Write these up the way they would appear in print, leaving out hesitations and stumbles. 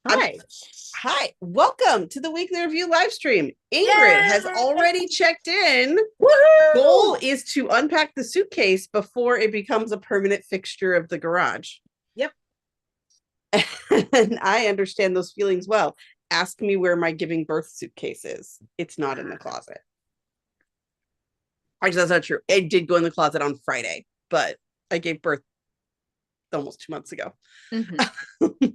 Hi. Hi, welcome to the weekly review live stream. Ingrid Yay! has already checked in. Woohoo! Goal is to unpack the suitcase before it becomes a permanent fixture of the garage. Yep. And I understand those feelings well. Ask me where my giving birth suitcase is. It's not in the closet. Actually, that's not true. It did go in the closet on Friday, but I gave birth almost 2 months ago. Mm-hmm.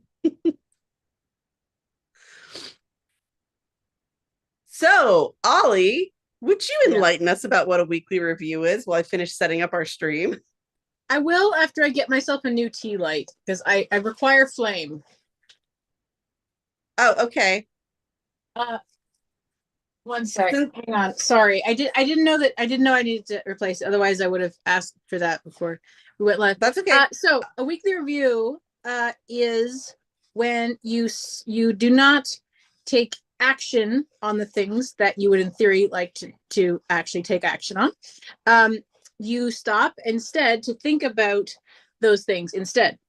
So, Ollie, would you enlighten us about what a weekly review is while I finish setting up our stream? I will after I get myself a new tea light because I require flame. Oh, okay. One sec. Hang on. Sorry. I didn't know I needed to replace it. Otherwise I would have asked for that before we went live. That's okay. So a weekly review is when you do not take action on the things that you would in theory like to actually take action on. You stop instead to think about those things instead.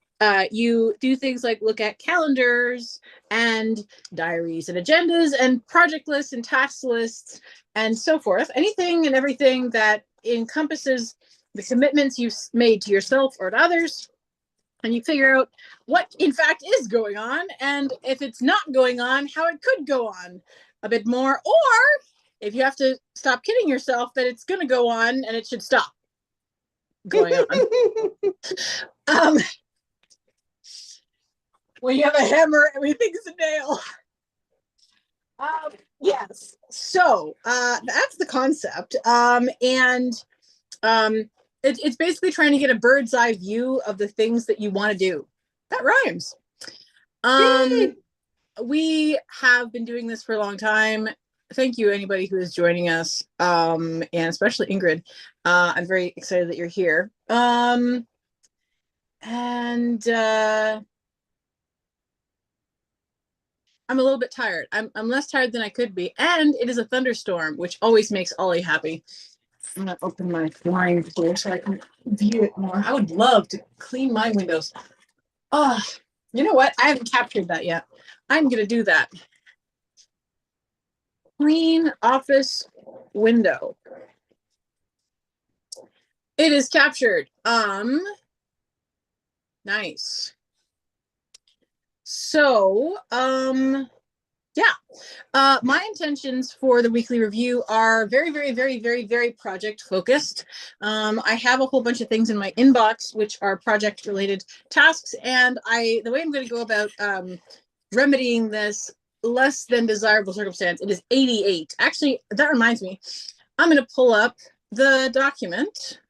You do things like look at calendars and diaries and agendas and project lists and task lists and so forth. Anything and everything that encompasses the commitments you've made to yourself or to others. And you figure out what in fact is going on, and if it's not going on, how it could go on a bit more, or if you have to stop kidding yourself that it's going to go on and it should stop going on. When you have a hammer, everything's a nail. Yes. So that's the concept. It's basically trying to get a bird's eye view of the things that you want to do. That rhymes. We have been doing this for a long time. Thank you, anybody who is joining us, and especially Ingrid. I'm very excited that you're here. I'm a little bit tired. I'm less tired than I could be, and it is a thunderstorm, which always makes Ollie happy. I'm gonna open my blind here so I can view it more. I would love to clean my windows. Oh, you know what? I haven't captured that yet. I'm gonna do that. Clean office window. It is captured. Nice. So, my intentions for the weekly review are very, very, very, very, very project focused. I have a whole bunch of things in my inbox which are project related tasks, and the way I'm going to go about remedying this less than desirable circumstance, it is 88. Actually, that reminds me, I'm going to pull up the document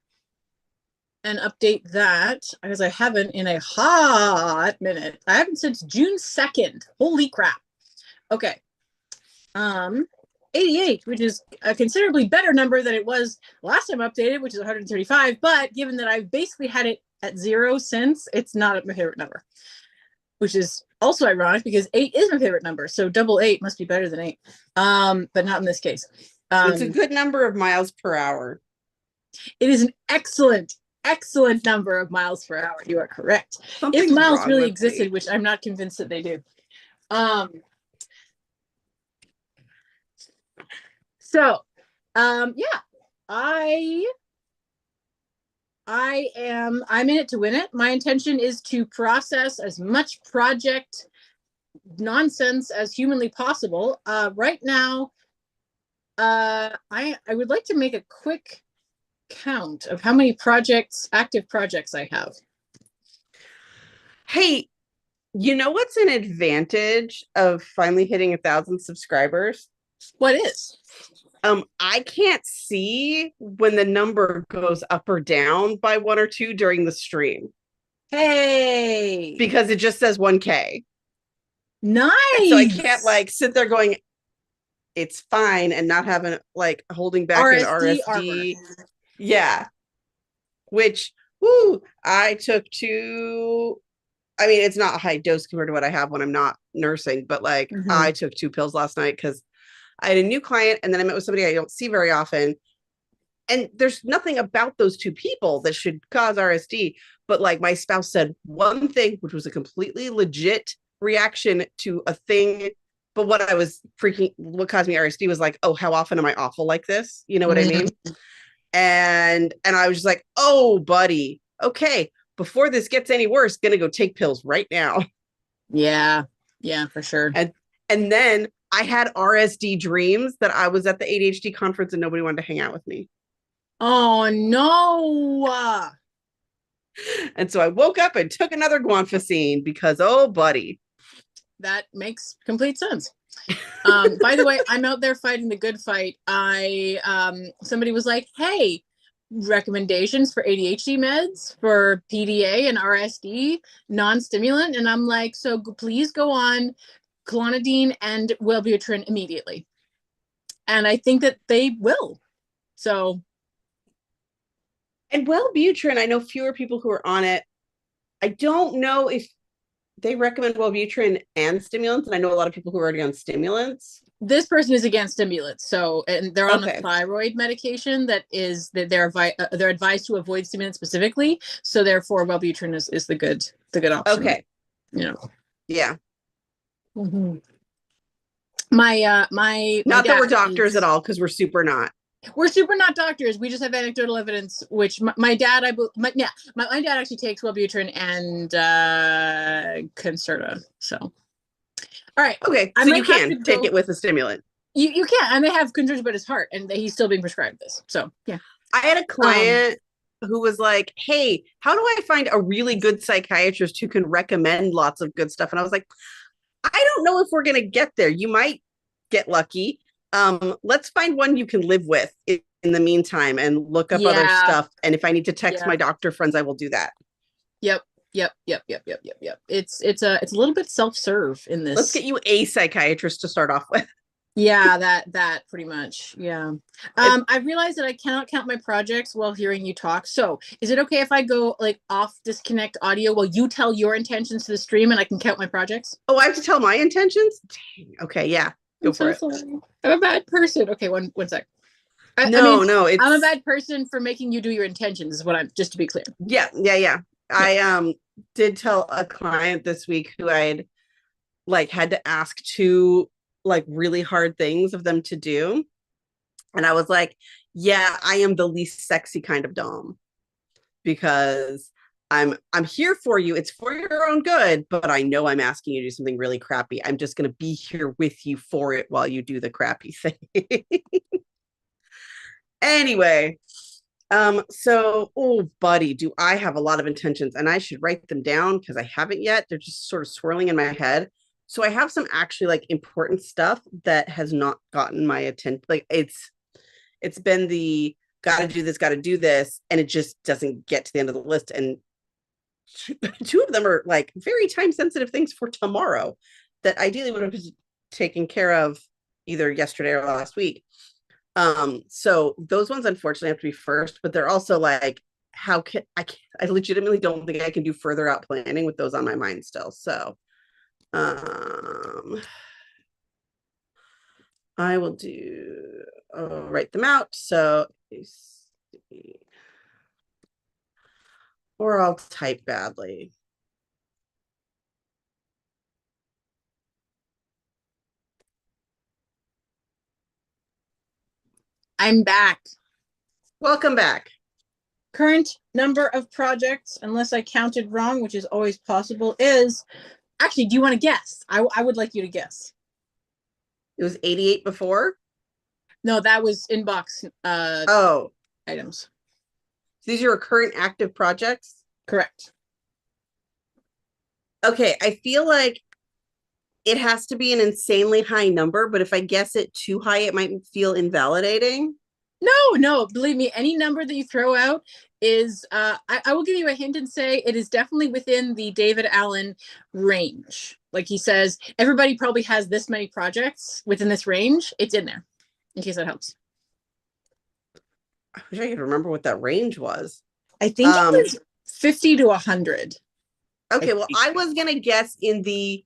and update that because I haven't in a hot minute. I haven't since June 2nd. Holy crap. Okay. 88, which is a considerably better number than it was last time updated, which is 135. But given that I've basically had it at 0 since, it's not my favorite number, which is also ironic because 8 is my favorite number. So double 8 must be better than 8, but not in this case. It's a good number of miles per hour. It is an excellent number of miles per hour. You are correct. If miles really existed, which I'm not convinced that they do. I'm in it to win it. My intention is to process as much project nonsense as humanly possible. Right now, I would like to make a quick count of how many active projects I have. Hey, you know what's an advantage of finally hitting 1,000 subscribers? What is? I can't see when the number goes up or down by 1 or 2 during the stream. Hey, because it just says 1K. Nice. So I can't sit there going, it's fine, and not having holding back an RSD. Armor. Yeah. Which, I took 2. I mean, it's not a high dose compared to what I have when I'm not nursing, but I took 2 pills last night because I had a new client, and then I met with somebody I don't see very often. And there's nothing about those 2 people that should cause RSD. But my spouse said one thing, which was a completely legit reaction to a thing. But what caused me RSD was like, oh, how often am I awful like this? You know what I mean? And I was just like, oh, buddy, okay, before this gets any worse, gonna go take pills right now. Yeah, for sure. And then I had RSD dreams that I was at the ADHD conference and nobody wanted to hang out with me. Oh no. And so I woke up and took another guanfacine because, oh, buddy. That makes complete sense. By the way, I'm out there fighting the good fight. Somebody was like, hey, recommendations for ADHD meds for PDA and RSD, non-stimulant. And I'm like, so please go on clonidine and Wellbutrin immediately. And I think that they will. So. And Wellbutrin, I know fewer people who are on it. I don't know if they recommend Wellbutrin and stimulants, and I know a lot of people who are already on stimulants. This person is against stimulants, so and they're on a thyroid medication that they're advised to avoid stimulants specifically. So therefore, Wellbutrin is the good option. Okay. Yeah. Mm-hmm. My not that we're doctors at all, because we're super not. We're super not doctors. We just have anecdotal evidence, which my dad my dad actually takes Wellbutrin and Concerta. So, all right. Okay, so you can take it with a stimulant. You can. I may have concerns about his heart, and he's still being prescribed this. So, yeah. I had a client who was like, hey, how do I find a really good psychiatrist who can recommend lots of good stuff? And I was like, I don't know if we're going to get there. You might get lucky. Let's find one you can live with in the meantime and look up other stuff. And if I need to text my doctor friends, I will do that. Yep. It's a little bit self-serve in this. Let's get you a psychiatrist to start off with. Yeah, that pretty much. Yeah. I realized that I cannot count my projects while hearing you talk. So is it okay if I go disconnect audio while you tell your intentions to the stream and I can count my projects? Oh, I have to tell my intentions? Dang. Okay, yeah. Go for it. Sorry. I'm a bad person. Okay, one sec. I'm a bad person for making you do your intentions is what I'm, just to be clear. Yeah. I did tell a client this week who I'd had to ask two really hard things of them to do. And I was like, yeah, I am the least sexy kind of dom because I'm here for you. It's for your own good, but I know I'm asking you to do something really crappy. I'm just going to be here with you for it while you do the crappy thing. Anyway, so, oh, buddy, do I have a lot of intentions, and I should write them down because I haven't yet. They're just sort of swirling in my head. So I have some actually important stuff that has not gotten my attention. It's been the gotta do this, and it just doesn't get to the end of the list. And two of them are very time sensitive things for tomorrow that ideally would have been taken care of either yesterday or last week. So those ones unfortunately have to be first, but they're also I legitimately don't think I can do further out planning with those on my mind still. So I will write them out. So or I'll type badly. I'm back. Welcome back. Current number of projects, unless I counted wrong, which is always possible, is actually, do you want to guess? I would like you to guess. It was 88 before? No, that was inbox items. So these are your current active projects? Correct. Okay, I feel like it has to be an insanely high number, but if I guess it too high, it might feel invalidating. No, believe me, any number that you throw out is, I will give you a hint and say it is definitely within the David Allen range. Like he says, everybody probably has this many projects within this range. It's in there, in case that helps. I wish I could remember what that range was. I think it was 50 to 100. Okay, well, I was going to guess in the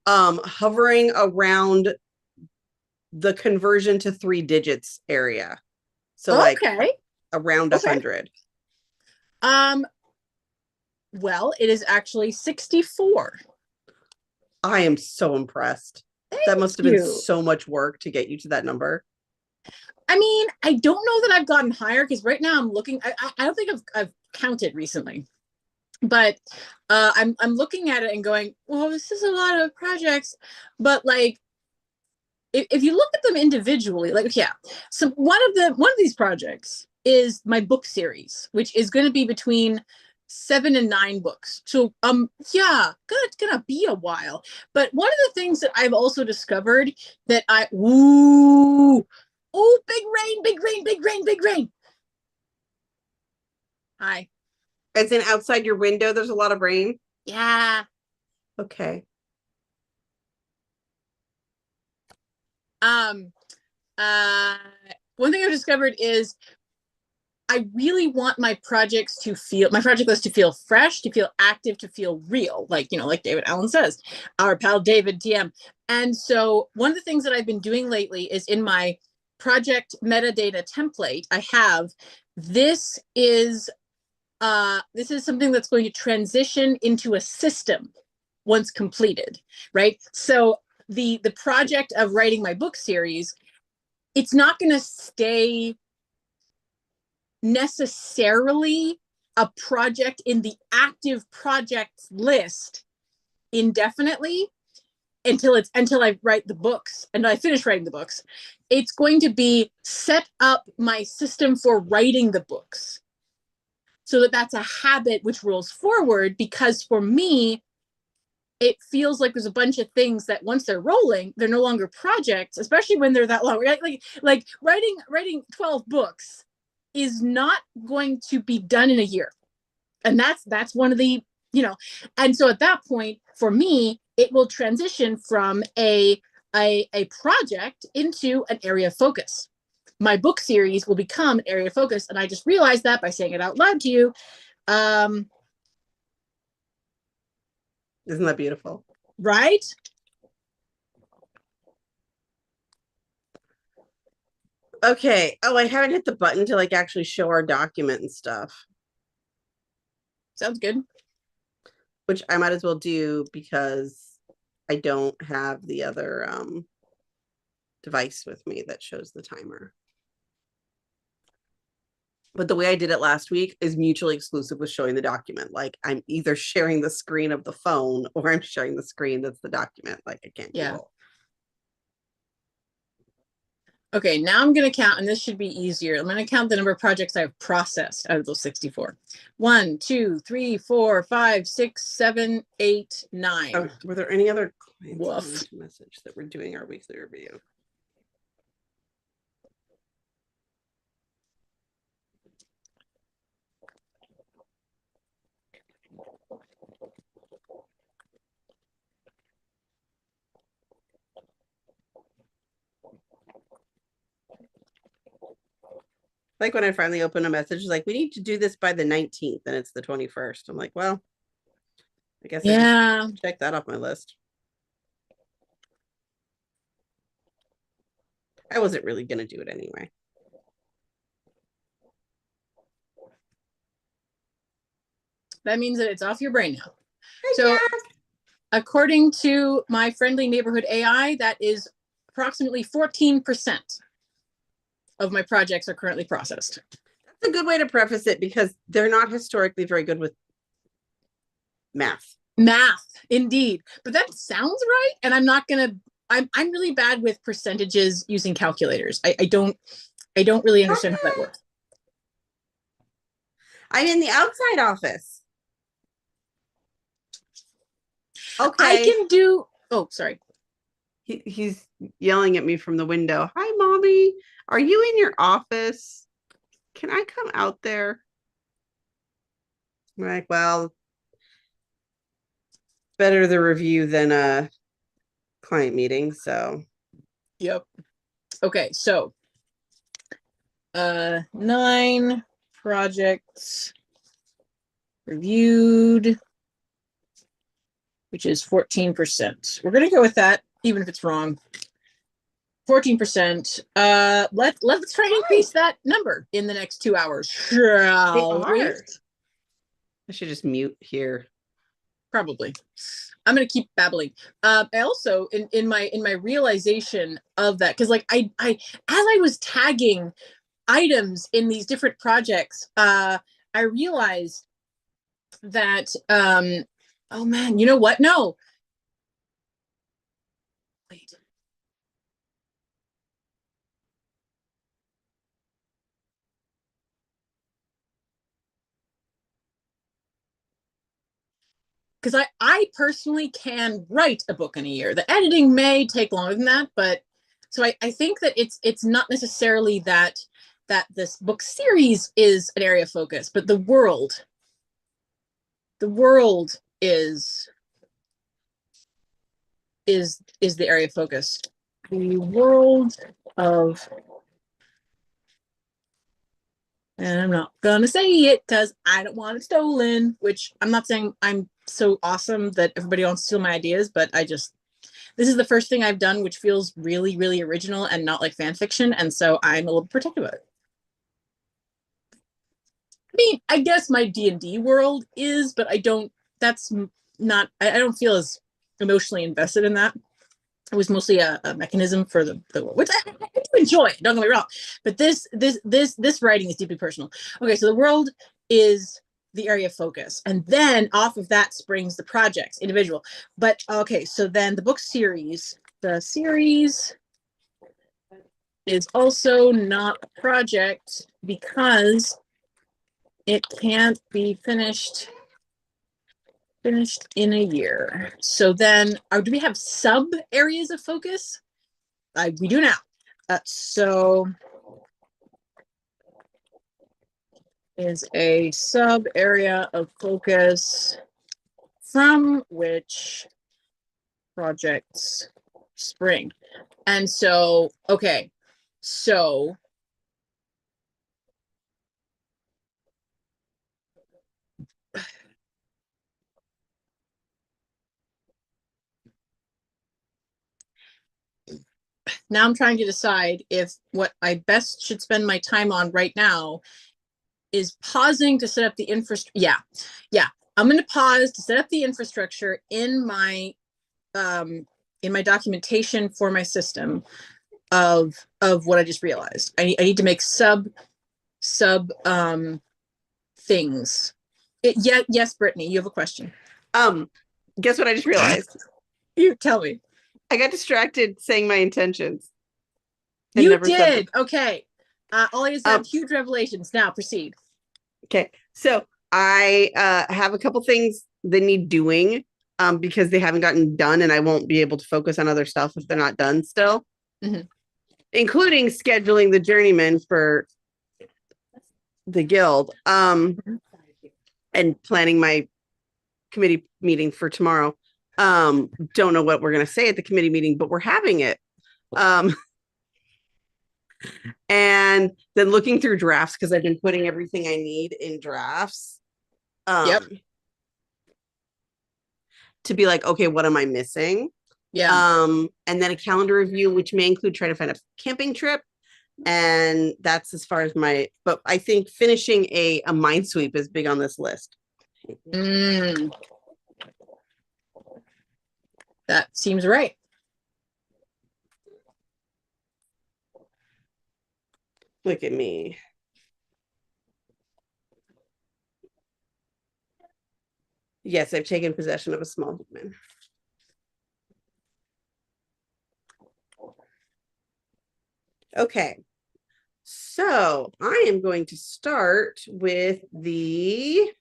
hovering around the conversion to 3 digits area. So around 100. Well, it is actually 64. I am so impressed. That must have been so much work to get you to that number. I mean, I don't know that I've gotten higher because right now I'm looking. I don't think I've counted recently, but I'm looking at it and going, well, this is a lot of projects, but like if you look at them individually, like yeah, so one of these projects is my book series, which is going to be between 7 and 9 books. So yeah, gonna be a while. But one of the things that I've also discovered that oh, big rain, big rain, big rain, big rain. Hi. As in outside your window, there's a lot of rain? Yeah. Okay. One thing I've discovered is I really want my project list to feel fresh, to feel active, to feel real, like, you know, like David Allen says, our pal David TM. And so one of the things that I've been doing lately is in my project metadata template, I have, this is something that's going to transition into a system once completed, right? So the project of writing my book series, it's not going to stay necessarily a project in the active projects list indefinitely until I write the books and I finish writing the books. It's going to be set up my system for writing the books so that that's a habit which rolls forward, because for me, it feels like there's a bunch of things that once they're rolling, they're no longer projects, especially when they're that long. Like writing 12 books is not going to be done in a year. And that's one of the, you know, and so at that point, for me, it will transition from a project into an area of focus. My book series will become an area of focus. And I just realized that by saying it out loud to you. Isn't that beautiful? Right? Okay. Oh, I haven't hit the button to like actually show our document and stuff. Sounds good. Which I might as well do because I don't have the other device with me that shows the timer. But the way I did it last week is mutually exclusive with showing the document. Like I'm either sharing the screen of the phone or I'm sharing the screen that's the document. Like I can't do both. Okay, now I'm going to count, and this should be easier. I'm going to count the number of projects I've processed out of those 64. 1, 2, 3, 4, 5, 6, 7, 8, 9. Oh, were there any other clients message that we're doing our weekly review? Like when I finally open a message, like, we need to do this by the 19th, and it's the 21st. I'm like, well, I guess I just check that off my list. I wasn't really going to do it anyway. That means that it's off your brain now. So according to my friendly neighborhood AI, that is approximately 14% of my projects are currently processed. That's a good way to preface it because they're not historically very good with math. Math, indeed. But that sounds right. And I'm not going to, I'm really bad with percentages using calculators. I don't really understand how that works. I'm in the outside office. Okay. I can do, oh, sorry. He's yelling at me from the window. Hi, mommy. Are you in your office? Can I come out there? I'm like, well, better the review than a client meeting. So, yep. Okay. So, 9 projects reviewed, which is 14%. We're going to go with that, even if it's wrong. 14%. Let's try to increase that number in the next 2 hours. Shall we? I should just mute here. probably. I'm gonna keep babbling. I also in my realization of that, because like I as I was tagging items in these different projects, I realized that oh man, you know what? No. Wait. Because I personally can write a book in a year. The editing may take longer than that, but so I think that it's not necessarily that this book series is an area of focus, but the world is the area of focus. The world of, and I'm not gonna say it because I don't want it stolen, which I'm not saying I'm so awesome that everybody wants to steal my ideas, but this is the first thing I've done which feels really, really original and not like fan fiction, and so I'm a little protective of it. I mean, I guess my D&D world is, but I don't feel as emotionally invested in that. It was mostly a mechanism for the which I do enjoy, don't get me wrong, but this writing is deeply personal. Okay, so the world is the area of focus, and then off of that springs the projects, individual. But okay, so then the series is also not a project because it can't be finished in a year. So then, do we have sub areas of focus? We do now. So is a sub area of focus from which projects spring. And so, okay, so now I'm trying to decide if what I best should spend my time on right now is pausing to set up the infrastructure. Yeah. I'm going to pause to set up the infrastructure in my documentation for my system of what I just realized. I need to make sub things. Yes, Brittany, you have a question. Guess what I just realized? You tell me. I got distracted saying my intentions. You did. Okay. Ollie has had huge revelations. Now proceed. Okay. So I have a couple things that need doing because they haven't gotten done, and I won't be able to focus on other stuff if they're not done still, including scheduling the journeyman for the guild and planning my committee meeting for tomorrow. Don't know what we're going to say at the committee meeting, but we're having it. And then looking through drafts, because I've been putting everything I need in drafts. Yep. To be like, okay, what am I missing? Yeah. And then a calendar review, which may include trying to find a camping trip. And that's as far as but I think finishing a mind sweep is big on this list. That seems right. Look at me. Yes, I've taken possession of a small human. Okay. So I am going to start with the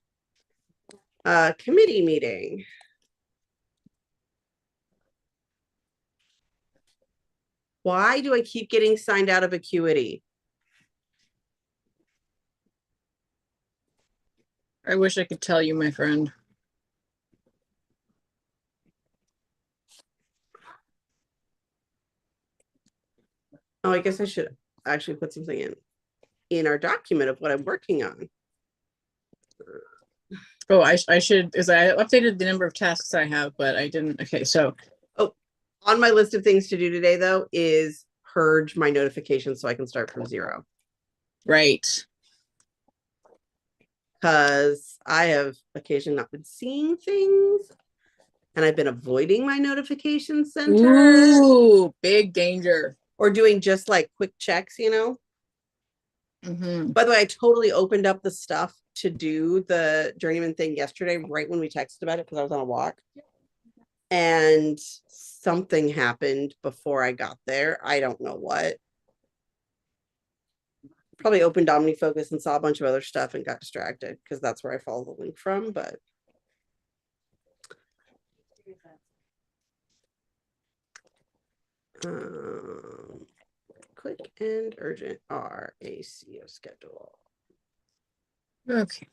committee meeting. Why do I keep getting signed out of Acuity? I wish I could tell you, my friend. Oh, I guess I should actually put something in our document of what I'm working on. Oh, I should, because I updated the number of tasks I have, but I didn't. Okay, so. Oh, on my list of things to do today, though, is purge my notifications so I can start from 0. Right. because I have occasionally not been seeing things, and I've been avoiding my notification center. Ooh, big danger. Or doing just like quick checks, you know? Mm-hmm. By the way, I totally opened up the stuff to do the journeyman thing yesterday, right when we texted about it, because I was on a walk. And something happened before I got there. I don't know what. Probably opened OmniFocus and saw a bunch of other stuff and got distracted, because that's where I follow the link from. But quick and urgent RACO schedule. Okay.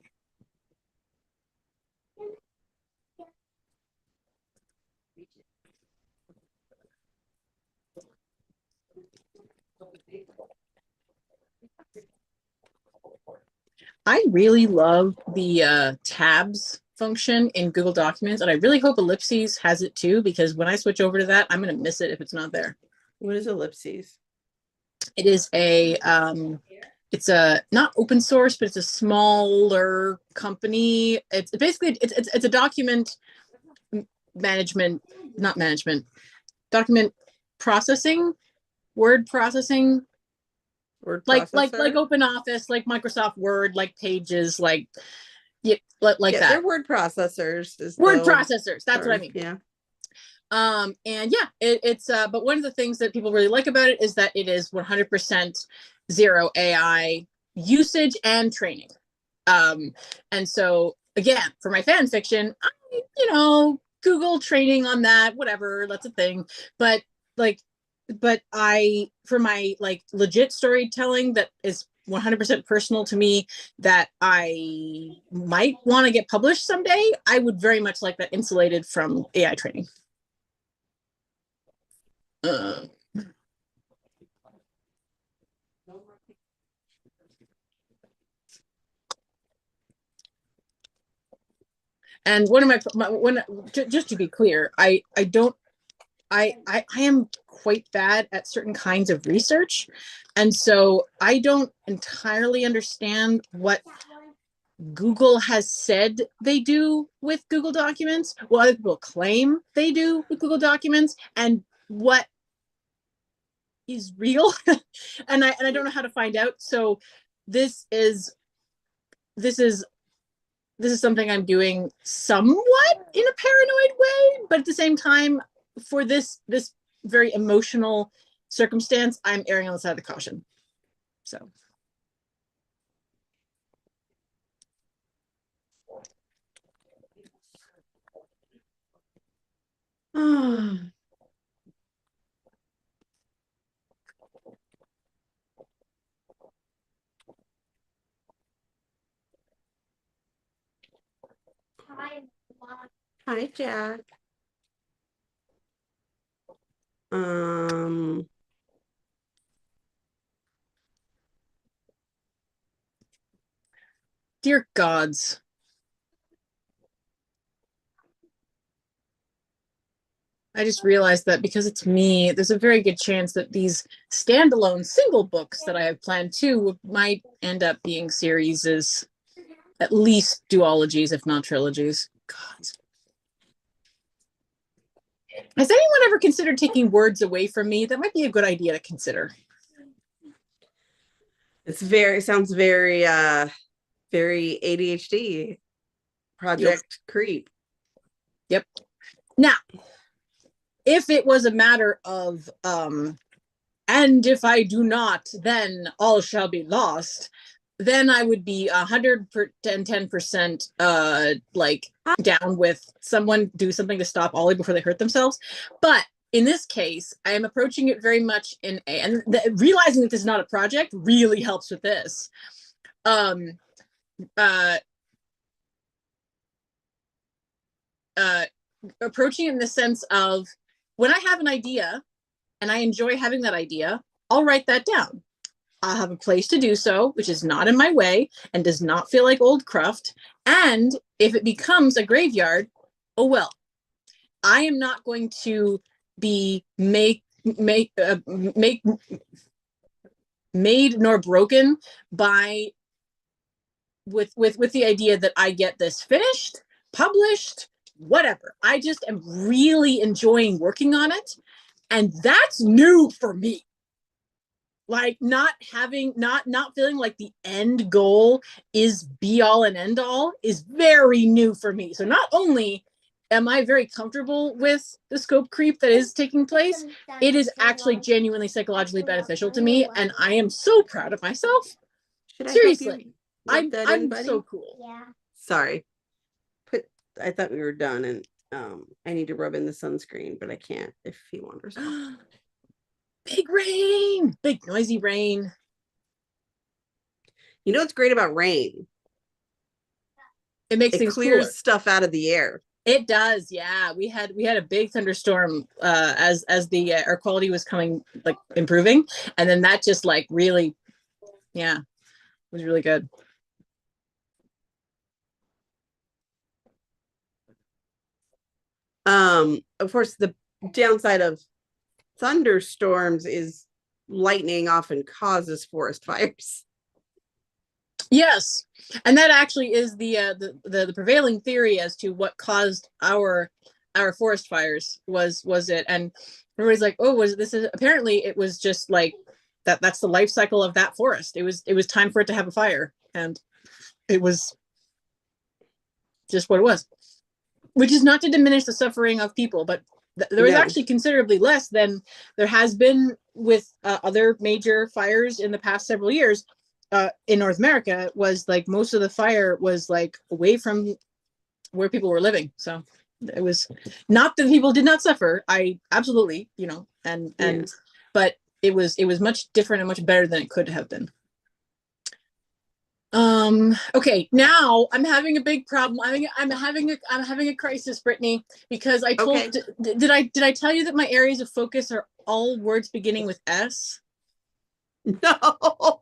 I really love the tabs function in Google Documents, and I really hope Ellipses has it too, because when I switch over to that, I'm going to miss it if it's not there. What is Ellipses? It is it's a not open source, but it's a smaller company. It's basically it's a document management, not management, document processing, word processing. Like Open Office, like Microsoft Word, like Pages, like that. They're word processors. Processors. That's term. what I mean. Yeah. And yeah, it's but one of the things that people really like about it is that it is 100% zero AI usage and training. And so again, for my fan fiction, I Google training on that, whatever, that's a thing. But I, for my like legit storytelling that is 100% personal to me, that I might want to get published someday, I would very much like that insulated from AI training. And one of just to be clear, I am quite bad at certain kinds of research. And so I don't entirely understand what Google has said they do with Google Documents, what other people claim they do with Google Documents, and what is real. and I don't know how to find out. So this is something I'm doing somewhat in a paranoid way, but at the same time, for this very emotional circumstance, I'm erring on the side of the caution. So. Hi, Jack. Dear gods. I just realized that because it's me, there's a very good chance that these standalone single books that I have planned too might end up being series, at least duologies, if not trilogies. God. Has anyone ever considered taking words away from me? That might be a good idea to consider. Sounds very very ADHD project creep. Yep. Now, if it was a matter of and if I do not, then all shall be lost, then I would be 110% like down with someone do something to stop Ollie before they hurt themselves. But in this case, I am approaching it very much realizing that this is not a project really helps with this. Approaching it in the sense of, when I have an idea and I enjoy having that idea, I'll write that down. I'll have a place to do so, which is not in my way and does not feel like old cruft. And if it becomes a graveyard, oh well. I am not going to be made nor broken by with the idea that I get this finished, published, whatever. I just am really enjoying working on it. And that's new for me. Like not feeling like the end goal is be all and end all is very new for me. So not only am I very comfortable with the scope creep that is taking place, it is actually genuinely psychologically beneficial to me. And I am so proud of myself. Seriously. I'm so cool. Yeah. Sorry. I thought we were done, and I need to rub in the sunscreen, but I can't if he wanders off. Big rain, big noisy rain. You know what's great about rain? It makes things clears cooler. Stuff out of the air. It does, yeah. We had a big thunderstorm as the air quality was improving, and then that just really, yeah, was really good. Of course, the downside of thunderstorms is lightning often causes forest fires. Yes, and that actually is the prevailing theory as to what caused our forest fires was it, and everybody's like, oh, apparently it was just like that's the life cycle of that forest. It was time for it to have a fire, and it was just what it was, which is not to diminish the suffering of people, but there was actually considerably less than there has been with other major fires in the past several years. In North America, was like most of the fire was like away from where people were living. So it was not that people did not suffer. I absolutely, but it was much different and much better than it could have been. Okay, now I'm having a big problem. I'm having a crisis, Brittany, because I told did I tell you that my areas of focus are all words beginning with S? No.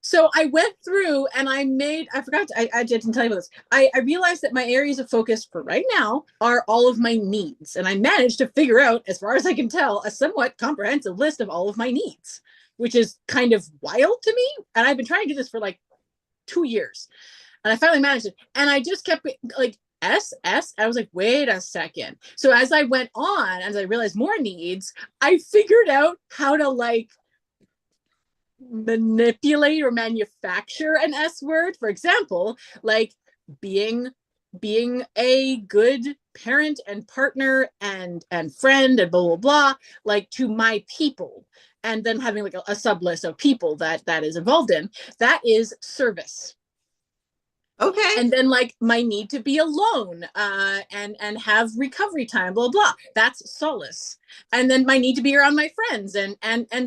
So I went through and I didn't tell you about this. I realized that my areas of focus for right now are all of my needs. And I managed to figure out, as far as I can tell, a somewhat comprehensive list of all of my needs, which is kind of wild to me. And I've been trying to do this for like 2 years. And I finally managed it. And I just kept like S. I was like, wait a second. So as I went on, as I realized more needs, I figured out how to manipulate or manufacture an S word. For example, like being a good parent and partner and friend and blah blah blah, like to my people, and then having like a sub list of people that is involved in that is service. Okay. And then like my need to be alone and have recovery time, blah blah, that's solace. And then my need to be around my friends and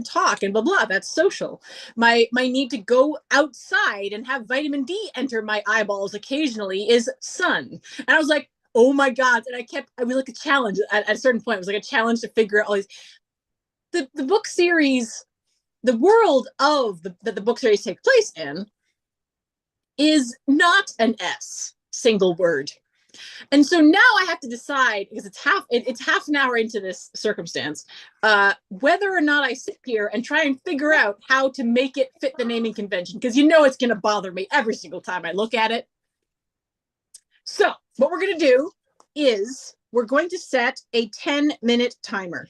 talk and blah blah, that's social. My need to go outside and have vitamin D enter my eyeballs occasionally is sun. And I was like, oh my god. And I was like a challenge at a certain point. It was like a challenge to figure out all these the book series, the world of the book series take place in is not an S single word. And so now I have to decide, because it's half an hour into this circumstance, whether or not I sit here and try and figure out how to make it fit the naming convention, because it's going to bother me every single time I look at it. So what we're going to do is we're going to set a 10-minute timer.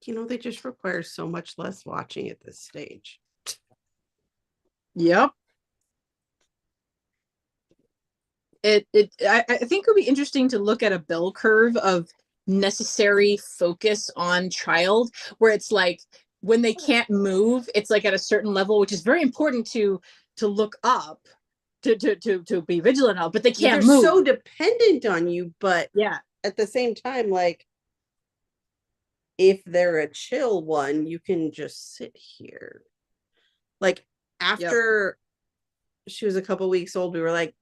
They just require so much less watching at this stage. Yep. I think it would be interesting to look at a bell curve of necessary focus on child, where it's like when they can't move, it's like at a certain level, which is very important to look up, to be vigilant of, but they can't move. They're so dependent on you, but yeah, at the same time, like if they're a chill one, you can just sit here. Like after she was a couple weeks old, we were like,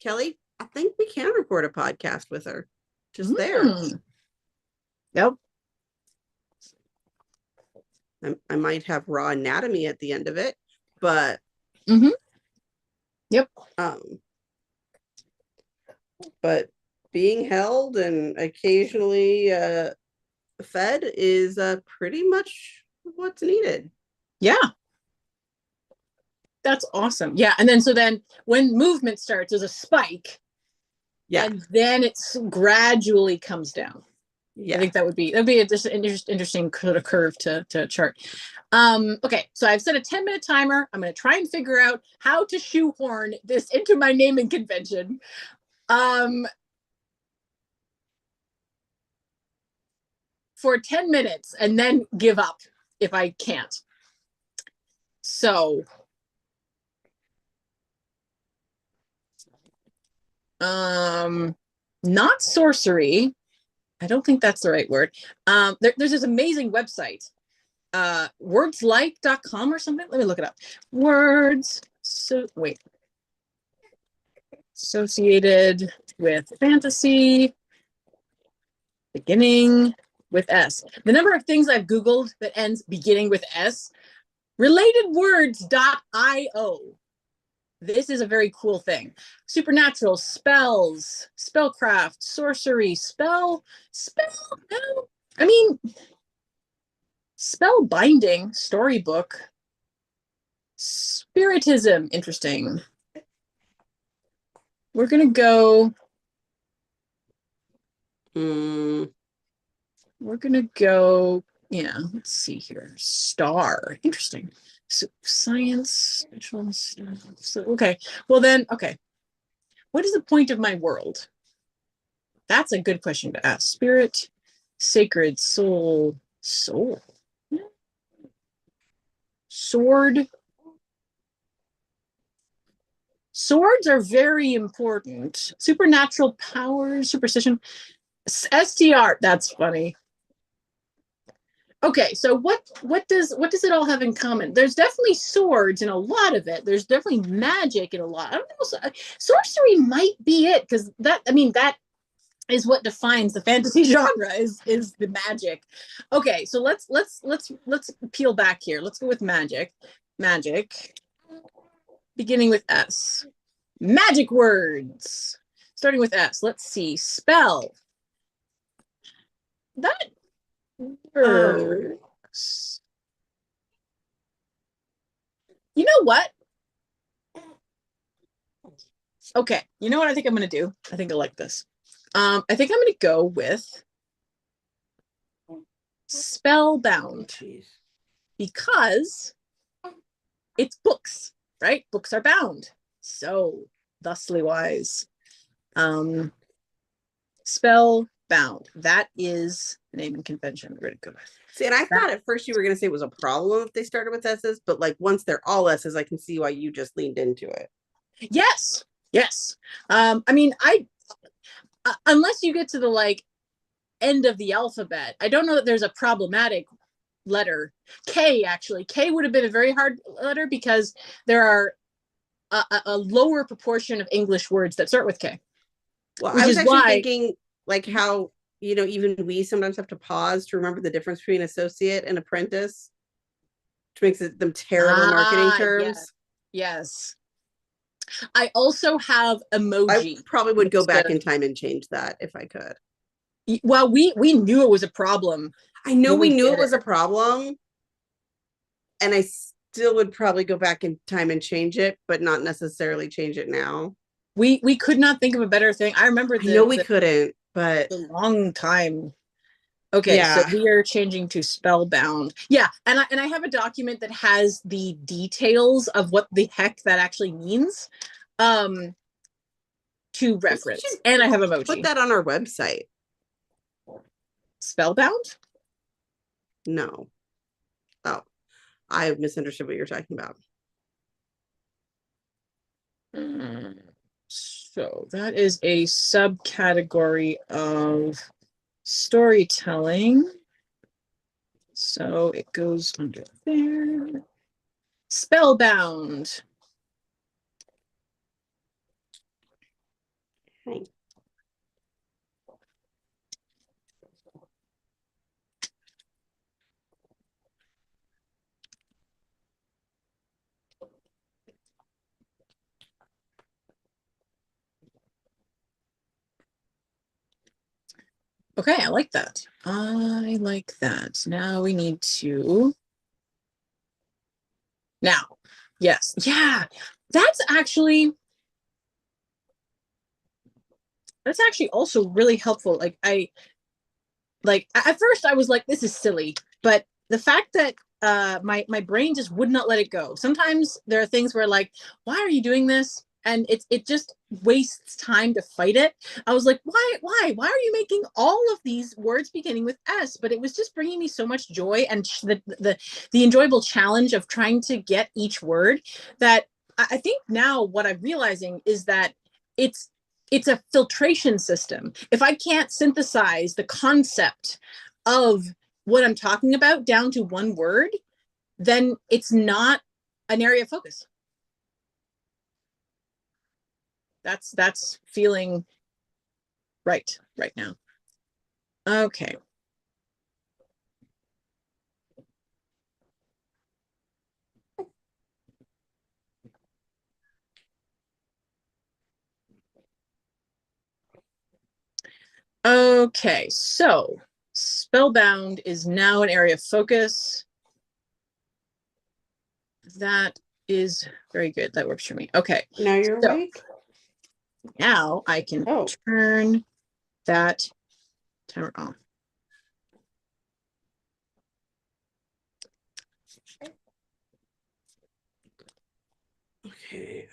Kelly, I think we can record a podcast with her. just there. Yep. I might have raw anatomy at the end of it, but yep. But being held and occasionally fed is pretty much what's needed. Yeah. That's awesome. Yeah. And then, so then when movement starts, there's a spike. Yeah. And then it gradually comes down. Yeah. I think that'd be an interesting curve to chart. Okay. So I've set a 10-minute timer. I'm going to try and figure out how to shoehorn this into my naming convention. For 10 minutes and then give up if I can't. So, not sorcery. I don't think that's the right word. There's this amazing website, wordslike.com or something. Let me look it up. Associated with fantasy, beginning with S. The number of things I've Googled that ends beginning with S, relatedwords.io. This is a very cool thing. Supernatural, spells, spellcraft, sorcery, spell, spell binding, storybook, spiritism, interesting. We're going to go. We're going to go, yeah, let's see here. Star, interesting. So, science, so, okay. Well then, okay. What is the point of my world? That's a good question to ask. Spirit, sacred, soul. Sword. Swords are very important. Supernatural powers, superstition. STR, that's funny. Okay, so what does it all have in common? There's definitely swords in a lot of it. There's definitely magic in a lot. I don't know. Sorcery might be it, because that is what defines the fantasy genre is the magic. Okay, so let's peel back here. Let's go with magic. Magic, beginning with S. Magic words, starting with S. Let's see. Spell. That works. You know what? Okay, you know what I think I'm going to do? I think I like this. I think I'm going to go with spellbound, because it's books, right? Books are bound. So, thusly wise. Spellbound. That is the naming convention we're going to go with. See, and I thought at first you were going to say it was a problem if they started with S's, but like once they're all S's, I can see why you just leaned into it. Yes. I mean, unless you get to the like end of the alphabet, I don't know that there's a problematic letter. K, actually. K would have been a very hard letter because there are a lower proportion of English words that start with K. Well, I was actually thinking like how, you know, even we sometimes have to pause to remember the difference between associate and apprentice, which makes them terrible marketing terms. Yes. I also have emoji. I probably would go back in time and change that if I could. Well, we knew it was a problem. I know we knew it was a problem, and I still would probably go back in time and change it, but not necessarily change it now. We could not think of a better thing. I remember we couldn't, but a long time. Okay, yeah. So we are changing to spellbound. Yeah, and I have a document that has the details of what the heck that actually means, to reference. And I have emoji. Put that on our website. Spellbound? No. Oh, I misunderstood what you're talking about. So that is a subcategory of storytelling. So it goes under there. Spellbound. Okay. Okay, I like that. I like that. Now we need to. Now, yes, yeah, that's actually also really helpful. Like at first I was like, this is silly, but the fact that my brain just would not let it go. Sometimes there are things where like, why are you doing this? And it just wastes time to fight it. I was like, why are you making all of these words beginning with S? But it was just bringing me so much joy and the enjoyable challenge of trying to get each word that I think now what I'm realizing is that it's it's a filtration system. If I can't synthesize the concept of what I'm talking about down to one word, then it's not an area of focus. That's feeling right now. Okay. Okay, so spellbound is now an area of focus. That is very good. That works for me. Okay. Now you're awake? Now I can turn that timer off. Okay.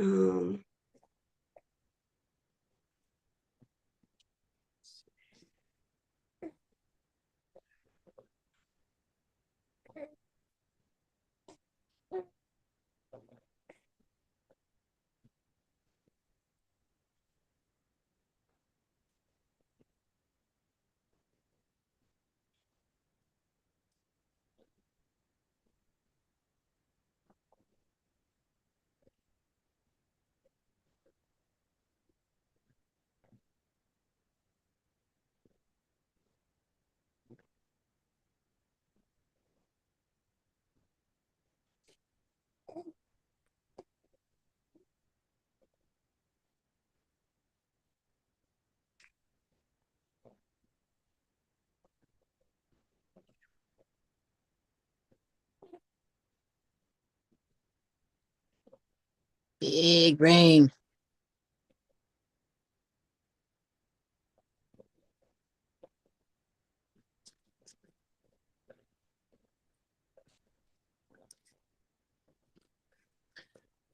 Big brain.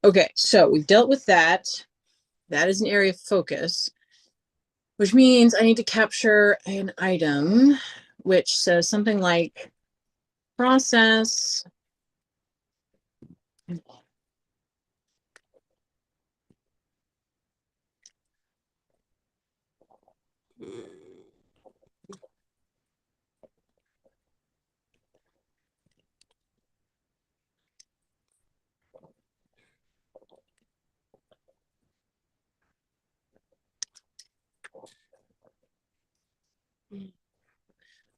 Okay, so we've dealt with that. That is an area of focus, which means I need to capture an item which says something like process.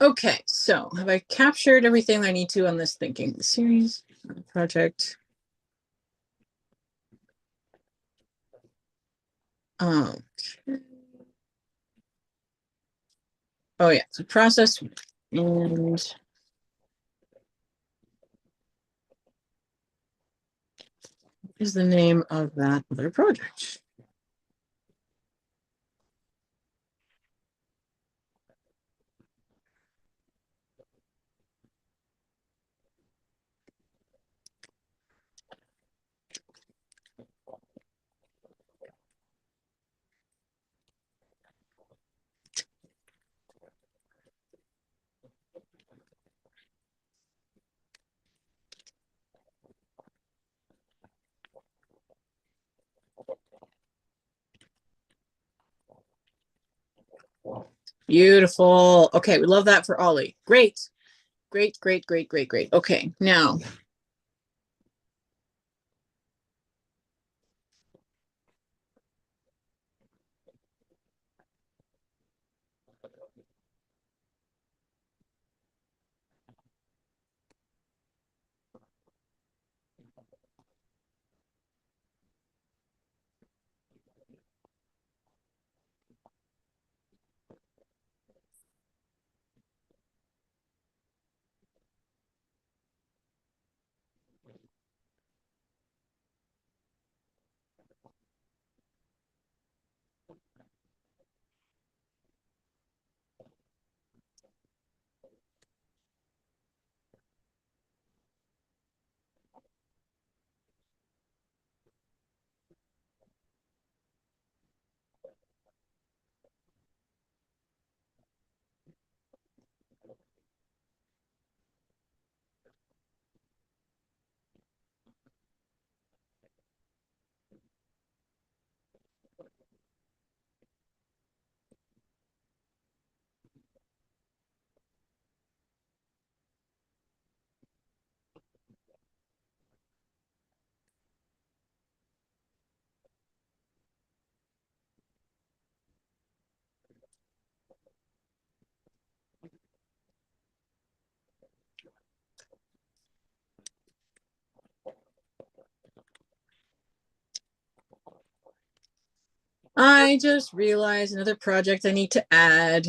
Okay, so have I captured everything I need to on this thinking series project? Okay. Oh yeah, so process and is the name of that other project. Beautiful. Okay, we love that for Ollie. Great. Great. Okay, now. I just realized another project I need to add.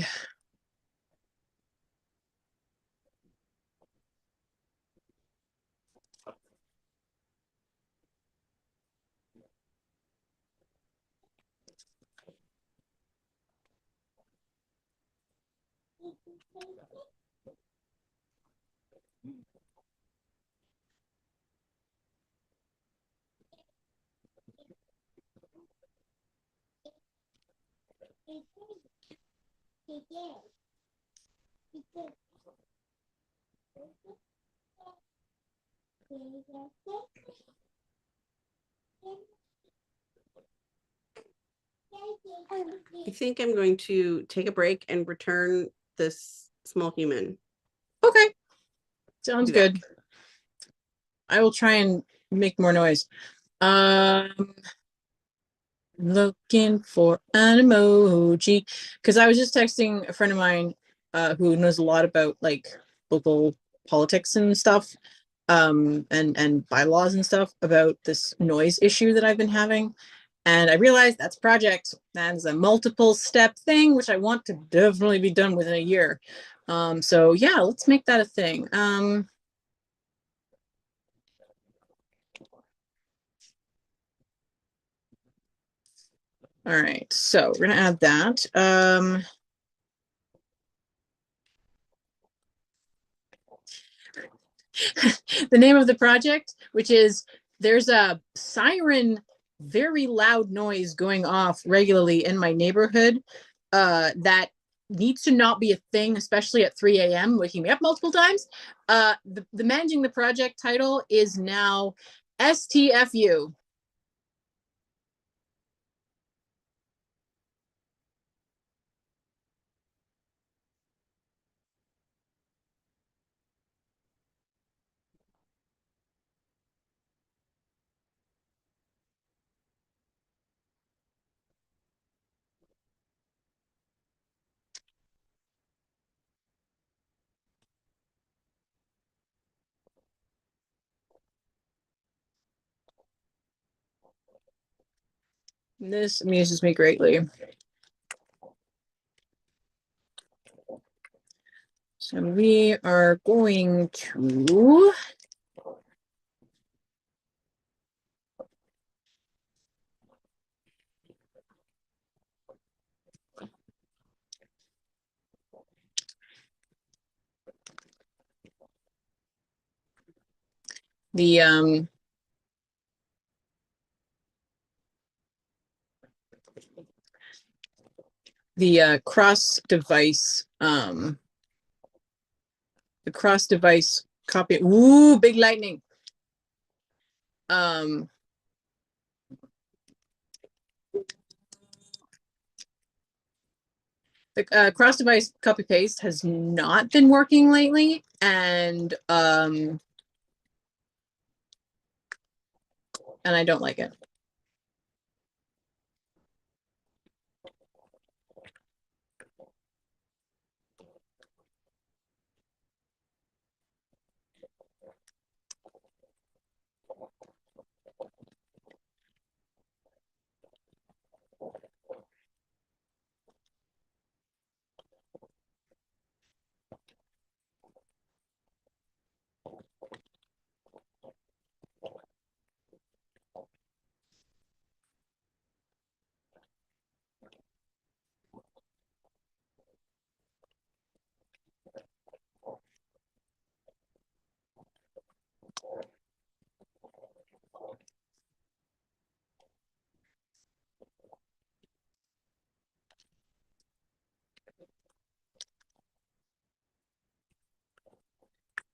I think I'm going to take a break and return this small human. Okay. Sounds good. I will try and make more noise. Looking for an emoji because I was just texting a friend of mine who knows a lot about like local politics and stuff, and bylaws and stuff about this noise issue that I've been having. And I realized that's a project. That is a multiple step thing, which I want to definitely be done within a year. So yeah, let's make that a thing. All right, so we're gonna add that. The name of the project, which is there's a siren, very loud noise going off regularly in my neighborhood that needs to not be a thing, especially at 3 a.m., waking me up multiple times. The managing the project title is now STFU. This amuses me greatly. So we are going to the cross device copy. Ooh, big lightning. The cross device copy paste has not been working lately, and I don't like it.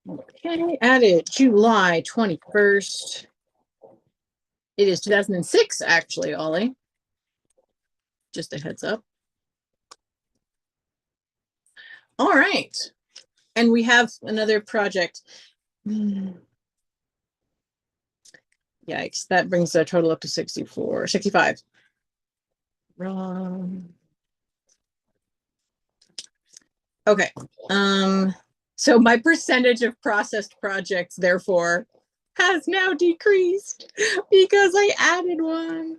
Okay, added July 21st. It is 2006, actually, Ollie. just a heads up. All right. And we have another project. Yikes, that brings the total up to 64, 65. Wrong. Okay. So my percentage of processed projects, therefore, has now decreased because I added one.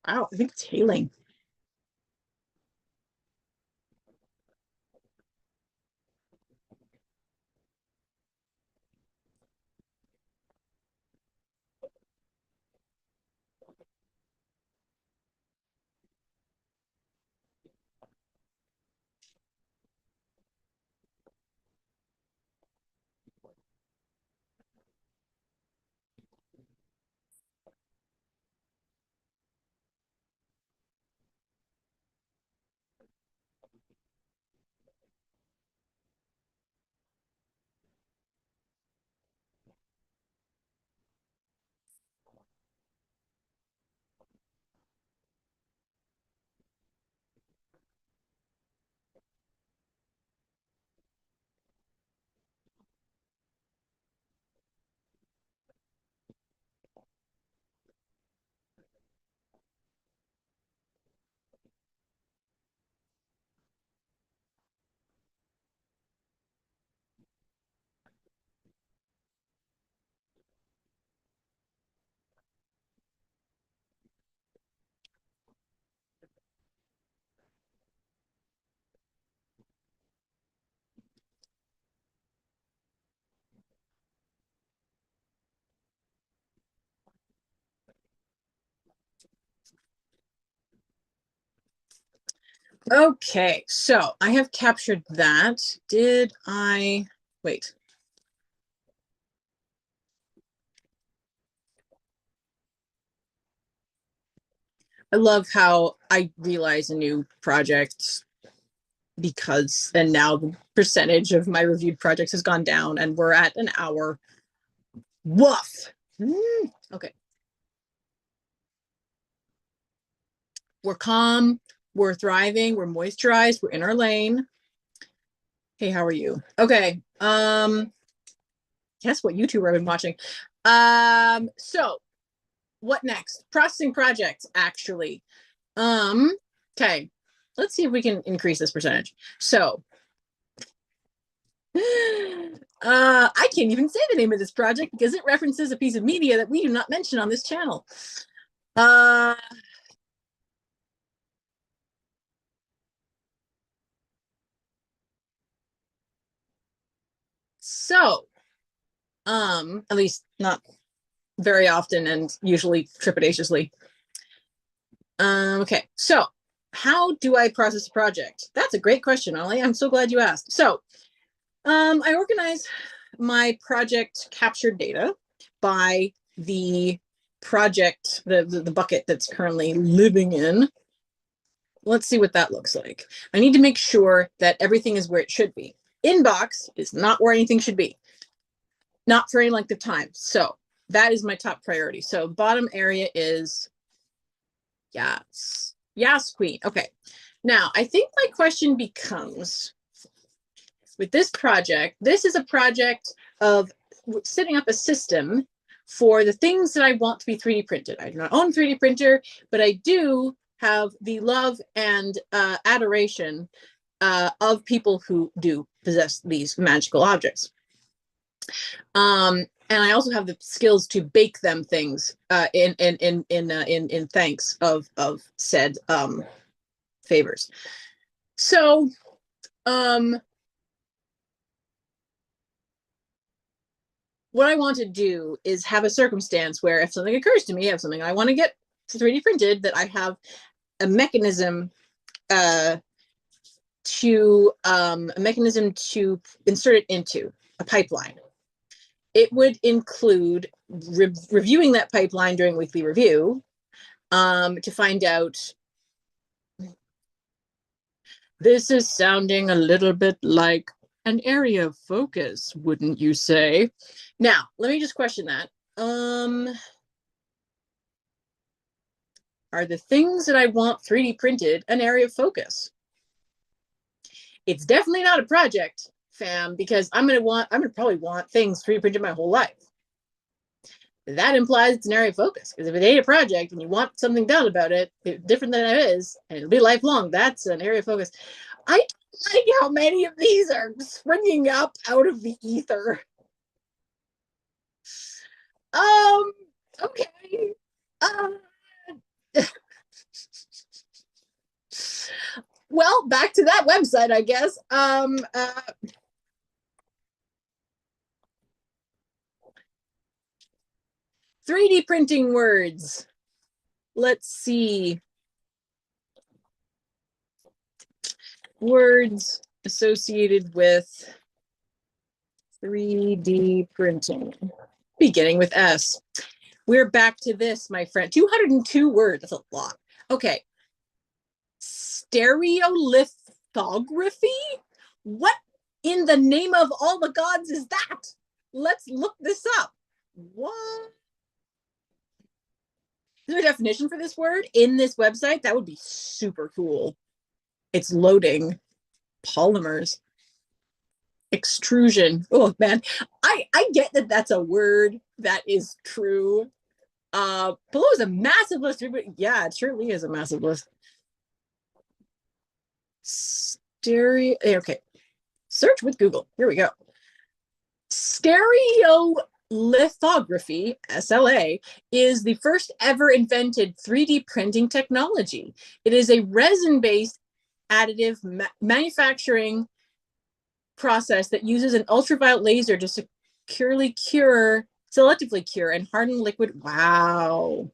Wow, I think it's hailing. Okay, so I have captured that. Did I wait? I love how I realize a new project because, and now the percentage of my reviewed projects has gone down and we're at an hour. Woof. Okay. We're calm, we're thriving, we're moisturized, we're in our lane. Hey, how are you? Okay. Guess what YouTuber I've been watching. So what next? Processing projects, actually. Okay. Let's see if we can increase this percentage. So I can't even say the name of this project because it references a piece of media that we do not mention on this channel. So, at least not very often and usually trepidatiously. Okay, so how do I process a project? That's a great question, Ollie. I'm so glad you asked. So, I organize my project captured data by the project, the bucket that's currently living in. Let's see what that looks like. I need to make sure that everything is where it should be. Inbox is not where anything should be. Not for any length of time. So that is my top priority. So bottom area is yes. Yes, queen. Okay. Now, I think my question becomes, with this project, this is a project of setting up a system for the things that I want to be 3D printed. I do not own a 3D printer, but I do have the love and adoration of people who do possess these magical objects. And I also have the skills to bake them things in thanks of said favors. So what I want to do is have a circumstance where if something occurs to me, I have something I want to get 3D printed, that I have a mechanism to insert it into a pipeline. It would include reviewing that pipeline during weekly review to find out. This is sounding a little bit like an area of focus, wouldn't you say? Now, let me just question that. Are the things that I want 3D printed an area of focus? It's definitely not a project, fam, because I'm gonna probably want things 3D printed my whole life. That implies it's an area of focus, because if it ain't a project and you want something done about it, different than it is, and it'll be lifelong, that's an area of focus. I don't like how many of these are springing up out of the ether. Okay. Well, back to that website, I guess. 3D printing words. Let's see. Words associated with 3D printing. Beginning with S. We're back to this, my friend. 202 words. That's a lot. Okay. Stereolithography? What in the name of all the gods is that? Let's look this up. What? Is there a definition for this word in this website? That would be super cool. It's loading. Polymers. Extrusion. Oh man, I get that that's a word that is true. Below is a massive list. Yeah, it surely is a massive list. Stereo. Okay, search with Google. Here we go. Stereolithography, SLA, is the first ever invented 3D printing technology. It is a resin-based additive manufacturing process that uses an ultraviolet laser to selectively cure and harden liquid. Wow.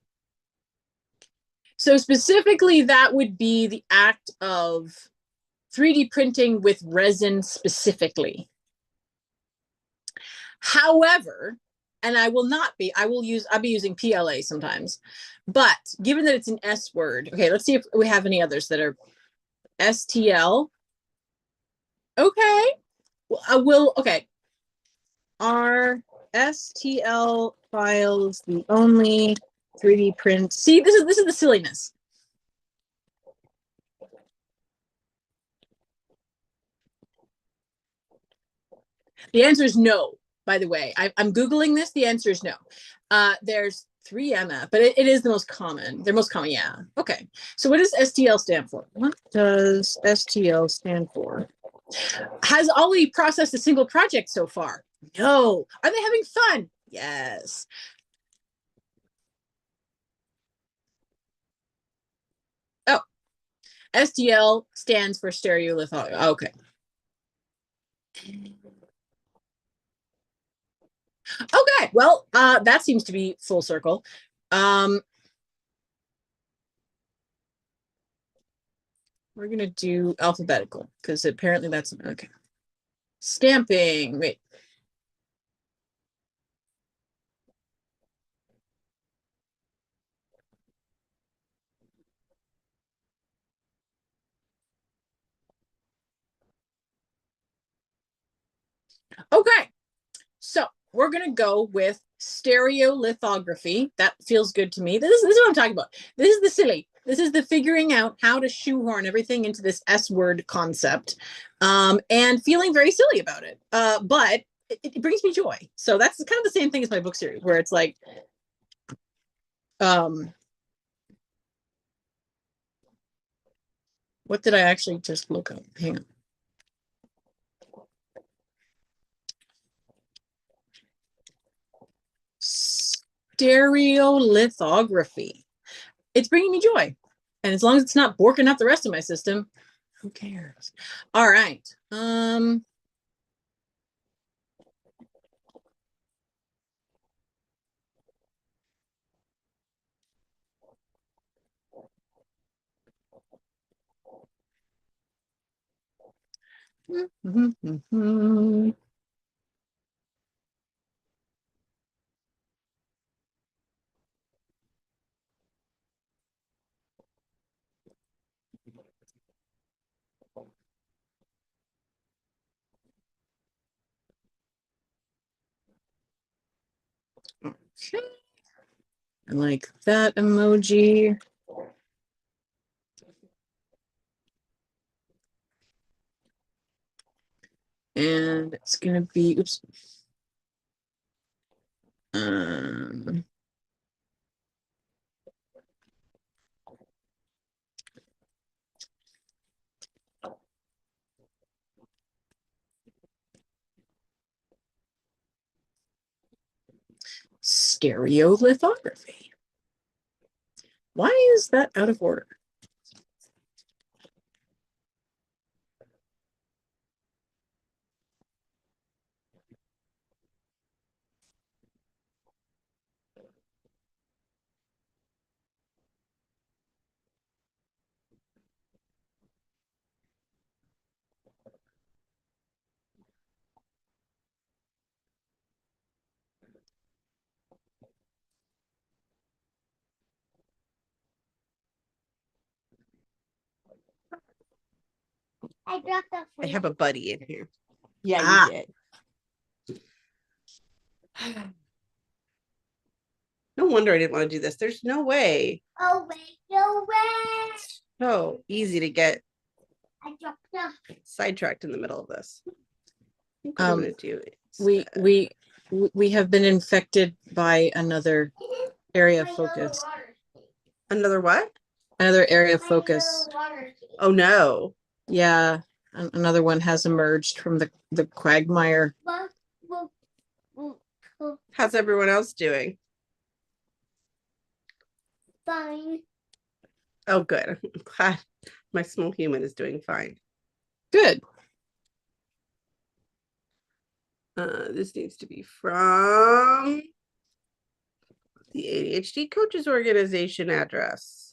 So specifically, that would be the act of 3D printing with resin specifically. However, and I'll be using PLA sometimes, but given that it's an S word, okay, let's see if we have any others that are STL. Okay. Okay. Are STL files the only 3D print? See, this is the silliness. The answer is no, by the way. I'm Googling this. The answer is no. There's 3MF, but it is the most common. They're most common, yeah. Okay. So what does STL stand for? What does STL stand for? Has Ollie processed a single project so far? No. Are they having fun? Yes. Oh, STL stands for stereolithography. Okay. Okay, well, that seems to be full circle. We're gonna do alphabetical because apparently that's okay. Stamping. Wait. Okay, so we're going to go with stereolithography. That feels good to me. This is what I'm talking about. This is the silly. This is the figuring out how to shoehorn everything into this S word concept, and feeling very silly about it. But it brings me joy. So that's kind of the same thing as my book series, where it's like, what did I actually just look up? Hang on. Stereolithography. It's bringing me joy. And as long as it's not borking up the rest of my system, who cares? All right. Okay. I like that emoji. And it's gonna be, oops. Stereolithography. Why is that out of order? I dropped that. I have a buddy in here. Yeah, you did. No wonder I didn't want to do this. There's no way. Oh, wait, no way. So easy to get sidetracked in the middle of this. What I'm going to do is we have been infected by another area of focus. Another what? Another area of focus. Oh no. Yeah, another one has emerged from the quagmire. How's everyone else doing? Fine. Oh, good. I'm glad my small human is doing fine. Good. This needs to be from the ADHD Coaches organization address.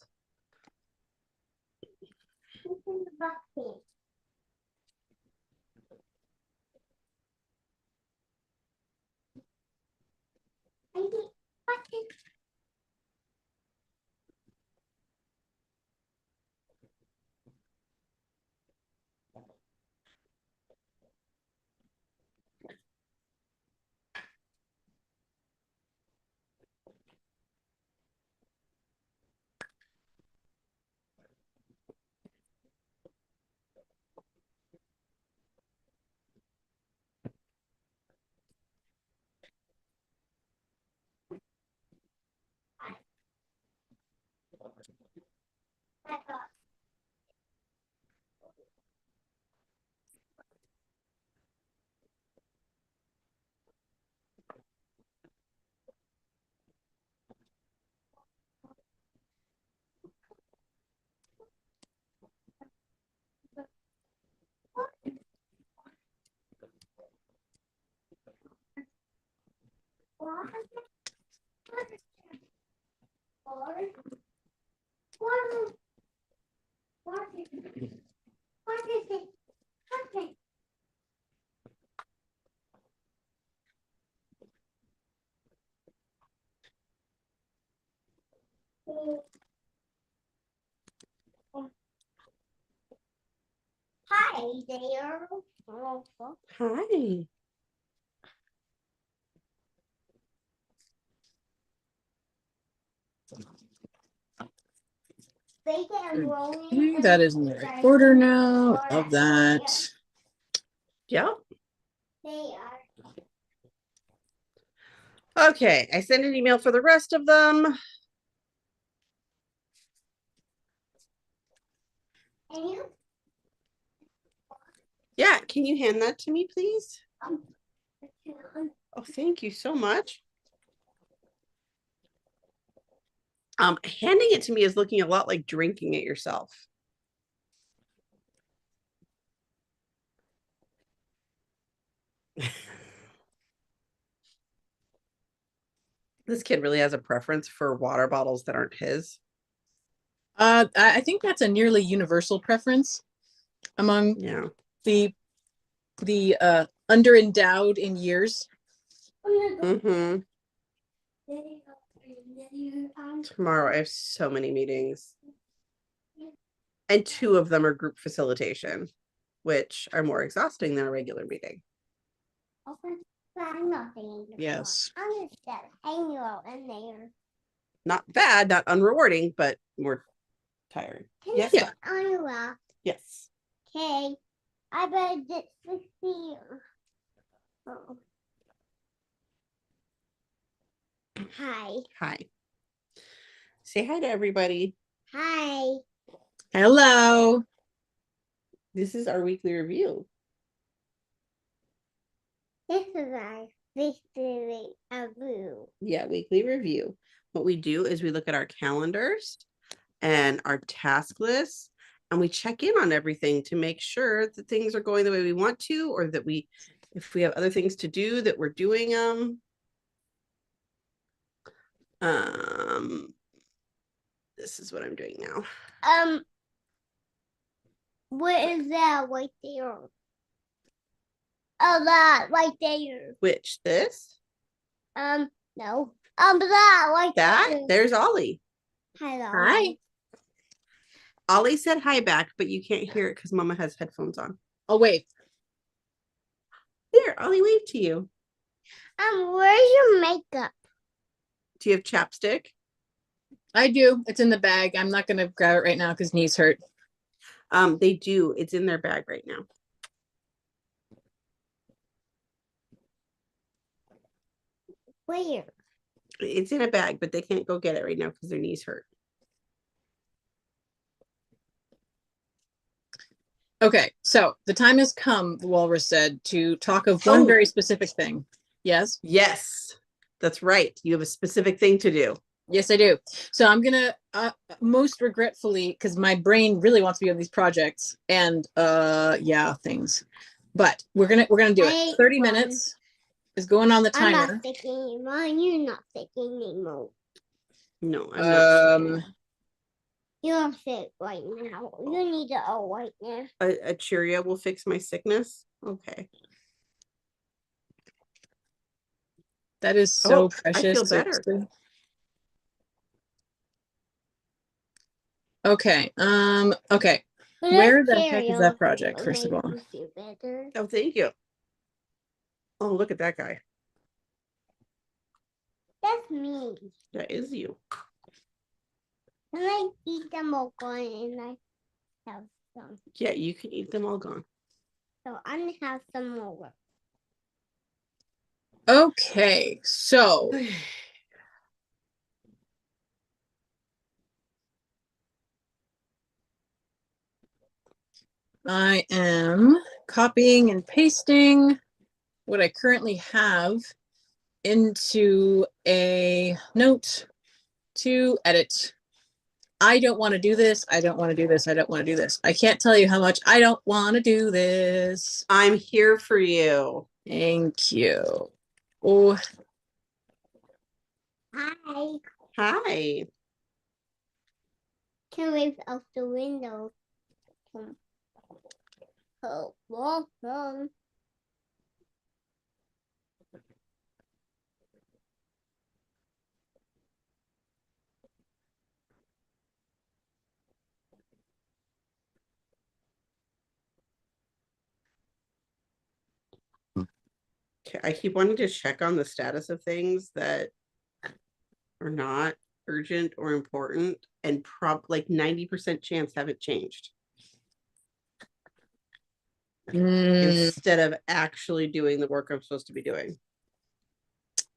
Hi there. Hi. Okay, that is in the right order now of that. Yep. Okay, I sent an email for the rest of them. Yeah, can you hand that to me, please? Oh, thank you so much. Handing it to me is looking a lot like drinking it yourself. This kid really has a preference for water bottles that aren't his. I think that's a nearly universal preference among the under-endowed in years. Mm-hmm. Tomorrow I have so many meetings. And 2 of them are group facilitation, which are more exhausting than a regular meeting. Yes. Not bad, not unrewarding, but more tiring. Yes. Yeah. Yes. Okay. I better get 60. Oh. Hi. Hi. Say hi to everybody. Hi. Hello. This is our weekly review. This is our weekly review. Yeah, weekly review. What we do is we look at our calendars and our task lists, and we check in on everything to make sure that things are going the way we want to, or that if we have other things to do, that we're doing them. This is what I'm doing now. What is that right there? Oh, that right there. Which, this? No. That right that there. There's Ollie. Hello. Hi. Ollie said hi back, but you can't hear it because Mama has headphones on. Oh, wait. There, Ollie waved to you. Where's your makeup? Do you have chapstick? I do. It's in the bag. I'm not going to grab it right now because knees hurt. They do. It's in their bag right now. Where? It's in a bag, but they can't go get it right now because their knees hurt. Okay, so the time has come, the walrus said, to talk of one very specific thing. Yes? Yes, that's right. You have a specific thing to do. Yes, I do. So I'm gonna most regretfully, because my brain really wants to be on these projects and things. But we're gonna do it. 30 minutes is going on the timer. I'm not thinking anymore. You're not thinking anymore. No, I'm not. You're sick right now. You need to go right now. A Cheerio will fix my sickness. Okay. That is so precious. I feel better. Okay. Okay. Where the heck is that project, first of all? Oh, thank you. Oh, look at that guy. That's me. That is you. Can I eat them all gone and I have some? Yeah, you can eat them all gone. So I'm gonna have some more. Okay, so I am copying and pasting what I currently have into a note to edit. I don't want to do this. I don't want to do this. I don't want to do this. I can't tell you how much I don't want to do this. I'm here for you. Thank you. Oh. Hi. Hi. Can wave out the window. Oh, welcome. I keep wanting to check on the status of things that are not. urgent or important, and like 90% chance haven't changed. Instead of actually doing the work I'm supposed to be doing.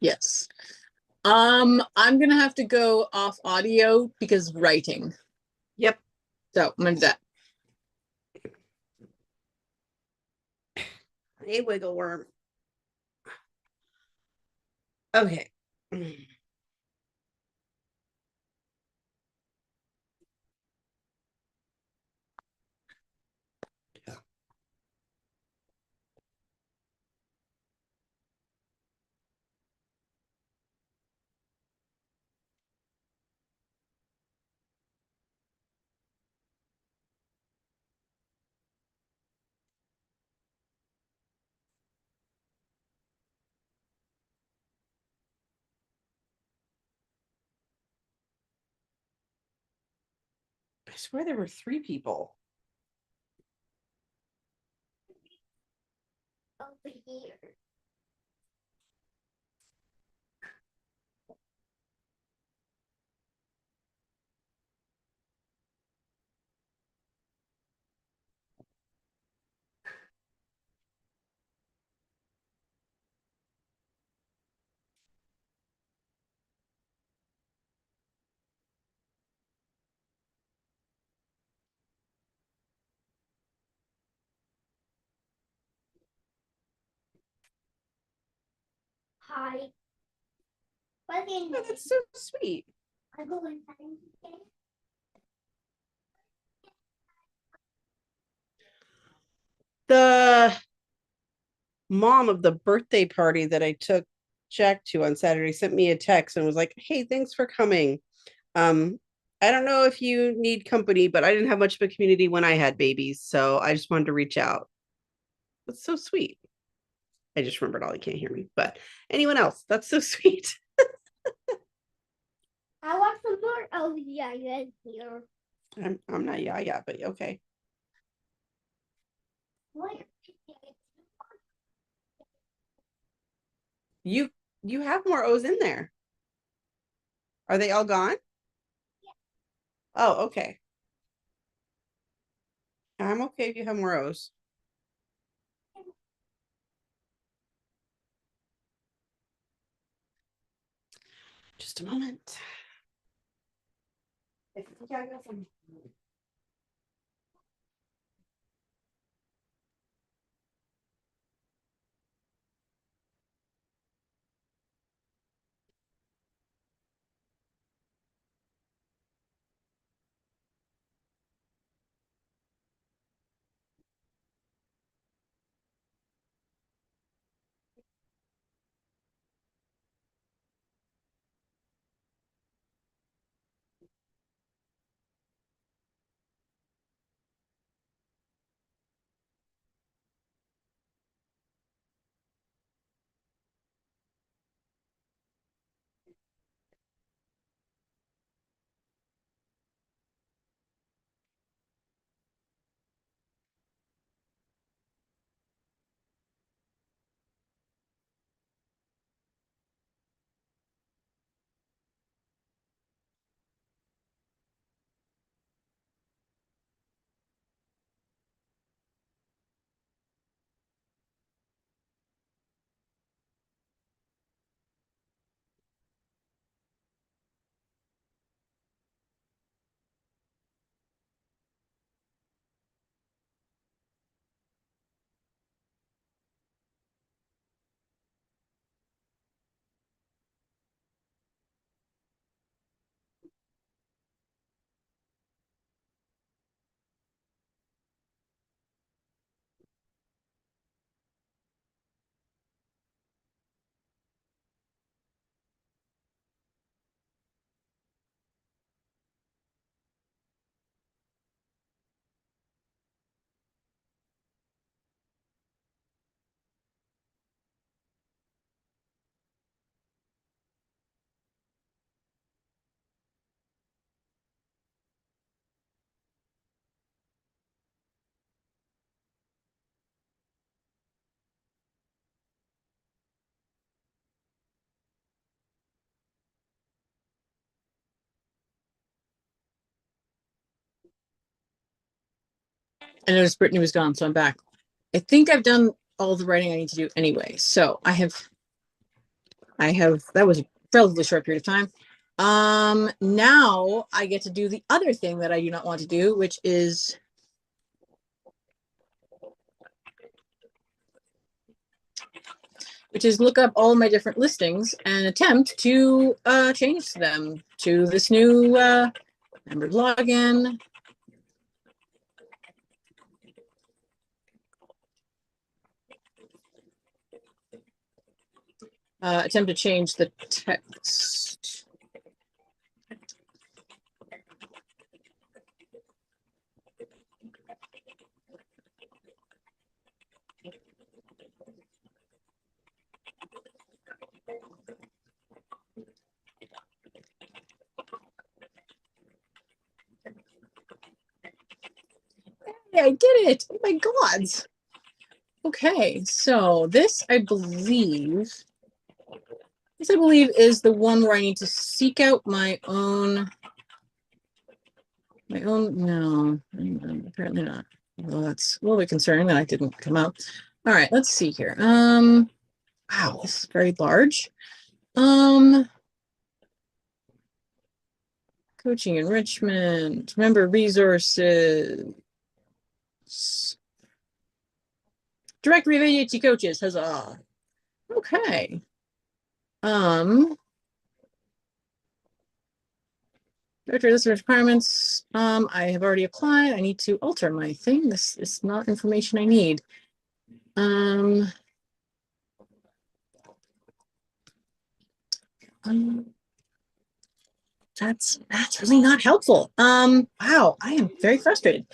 Yes. I'm gonna have to go off audio because writing. Yep. So I'm gonna do that. Hey, wiggle worm. Okay. I swear there were 3 people. Over here. Hi. Oh, that's so sweet. I go inside. The mom of the birthday party that I took Jack to on Saturday sent me a text and was like, "Hey, thanks for coming. I don't know if you need company, but I didn't have much of a community when I had babies, so I just wanted to reach out." That's so sweet. I just remembered Ollie can't hear me, but anyone else? That's so sweet. I want some more. Oh yeah, here. I'm not yet, but okay. What? You have more O's in there. Are they all gone? Yeah. Oh, okay. I'm okay if you have more O's. Just a moment. I think I got some. I noticed Brittany was gone, so I'm back. I think I've done all the writing I need to do anyway. So I have, that was a relatively short period of time. Now I get to do the other thing that I do not want to do, which is look up all my different listings and attempt to change them to this new member login. Attempt to change the text. Hey, I did it! Oh my God! Okay, so this I believe is the one where I need to seek out my own. No, apparently not. Well, that's a little bit concerning that I didn't come out. All right, let's see here. Wow, this is very large. Coaching enrichment, member resources, directory of ADHD coaches, huzzah. Okay. Directory list of requirements. I have already applied. I need to alter my thing. This is not information I need. That's really not helpful. Wow, I am very frustrated.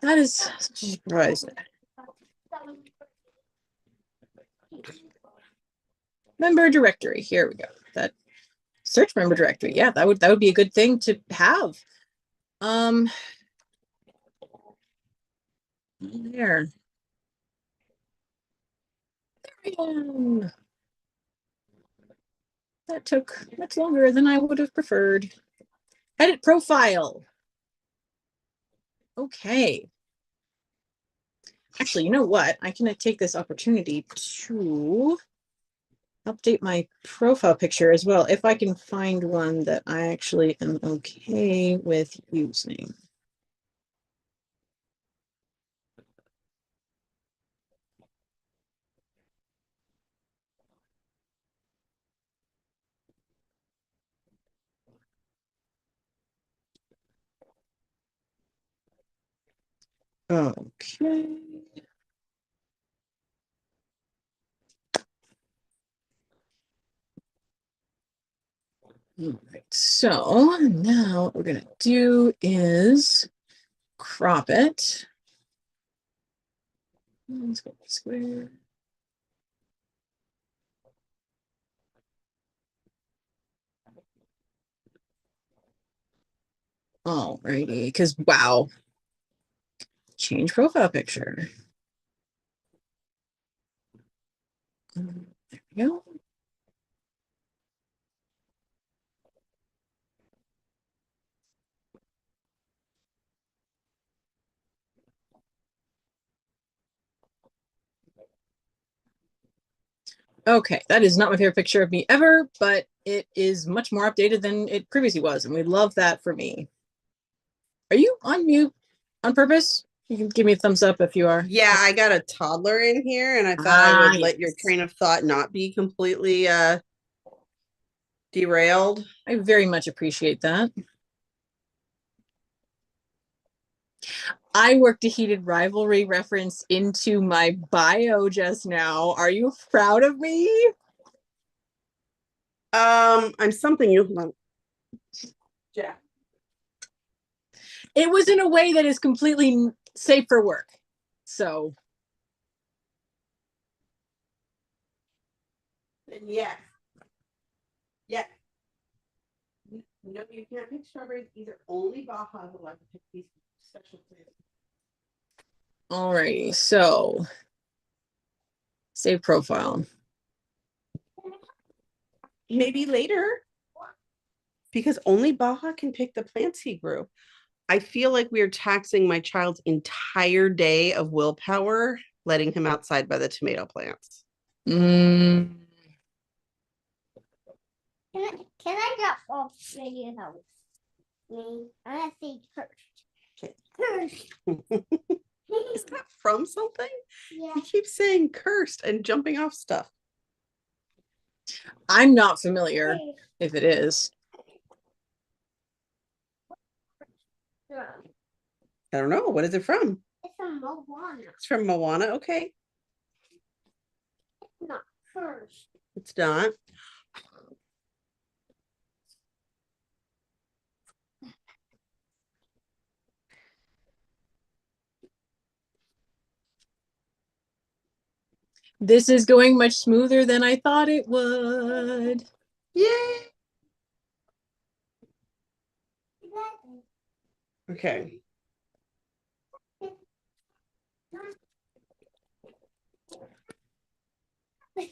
That is such a surprise. Member directory. Here we go. That search member directory. Yeah, that would be a good thing to have. There. There I am. That took much longer than I would have preferred. Edit profile. Okay. Actually, you know what? I can take this opportunity to update my profile picture as well, if I can find one that I actually am okay with using. Okay. All right, so now what we're gonna do is crop it. Let's go square. Alrighty, because wow. Change profile picture. There we go. Okay, that is not my favorite picture of me ever, but it is much more updated than it previously was, and we love that for me. Are you on mute on purpose? You can give me a thumbs up if you are. Yeah, I got a toddler in here, and I thought I would let your train of thought not be completely derailed. I very much appreciate that. I worked a heated rivalry reference into my bio just now. Are you proud of me? I'm something you. Yeah. It was in a way that is completely safe for work. So. Yeah. Yeah. No, you can't pick strawberries either. Only Baja is allowed to pick these special plants. Alrighty, so save profile. Maybe later. Because only Baja can pick the plants he grew. I feel like we are taxing my child's entire day of willpower, letting him outside by the tomato plants. Mm. Can I get off video help me? I want to see cursed. Cursed. Is that from something? Yeah. He keeps saying cursed and jumping off stuff. I'm not familiar if it is. I don't know. What is it from? It's from Moana. It's from Moana. Okay. It's not cursed. It's not. This is going much smoother than I thought it would. Yay. Okay. I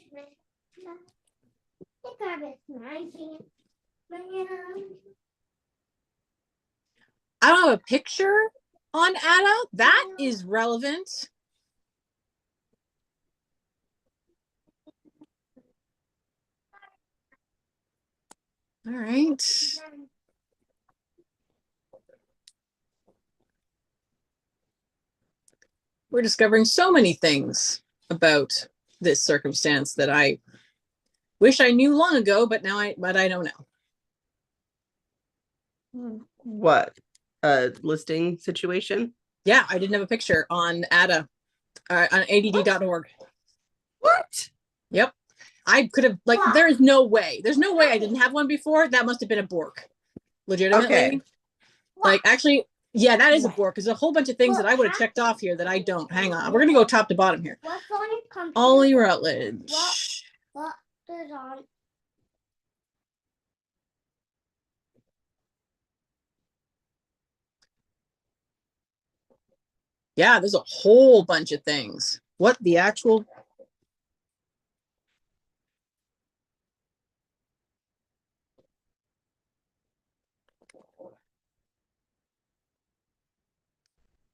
don't have a picture on Ada. That is relevant. All right. We're discovering so many things about this circumstance that I wish I knew long ago, but I don't know. What? A listing situation? Yeah, I didn't have a picture on Ada, on ADD.org. What? Yep. I could have, like, there's no way I didn't have one before. That must have been a bork. Legitimately. Okay. Like, actually, yeah, that is a bork. Because a whole bunch of things that I would have checked off here that I don't. Hang on. We're going to go top to bottom here. What's on your computer? Ollie Rutledge. What is on? Yeah, there's a whole bunch of things. What the actual...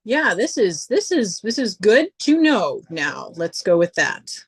Yeah, this is good to know now. Let's go with that.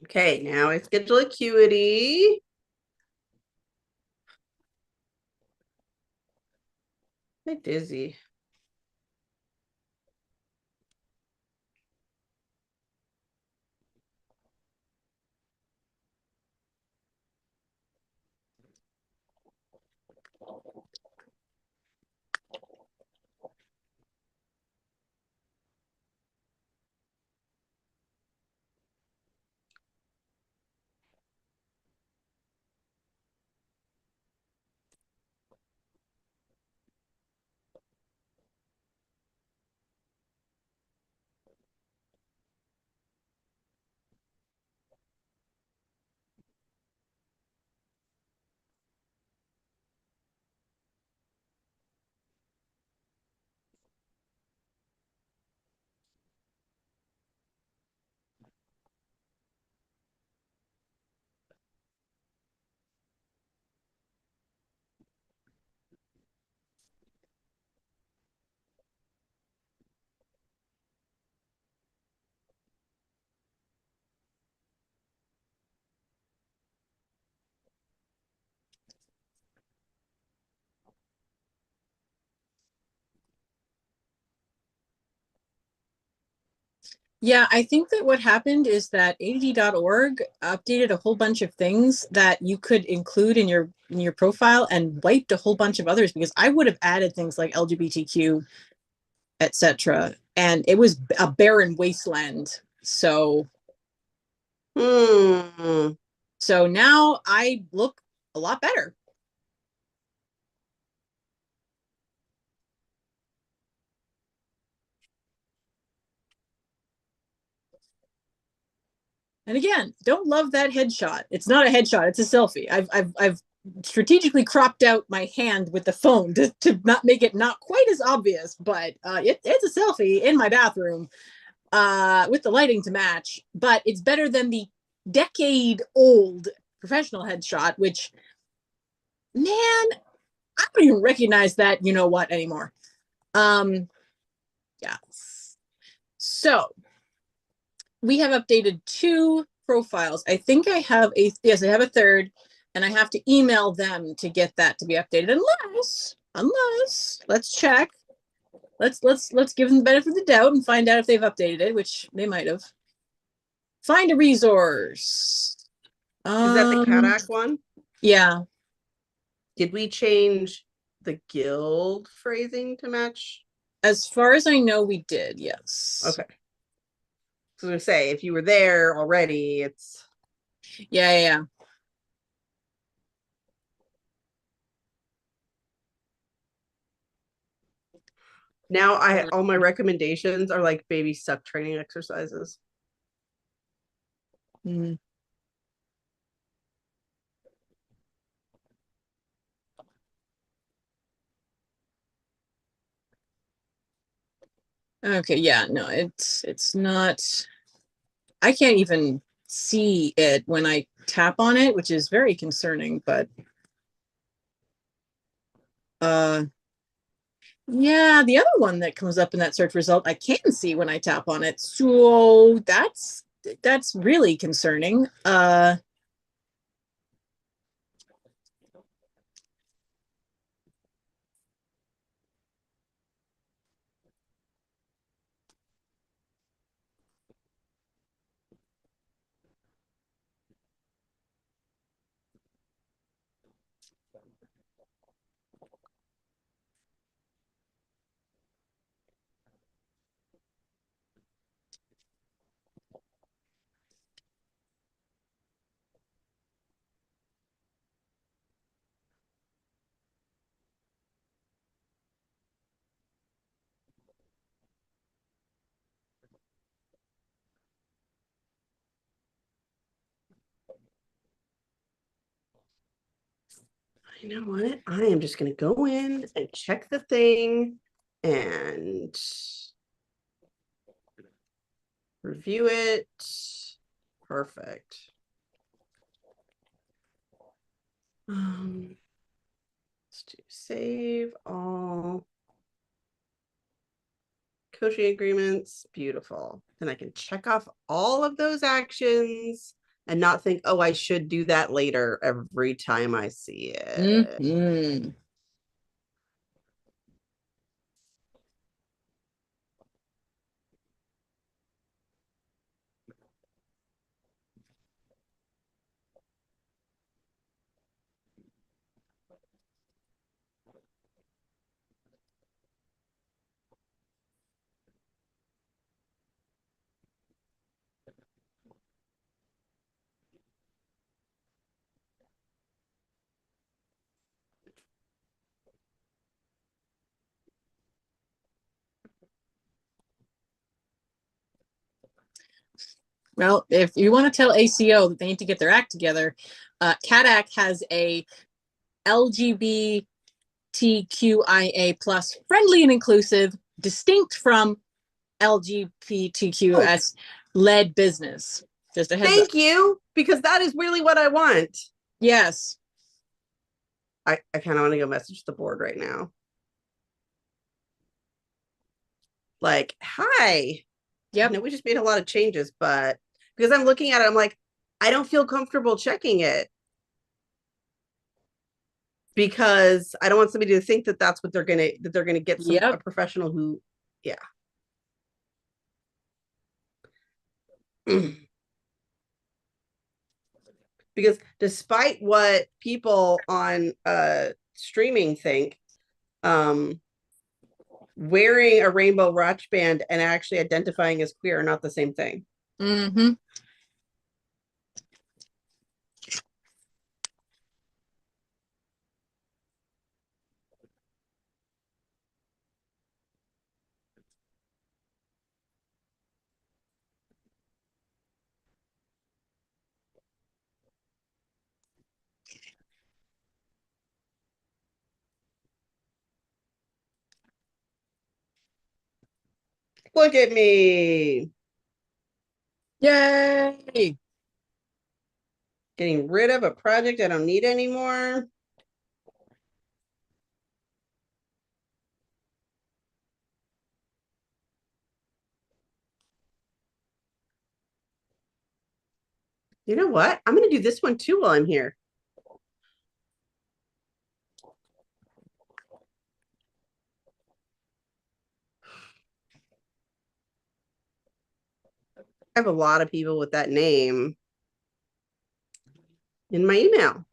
Okay, now I schedule acuity. I'm dizzy. Yeah, I think that what happened is that ADD.org updated a whole bunch of things that you could include in your profile and wiped a whole bunch of others, because I would have added things like LGBTQ, etc. And it was a barren wasteland. So so now I look a lot better. And again, don't love that headshot. It's not a headshot, it's a selfie. I've strategically cropped out my hand with the phone to not make it not quite as obvious, but it's a selfie in my bathroom with the lighting to match. But it's better than the decade-old professional headshot, which, man, I don't even recognize that you know what anymore. Yeah. So we have updated 2 profiles. I think I have I have a third, and I have to email them to get that to be updated. Unless let's check. Let's give them the benefit of the doubt and find out if they've updated it, which they might have. Find a resource. Is that the CADAC one? Yeah. Did we change the guild phrasing to match? As far as I know, we did, yes. Okay. So I was gonna say, if you were there already, it's yeah. Now all my recommendations are like baby suck training exercises. Mm. Okay, yeah, no, it's not. I can't even see it when I tap on it, which is very concerning, but yeah, the other one that comes up in that search result, I can see when I tap on it. So that's really concerning. You know what? I am just going to go in and check the thing and review it. Perfect. Let's do save all coaching agreements. Beautiful. Then I can check off all of those actions and not think, oh, I should do that later every time I see it. Mm-hmm. Well, if you want to tell ACO that they need to get their act together, CADAC has a LGBTQIA plus friendly and inclusive, distinct from LGBTQS led business. Just a heads up. Thank you, because that is really what I want. Yes. I kind of want to go message the board right now. Like, hi. Yep. I know we just made a lot of changes, but because I'm looking at it, I'm like, I don't feel comfortable checking it because I don't want somebody to think that that's what they're gonna get a professional who, yeah. Because despite what people on streaming think, wearing a rainbow watch band and actually identifying as queer are not the same thing. Mm-hmm. Look at me. Yay! Getting rid of a project I don't need anymore. You know what? I'm going to do this one too while I'm here. I have a lot of people with that name in my email.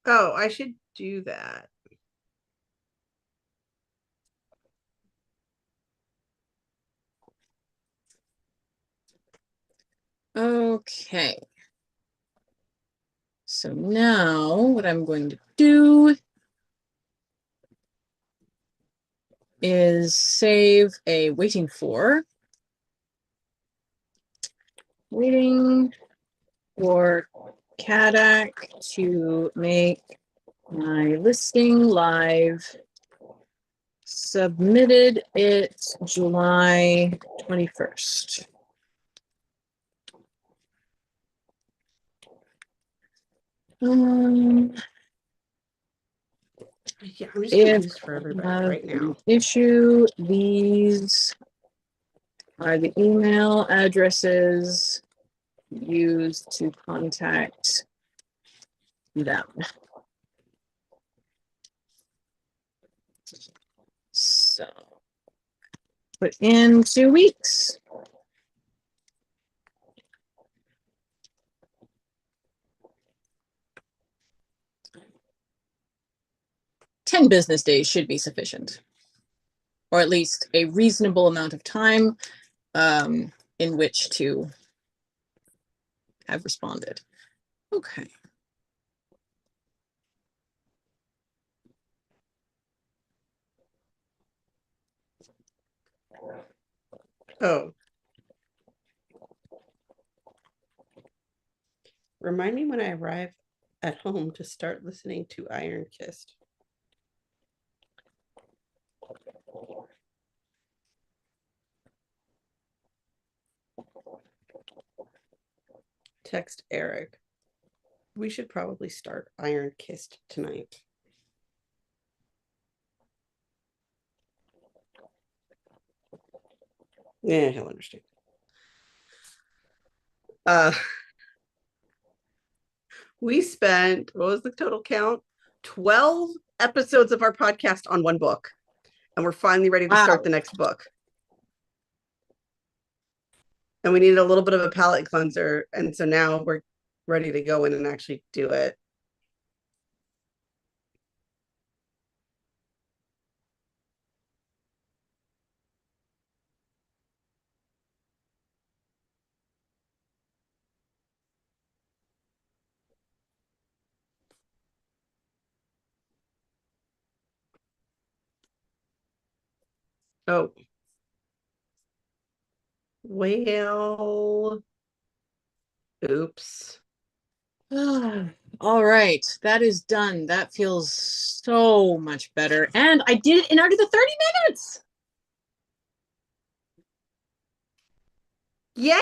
Oh, I should do that. Okay. So now what I'm going to do is save a waiting for CADAC to make my listing live. Submitted it July 21st. Yeah, I'm just gonna do this for everybody right now. Issue, these are the email addresses used to contact them. So put in 2 weeks. "10 business days should be sufficient, or at least a reasonable amount of time in which to have responded." Okay. Oh. Remind me when I arrive at home to start listening to Iron Kissed. Text Eric. We should probably start Iron Kissed tonight. Yeah, he'll understand. We spent, what was the total count? 12 episodes of our podcast on one book. And we're finally ready to start the next book. And we needed a little bit of a palate cleanser. And so now we're ready to go in and actually do it. Oh. Well. Oops. All right, that is done. That feels so much better. And I did it in under the 30 minutes. Yay!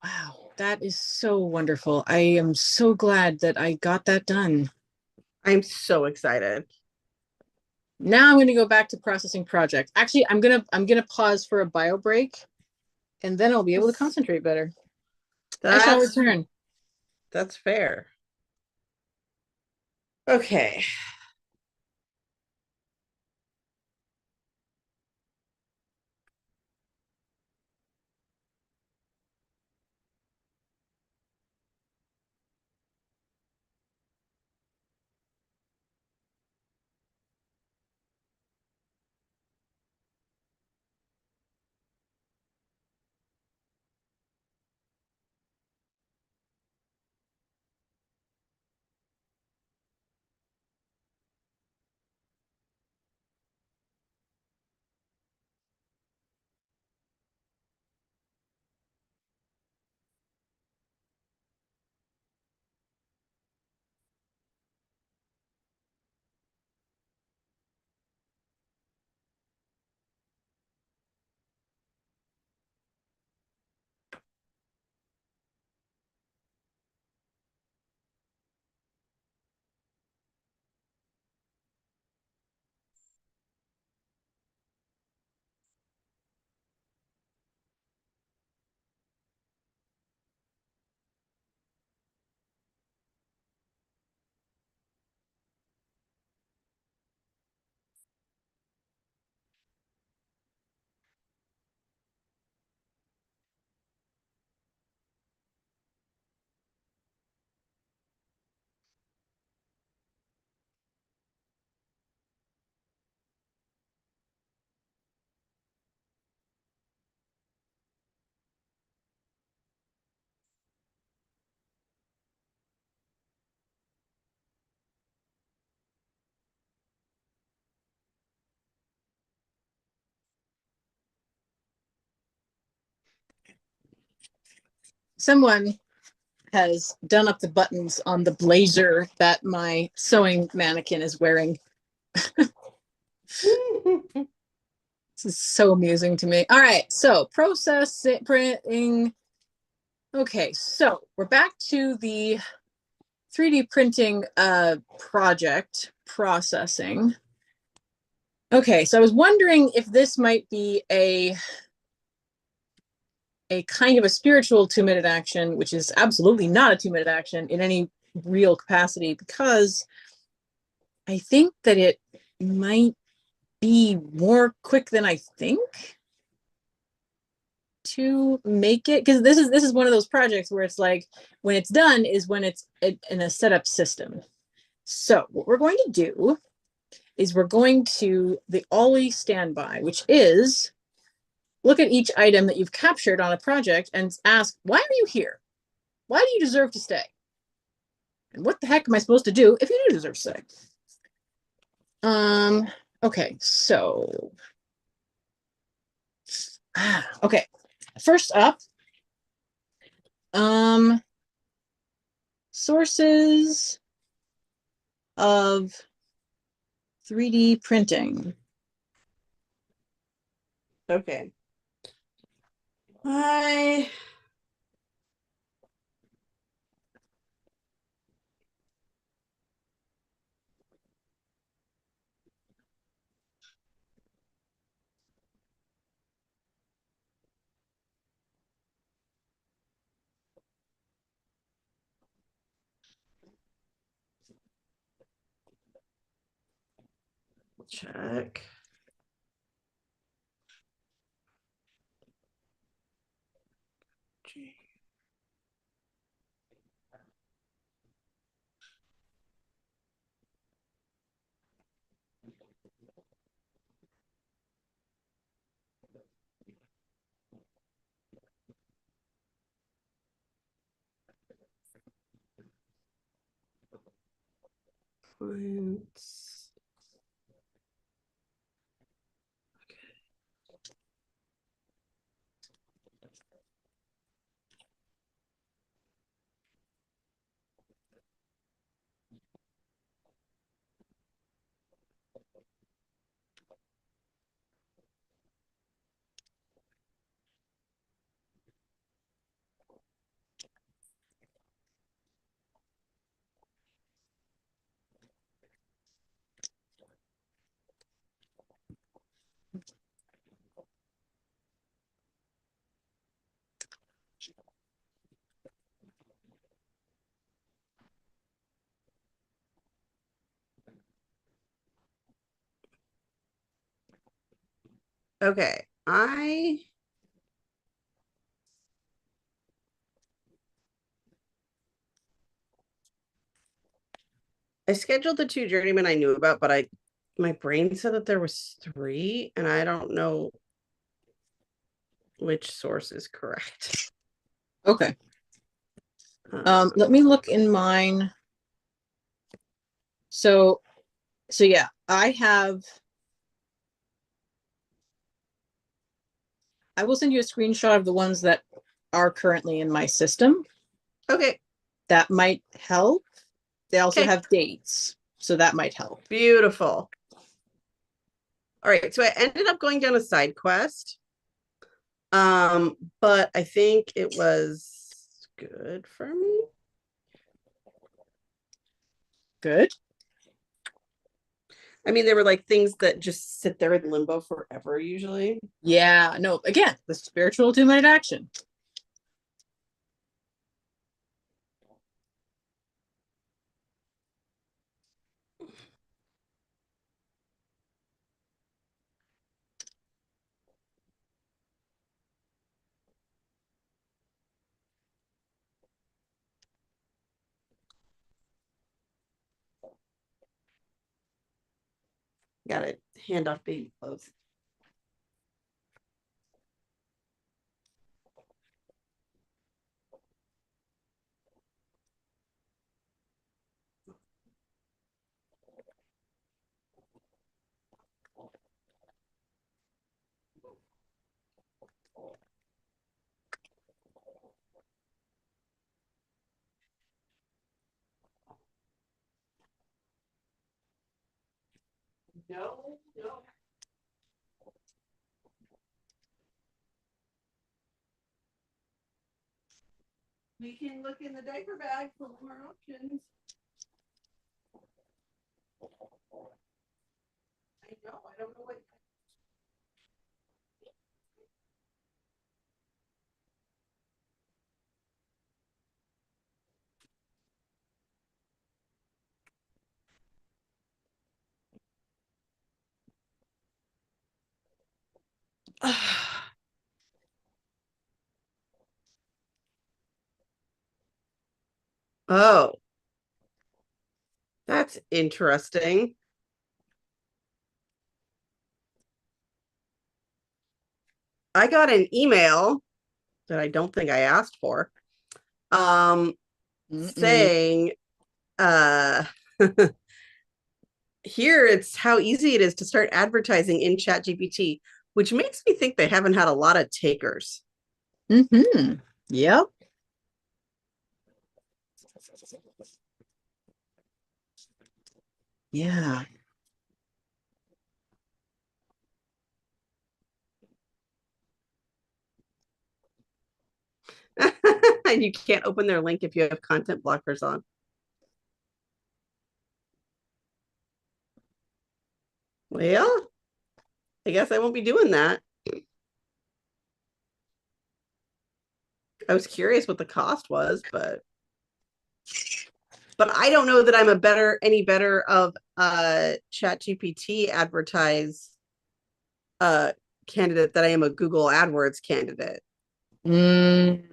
Wow, that is so wonderful. I am so glad that I got that done. I'm so excited. Now I'm going to go back to processing project. Actually, I'm gonna pause for a bio break, and then I'll be able to concentrate better. I shall return. That's fair. Okay. Someone has done up the buttons on the blazer that my sewing mannequin is wearing. This is so amusing to me. All right, so process printing. Okay, so we're back to the 3D printing project processing. Okay, so I was wondering if this might be a kind of a spiritual 2-minute action, which is absolutely not a 2-minute action in any real capacity, because I think that it might be more quick than I think to make it, because this is one of those projects where it's like when it's done is when it's in a setup system. So what we're going to do is we're going to the Ollie standby, which is look at each item that you've captured on a project and ask, why are you here? Why do you deserve to stay? And what the heck am I supposed to do if you do deserve to stay? Okay, so okay. First up, sources of 3D printing. Okay. Check. Points. Okay, I scheduled the 2 journeymen I knew about, but my brain said that there was 3, and I don't know which source is correct. Okay. Let me look in mine. So yeah, I will send you a screenshot of the ones that are currently in my system. Okay. That might help. They also have dates, so that might help. Beautiful. All right, so I ended up going down a side quest. But I think it was good for me. Good. I mean, there were like things that just sit there in limbo forever usually. Yeah, no, again, the spiritual 2-minute action. Got it. Hand off baby clothes. No. We can look in the diaper bag for more options. I know. I don't know what. Oh, that's interesting. I got an email that I don't think I asked for, saying, here it's how easy it is to start advertising in ChatGPT, which makes me think they haven't had a lot of takers. Mm-hmm. Yep. Yeah. And you can't open their link if you have content blockers on. Well, I guess I won't be doing that. I was curious what the cost was, but But I don't know that I'm any better of ChatGPT advertise candidate that I am a Google AdWords candidate. Mm.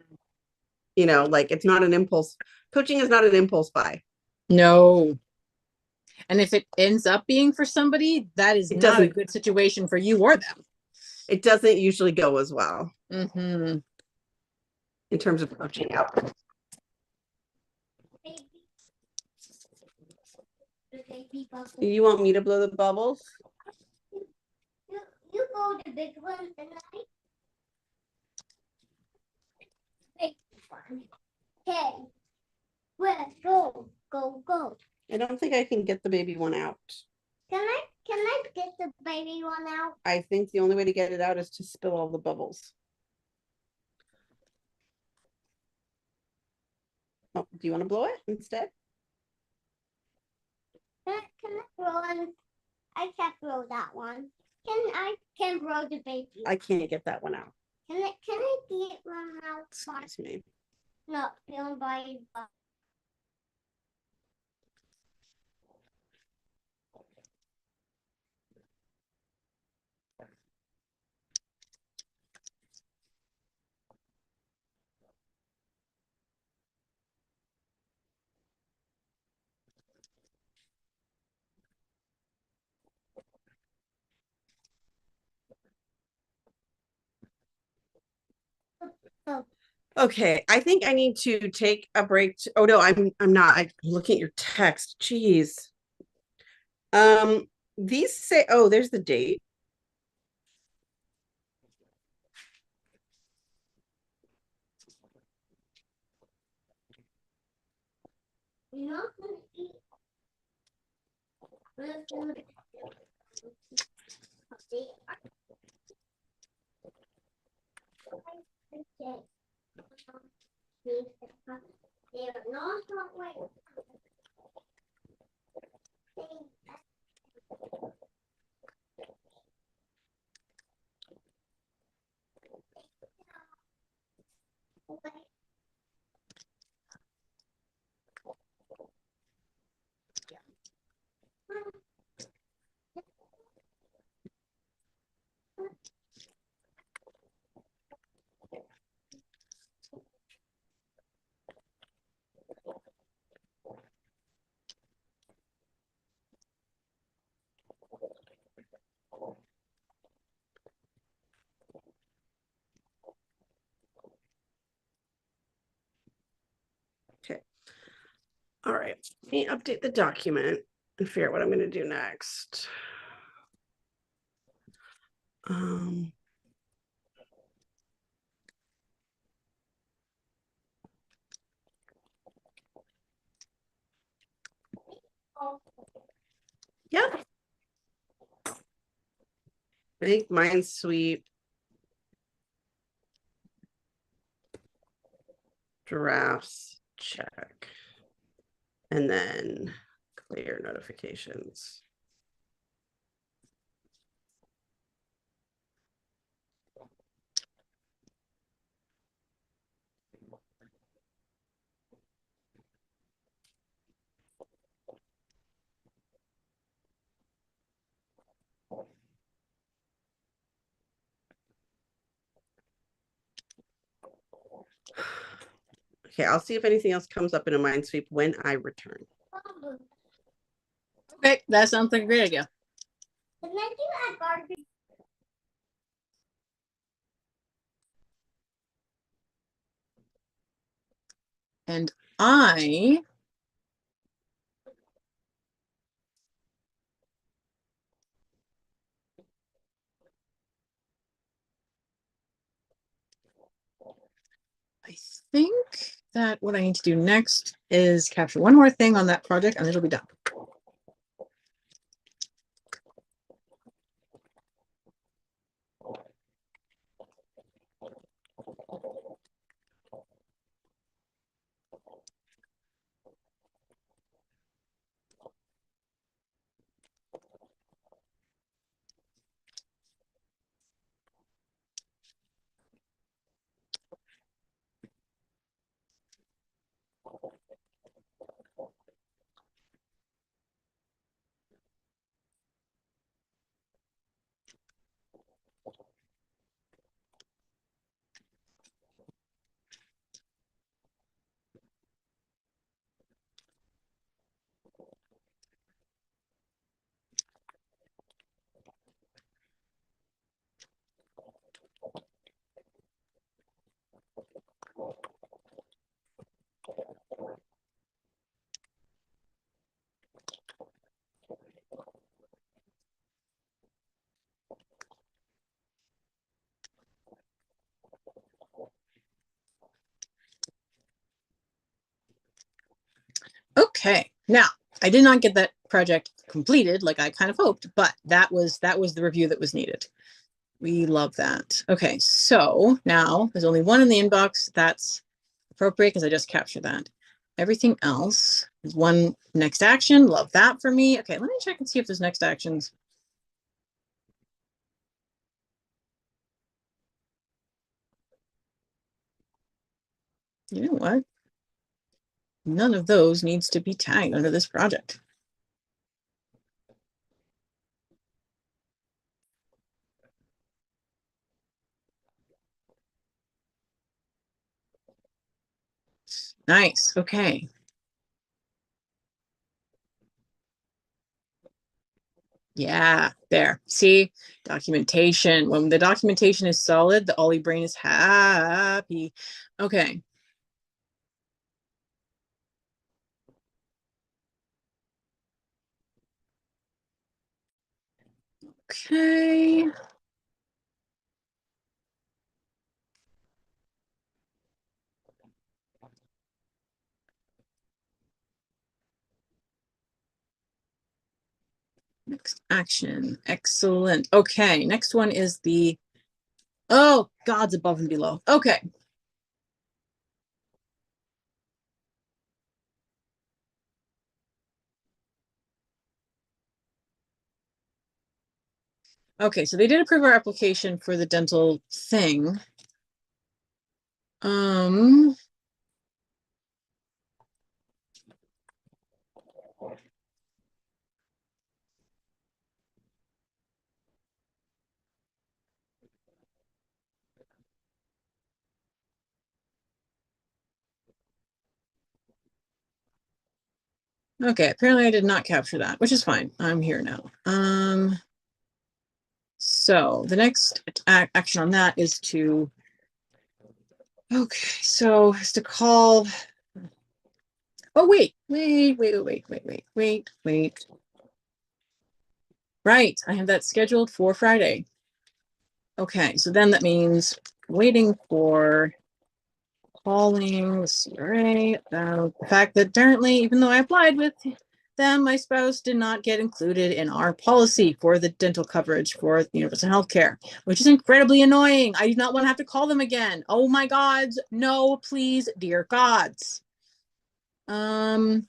You know, like it's not an impulse. Coaching is not an impulse buy. No. And if it ends up being for somebody, that is not a good situation for you or them. It doesn't usually go as well in terms of coaching outcomes. You want me to blow the bubbles? You go the big one tonight. Big one. Okay. Where? Go. I don't think I can get the baby one out. Can I get the baby one out? I think the only way to get it out is to spill all the bubbles. Oh, do you want to blow it instead? Can I blow one? I can't blow that one. I can blow the baby. I can't get that one out. Can I get one out? Excuse me. No, don't buy. Okay, I think I need to take a break. Oh no, I'm not. I'm looking at your text. Jeez. These say, oh, there's the date. You're not gonna eat. Okay. All right. Let me update the document and figure out what I'm going to do next. Yeah. Make mine sweep. Drafts, check. And then clear notifications. Okay, I'll see if anything else comes up in a mind sweep when I return. Okay, that sounds like a great idea. And I think that what I need to do next is capture one more thing on that project and it'll be done. Okay, now I did not get that project completed like I kind of hoped, but that was the review that was needed. We love that. Okay, so now there's only one in the inbox. That's appropriate because I just captured that. Everything else is one next action. Love that for me. Okay, let me check and see if there's next actions. You know what? None of those needs to be tagged under this project. Nice. Okay. Yeah, there. See, documentation. When the documentation is solid, the Ollie brain is happy. Okay. Okay. Next action. Excellent. Okay. Next one is the, oh, God's above and below. Okay. Okay. So they did approve our application for the dental thing. Okay, apparently I did not capture that, which is fine. I'm here now. So the next action on that is to, okay, so is to call, oh, wait. Right, I have that scheduled for Friday. Okay, so then that means waiting for calling the CRA about the fact that apparently, even though I applied with them, my spouse did not get included in our policy for the dental coverage for universal healthcare, which is incredibly annoying. I do not want to have to call them again. Oh my God, no, please, dear gods. But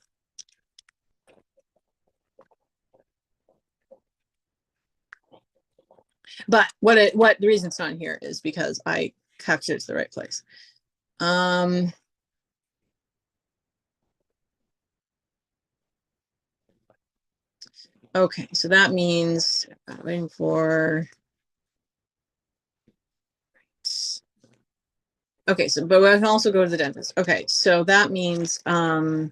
what the reason it's not here is because I captured it to the right place. Okay, so that means waiting for. Okay, so but I can also go to the dentist. Okay, so that means all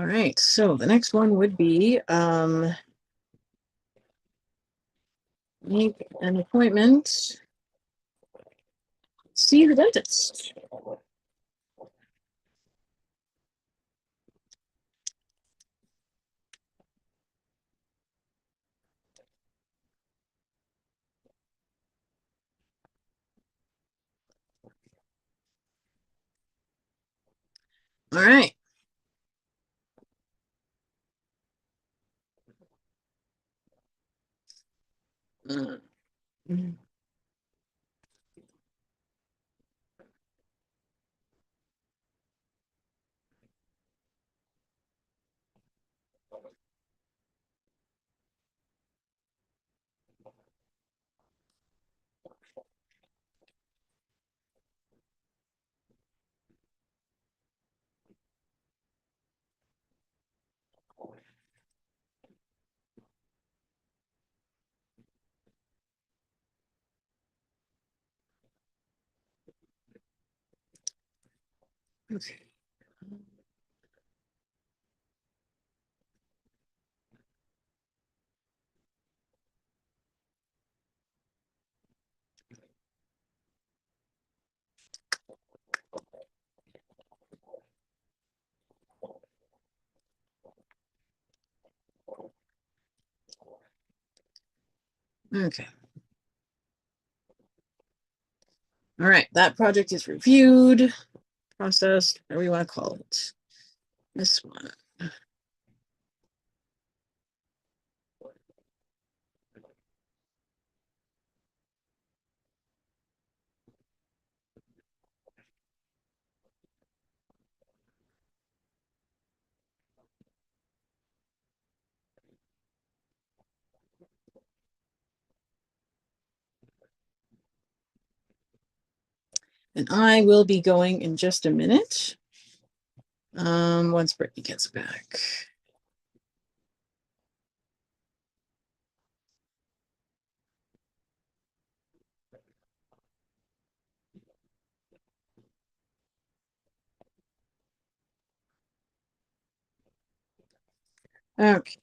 right, so the next one would be make an appointment, see the dentist. All right. Okay. Okay. All right, that project is reviewed, processed, whatever you want to call it. This one. And I will be going in just a minute. Once Brittany gets back. Okay.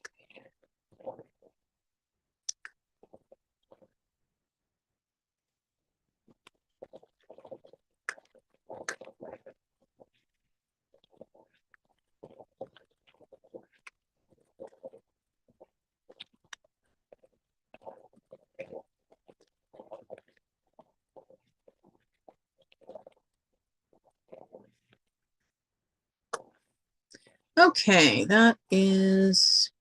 Okay, that is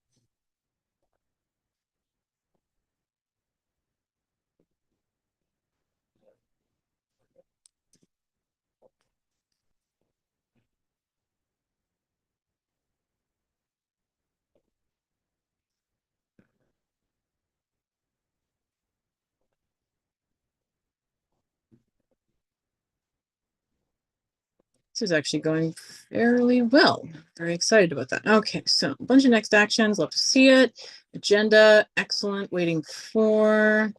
this is actually going fairly well. Very excited about that. Okay, so a bunch of next actions. Love to see it. Agenda, excellent. Waiting for.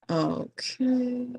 Okay.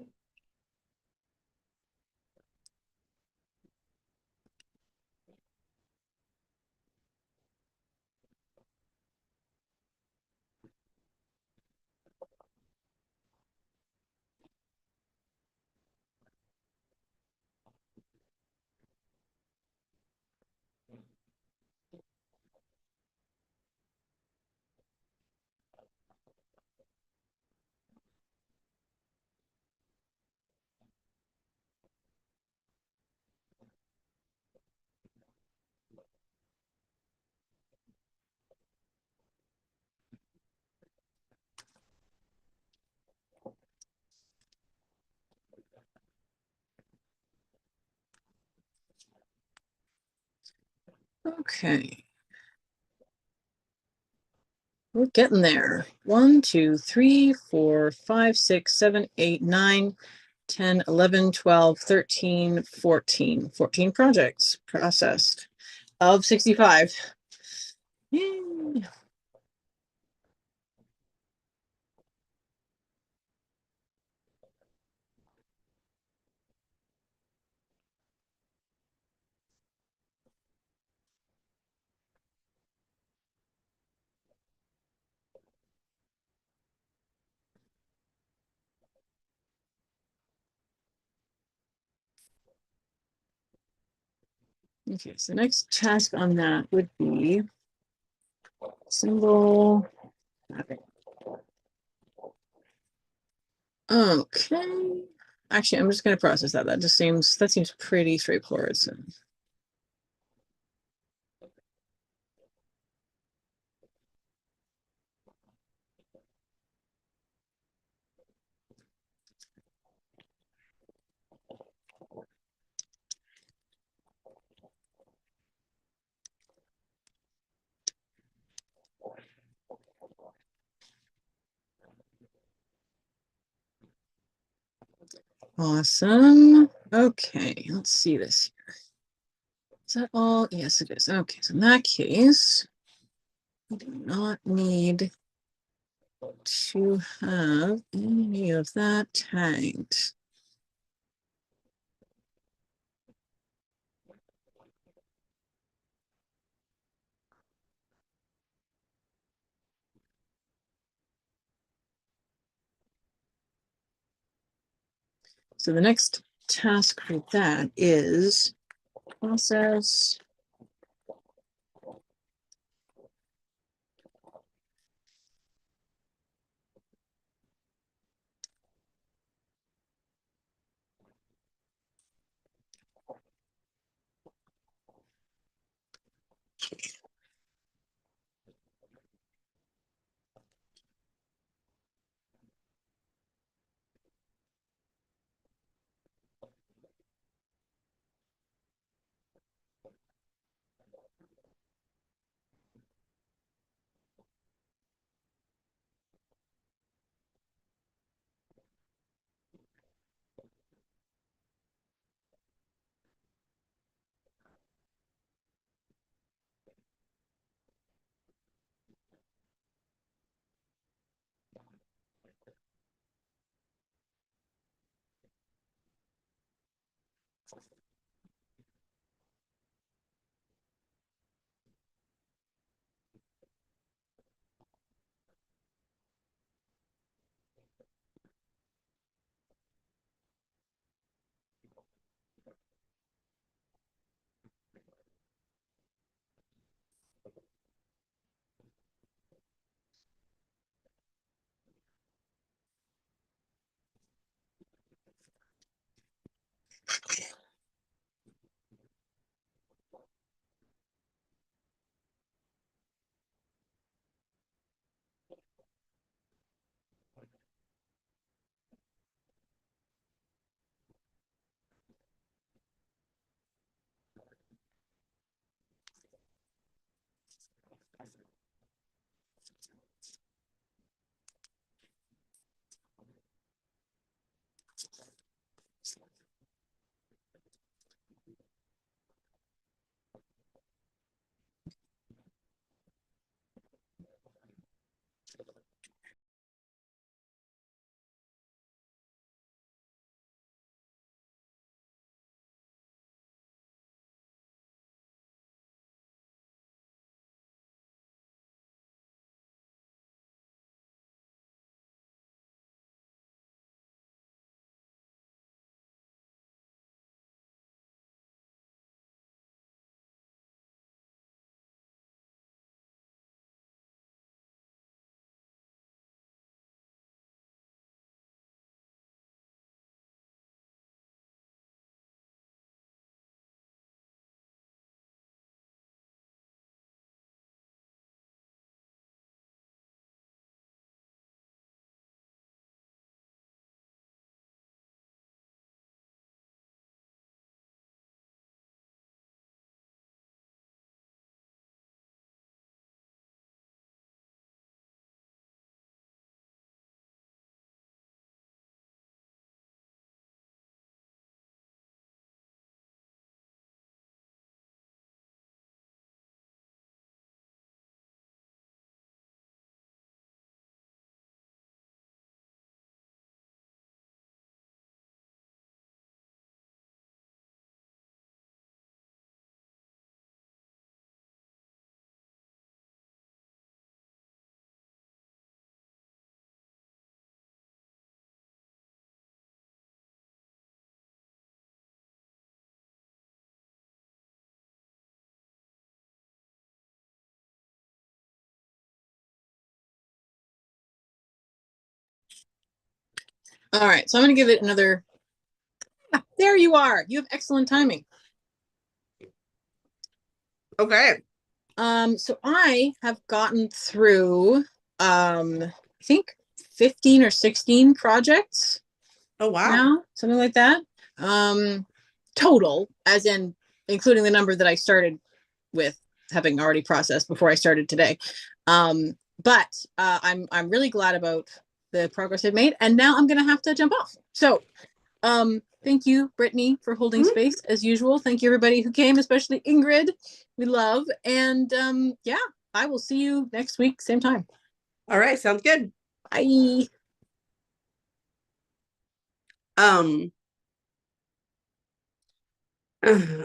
Okay. We're getting there. 1, 2, 3, 4, 5, 6, 7, 8, 9, 10, 11, 12, 13, 14. 14 projects processed of 65. Yay. Okay, so the next task on that would be symbol. Okay. Actually, I'm just going to process that. That seems pretty straightforward. So. Awesome. Okay, let's see this here. Is that all? Yes, it is. Okay, so in that case, we do not need to have any of that tagged. So the next task for that is process All right, so I'm going to give it another. There you are. You have excellent timing. Okay. So I have gotten through, I think 15 or 16 projects. Oh, wow. Now, something like that. Total, as in including the number that I started with, having already processed before I started today. But I'm really glad about the progress I've made, and now I'm going to have to jump off. So, thank you, Brittany, for holding space as usual. Thank you, everybody who came, especially Ingrid. We love, and yeah, I will see you next week, same time. All right, sounds good. Bye.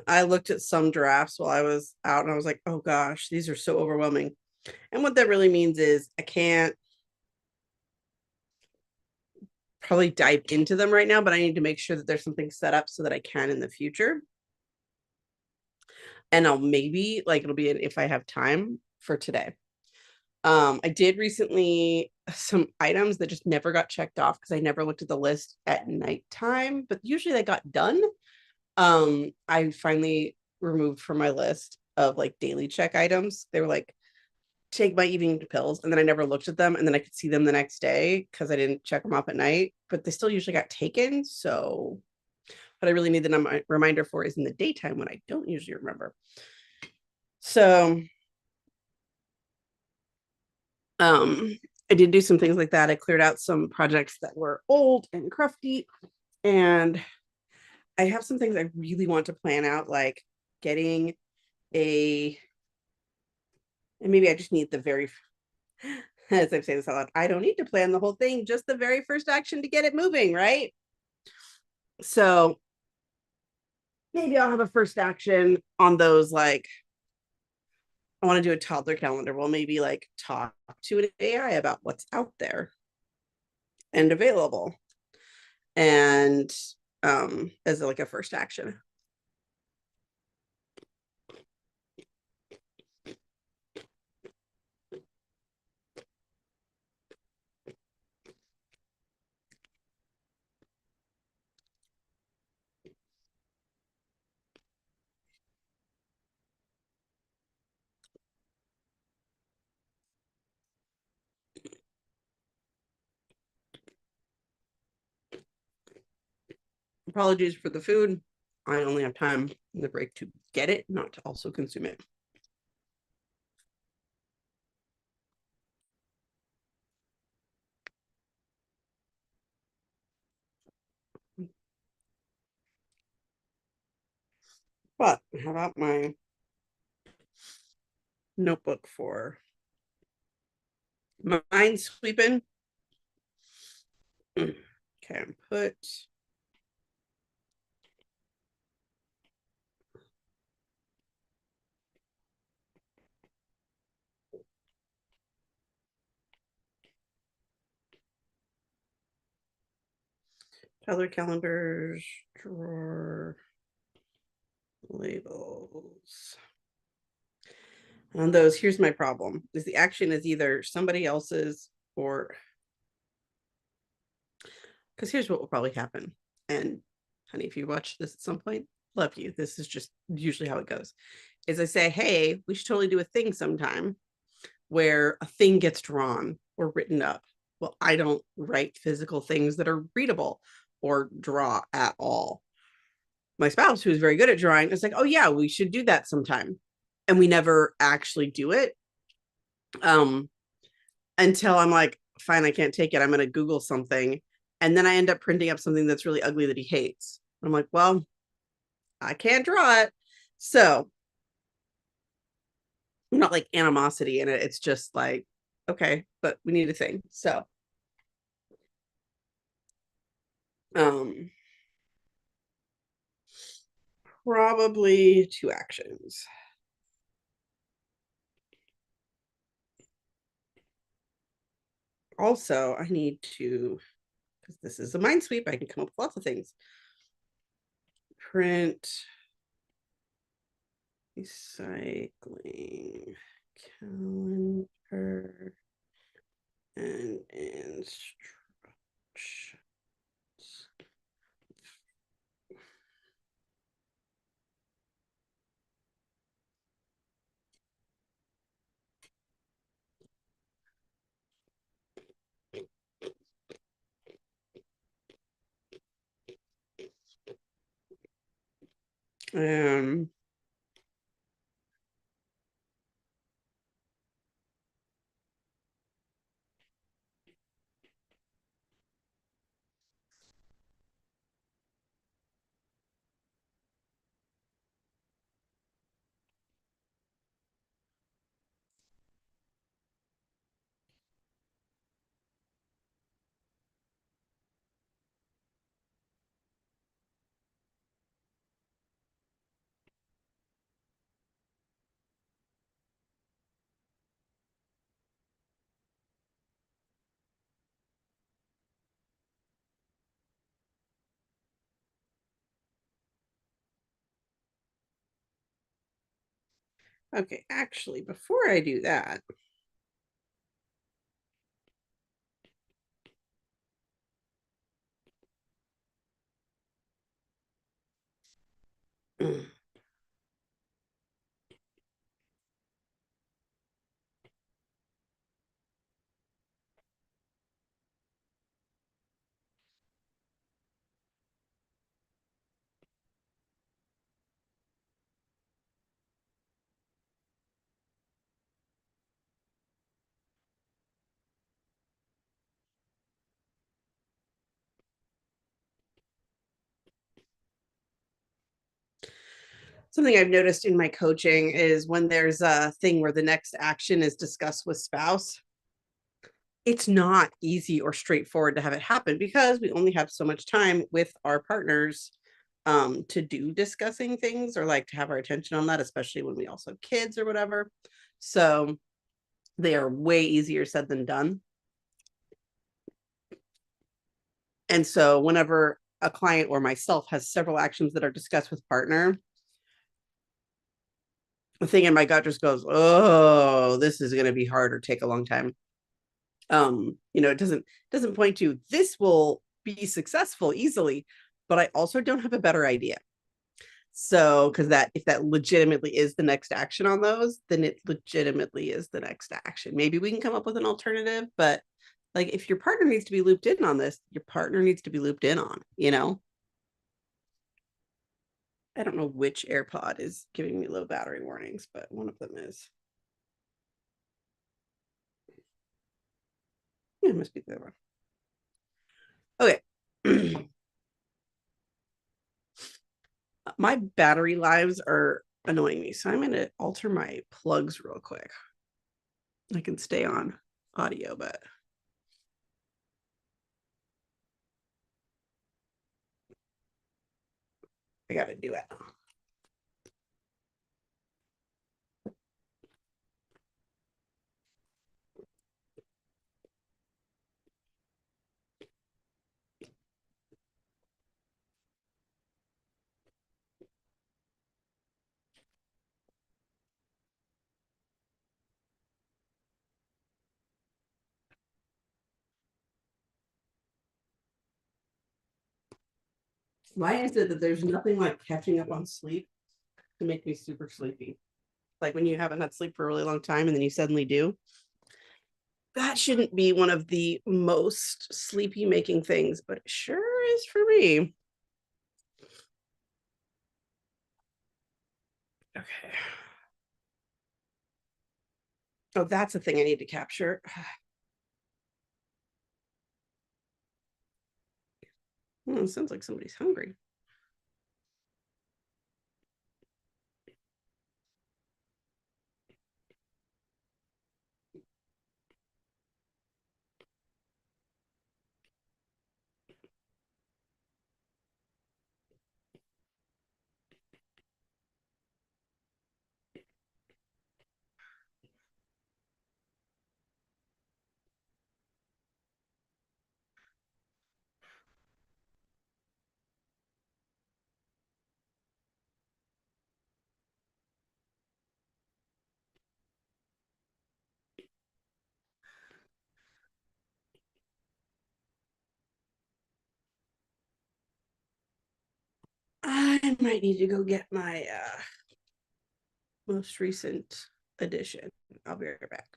I looked at some drafts while I was out and I was like, oh gosh, these are so overwhelming. And what that really means is I can't probably dive into them right now, but I need to make sure that there's something set up so that I can in the future. And I'll maybe it'll be if I have time for today. I did recently some items that just never got checked off because I never looked at the list at nighttime, but usually they got done. I finally removed from my list of daily check items. They were take my evening pills, and then I never looked at them, and then I could see them the next day because I didn't check them off at night, but they still usually got taken. So what I really need the reminder for is in the daytime when I don't usually remember. So I did do some things like that. I cleared out some projects that were old and crufty, and I have some things I really want to plan out, like getting and maybe I just need the very, as I'm saying this out loud, I don't need to plan the whole thing, just the very first action to get it moving, right? So maybe I'll have a first action on those, I want to do a toddler calendar. Well, maybe talk to an AI about what's out there and available, and as a first action. Apologies for the food. I only have time in the break to get it, not to also consume it. But how about my notebook for mind sweeping? Okay, put color calendars, drawer, labels. On those, here's my problem, is the action is either somebody else's or, because here's what will probably happen. And honey, if you watch this at some point, love you. This is just usually how it goes. Is I say, hey, we should totally do a thing sometime where a thing gets drawn or written up. Well, I don't write physical things that are readable or draw at all. My spouse, who's very good at drawing, is like, oh yeah, we should do that sometime. And we never actually do it. Until I'm like, fine, I can't take it. I'm going to Google something. And then I end up printing up something that's really ugly that he hates. I'm like, well, I can't draw it. So not animosity in it. It's just okay, but we need a thing. So probably 2 actions. Also, I need to, because this is a mind sweep, I can come up with lots of things. Print, recycling, calendar, and instructions. Um, Okay, actually, before I do that, something I've noticed in my coaching is when there's a thing where the next action is discussed with spouse, it's not easy or straightforward to have it happen because we only have so much time with our partners to do discussing things or like to have our attention on that, especially when we also have kids or whatever. So they are way easier said than done. And so whenever a client or myself has several actions that are discussed with partner, the thing in my gut just goes, oh, this is going to be hard or take a long time. It doesn't point to this will be successful easily, but I also don't have a better idea. So, because if that legitimately is the next action on those, then it legitimately is the next action. Maybe we can come up with an alternative, but like if your partner needs to be looped in on this, your partner needs to be looped in on, I don't know which AirPod is giving me low battery warnings, but one of them is. Yeah, it must be the other one. Okay. My battery lives are annoying me, so I'm going to alter my plugs real quick. I can stay on audio, but I got to do it. Why is it that there's nothing like catching up on sleep to make me super sleepy? Like when you haven't had sleep for a really long time and then you suddenly do. That shouldn't be one of the most sleepy making things, but it sure is for me. Okay. Oh, that's a thing I need to capture. Oh, it sounds like somebody's hungry. I might need to go get my most recent edition. I'll be right back.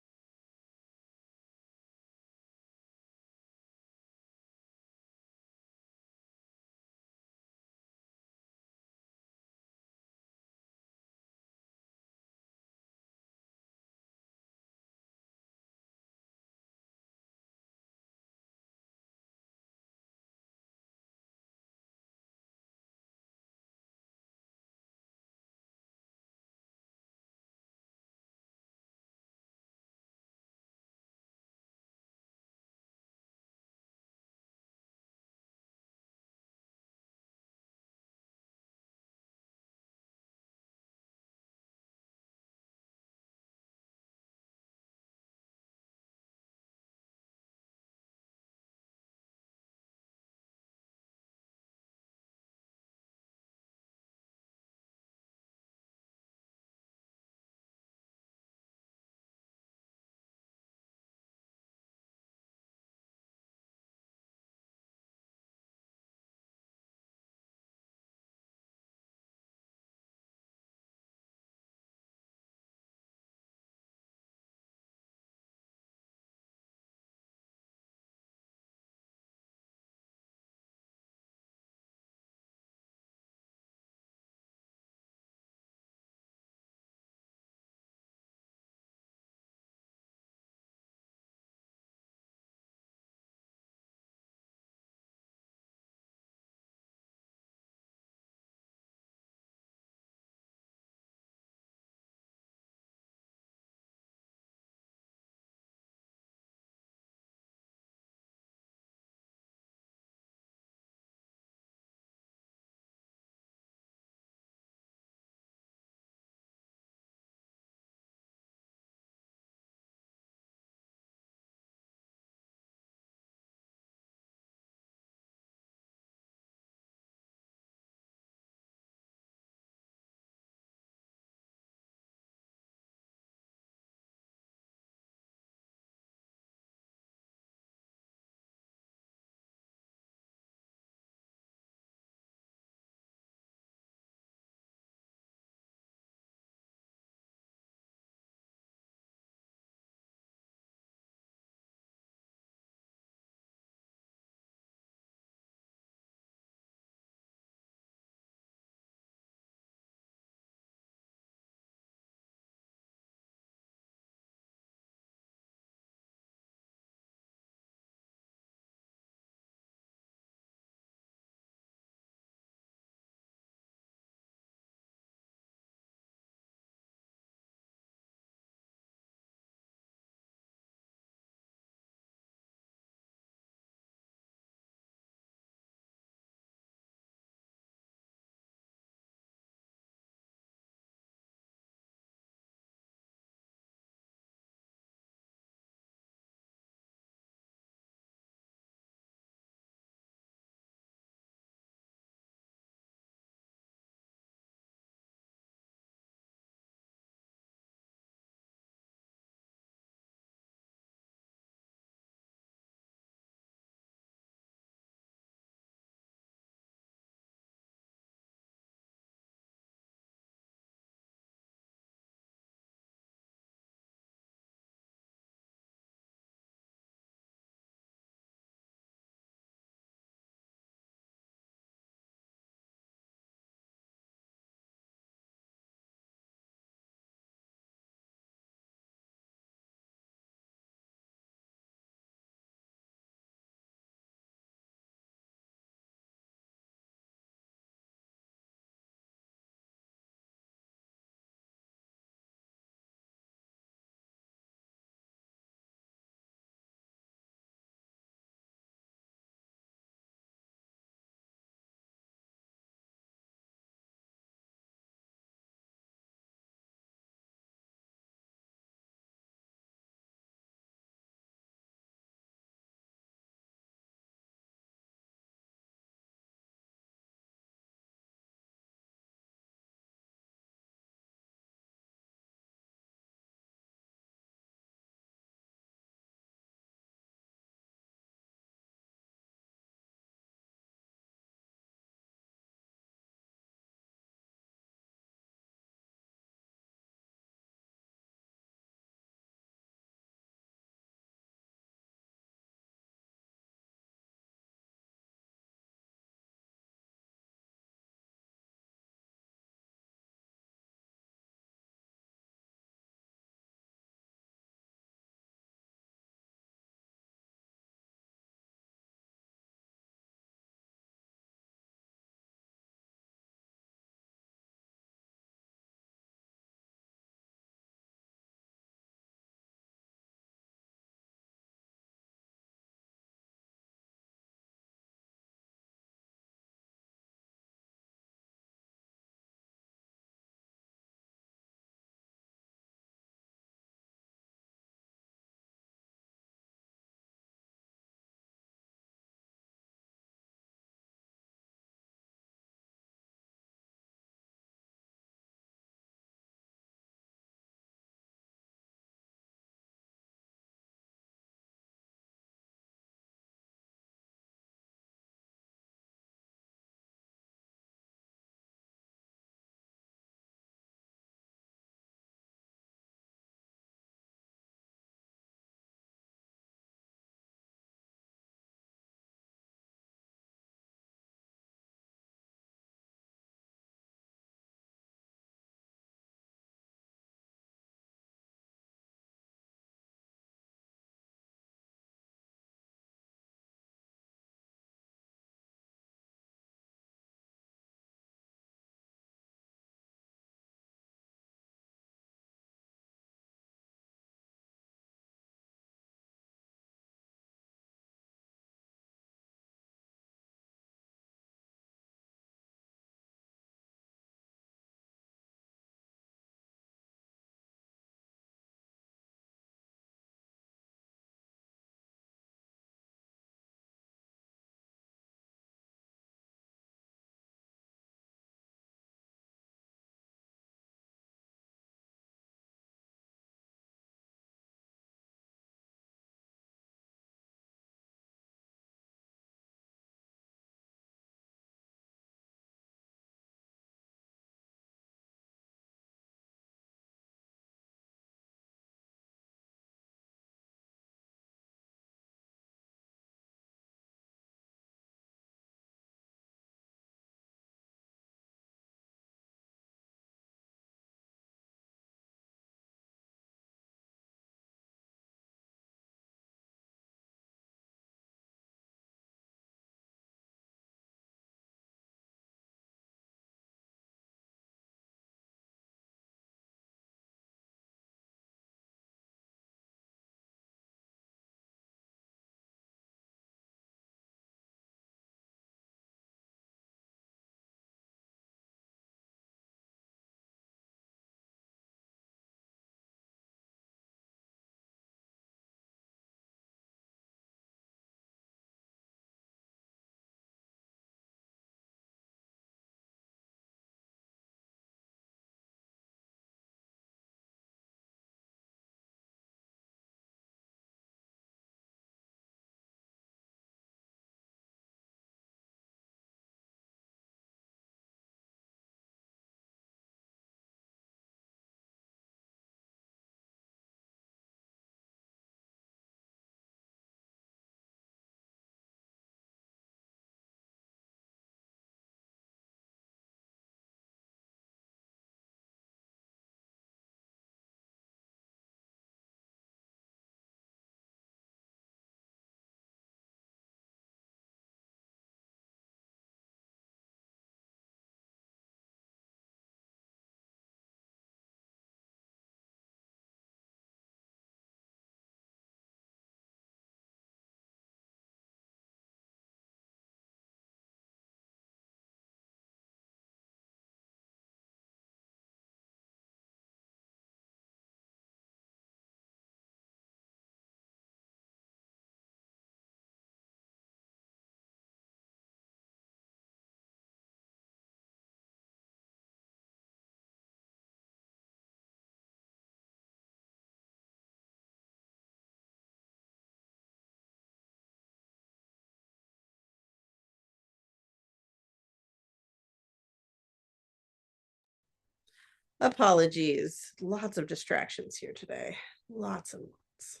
Apologies. Lots of distractions here today. Lots and lots.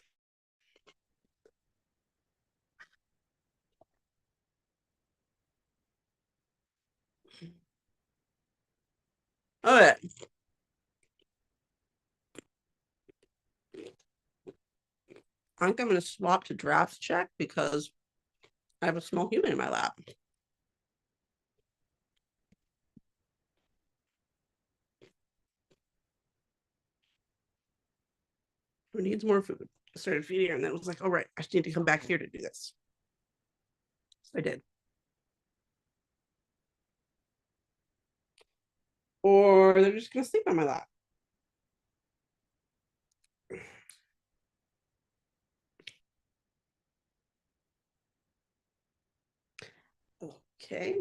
All right. I think I'm going to swap to drafts check because I have a small human in my lap. Who needs more food? I started feeding her and then it was like, all right, I just need to come back here to do this. So I did. Or they're just going to sleep on my lap. Okay.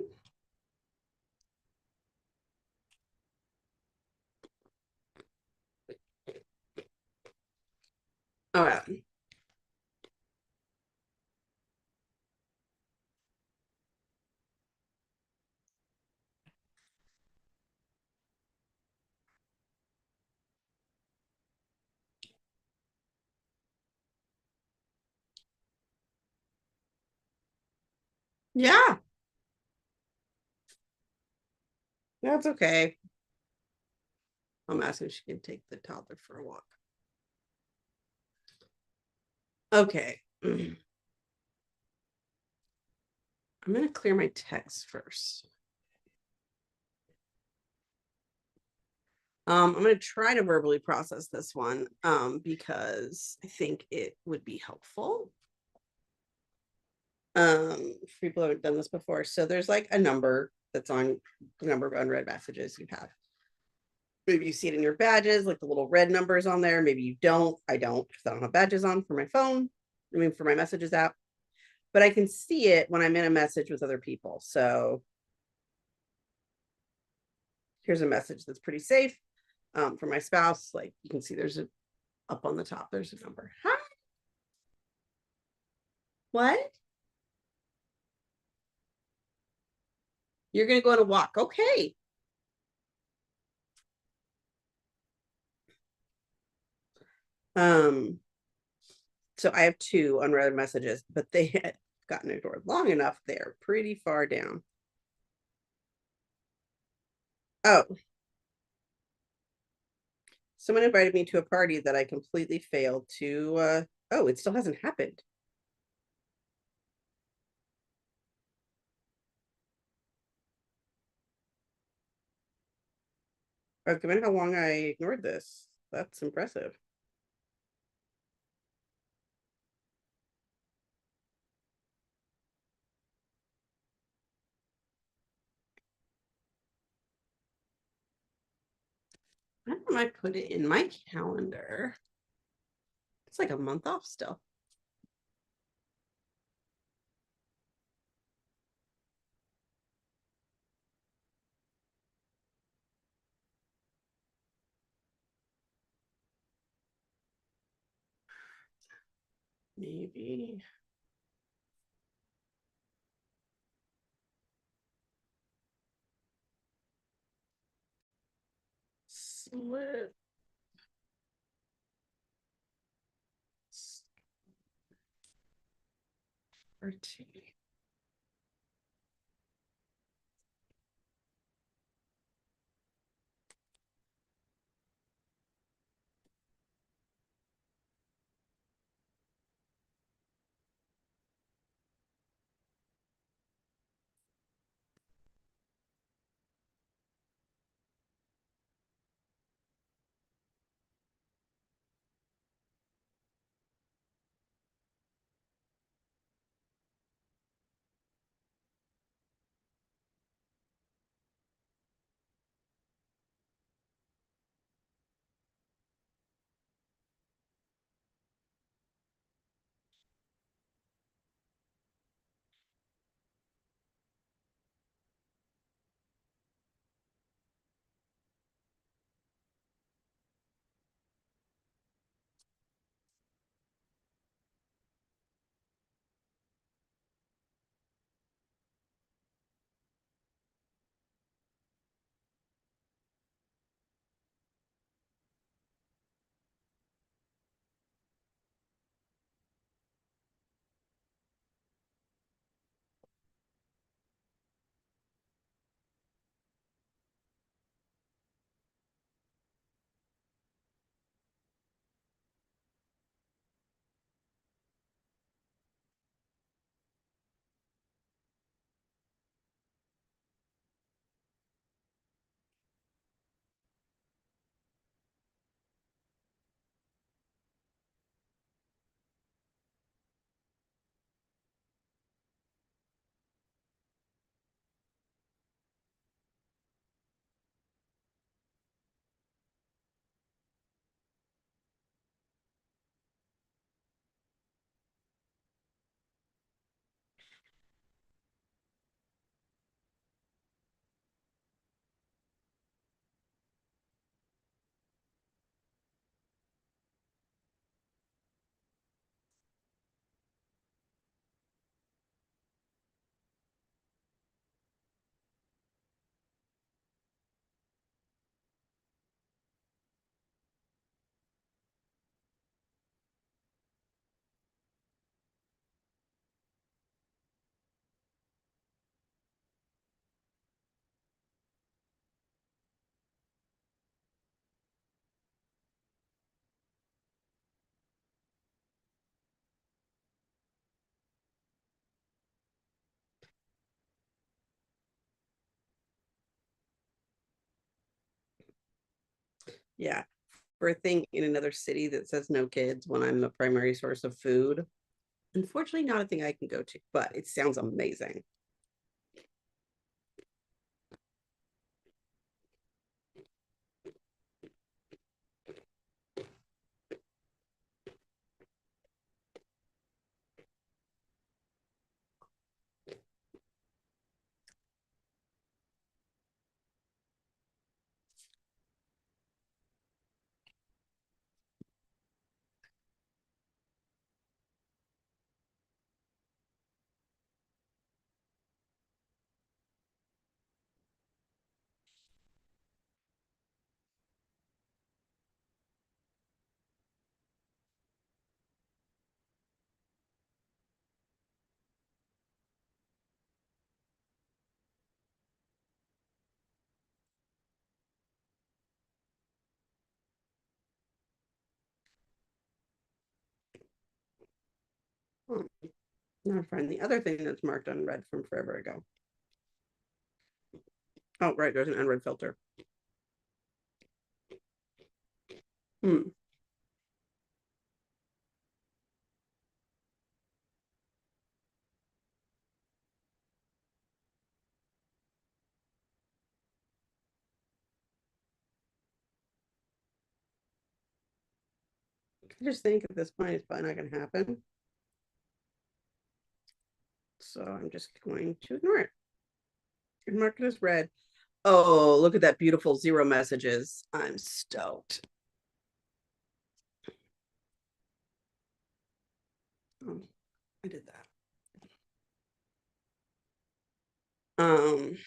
All right. Yeah. That's okay. I'm asking if she can take the toddler for a walk. Okay. I'm going to clear my text first. I'm going to try to verbally process this one because I think it would be helpful. People haven't done this before. So there's like a number that's on the number of unread messages you have. Maybe you see it in your badges, like the little red numbers on there. Maybe you don't. I don't because I don't have badges on for my phone. I mean, for my messages app. But I can see it when I'm in a message with other people. So here's a message that's pretty safe for my spouse. Like you can see there's a up on the top, there's a number. Hi. What? You're going to go on a walk. Okay. So I have 2 unread messages, but they had gotten ignored long enough. They're pretty far down. Oh. Someone invited me to a party that I completely failed to, oh, it still hasn't happened. Given how long I ignored this, that's impressive. I might put it in my calendar. It's like a month off still. Maybe. Split. RT. Yeah. For a thing in another city that says no kids when I'm the primary source of food. Unfortunately, not a thing I can go to, but it sounds amazing. Oh, now I find the other thing that's marked unread from forever ago. Oh, right, there's an unread filter. Hmm. I just think at this point it's probably not going to happen. So I'm just going to ignore it and mark it as read. Oh, look at that beautiful 0 messages. I'm stoked. Oh, I did that. Um,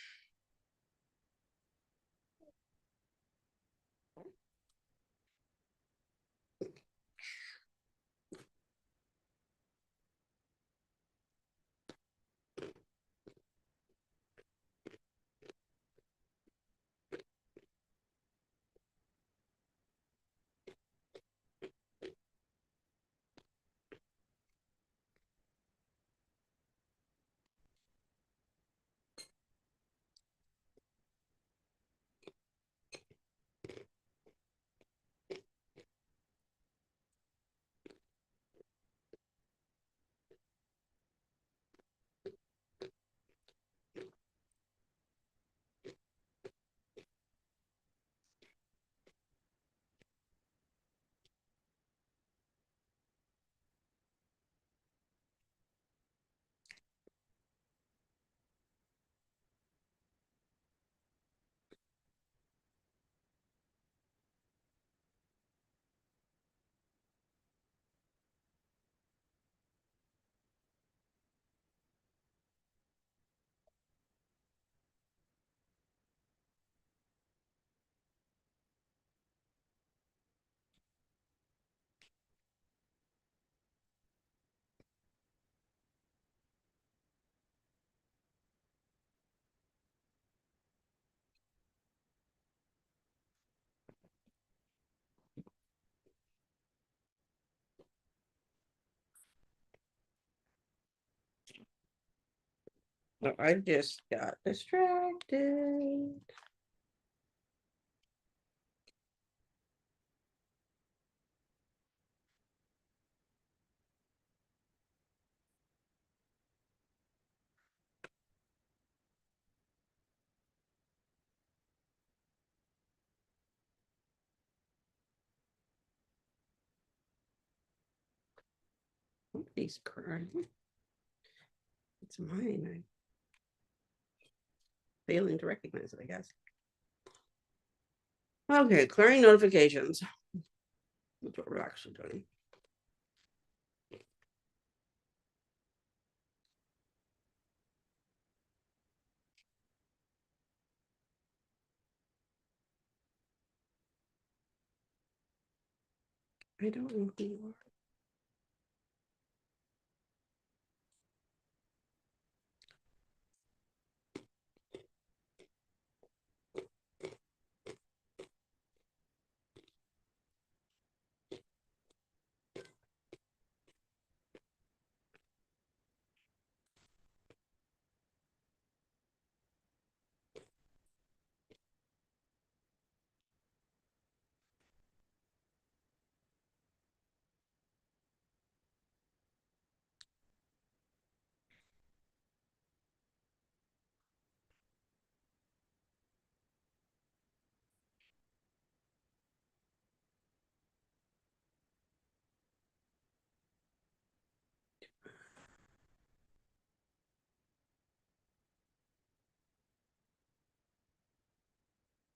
I just got distracted. Somebody's crying. It's mine. I'm failing to recognize it, I guess. Okay, clearing notifications. That's what we're actually doing. I don't know who you are.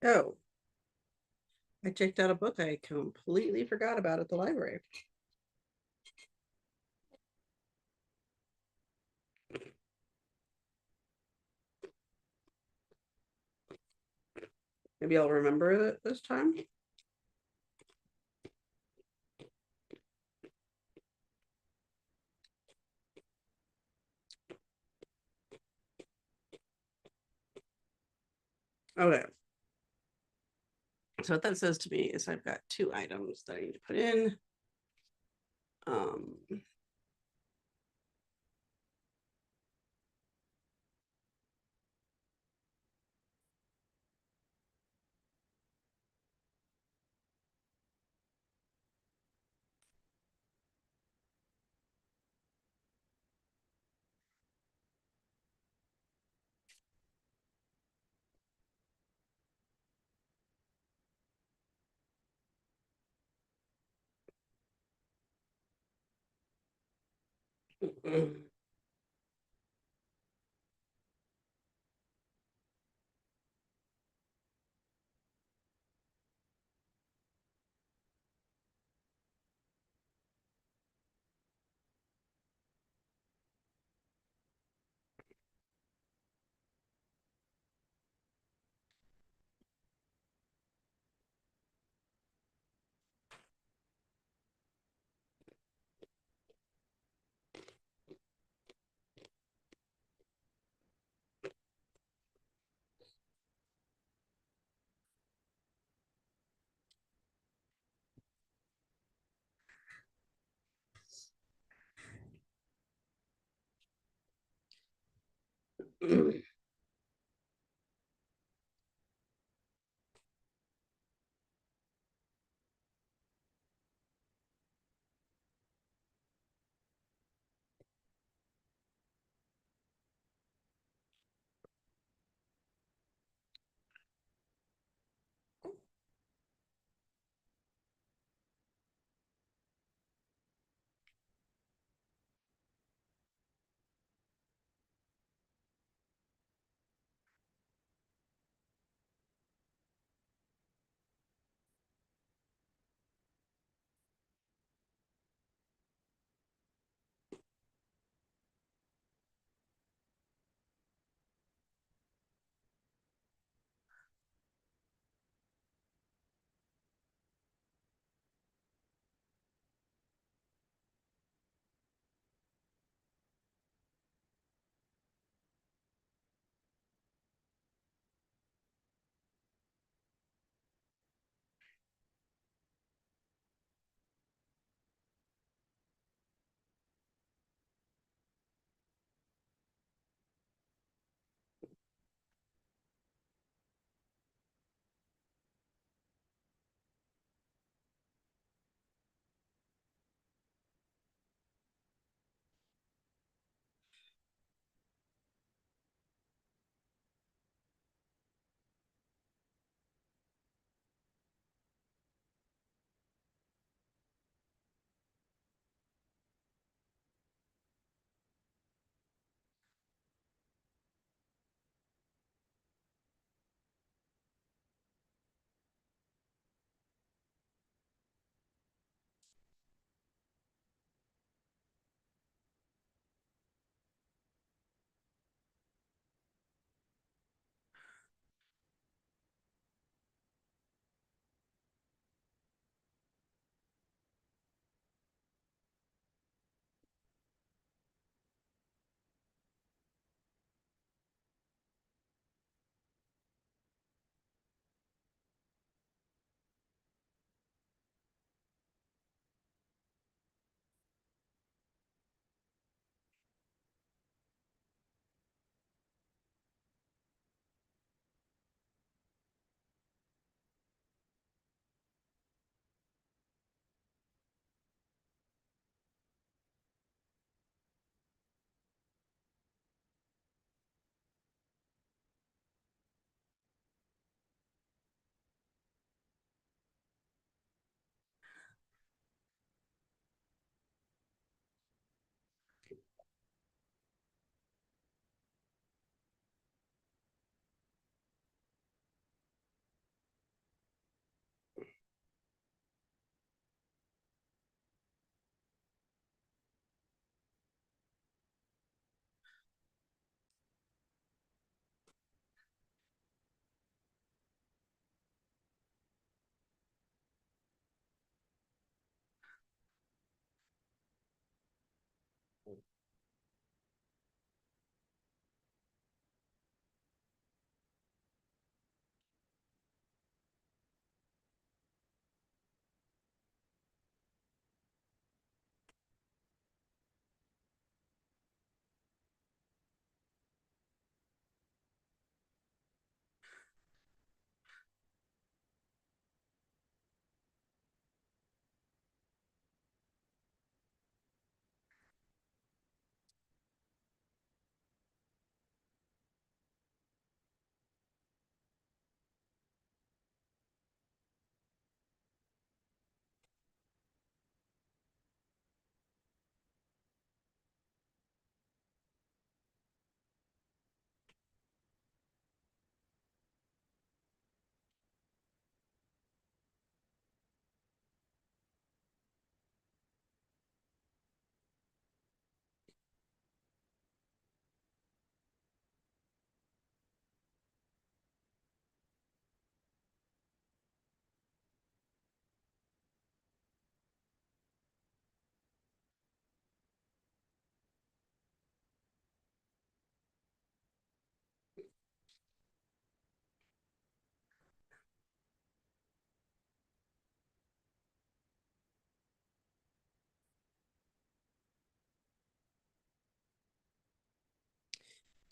Oh, I checked out a book I completely forgot about at the library. Maybe I'll remember it this time. Okay. So what that says to me is I've got 2 items that I need to put in.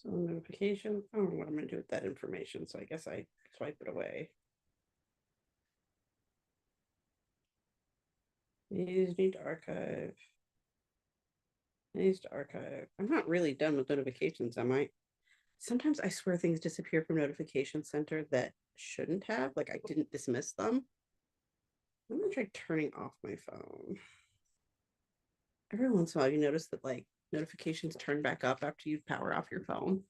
So notification. I don't know what I'm going to do with that information. So I guess I swipe it away. These need to archive. These to archive. I'm not really done with notifications, am I? Sometimes I swear things disappear from notification center that shouldn't have. Like I didn't dismiss them. I'm gonna try turning off my phone. Every once in a while, you notice that like notifications turn back up after you power off your phone.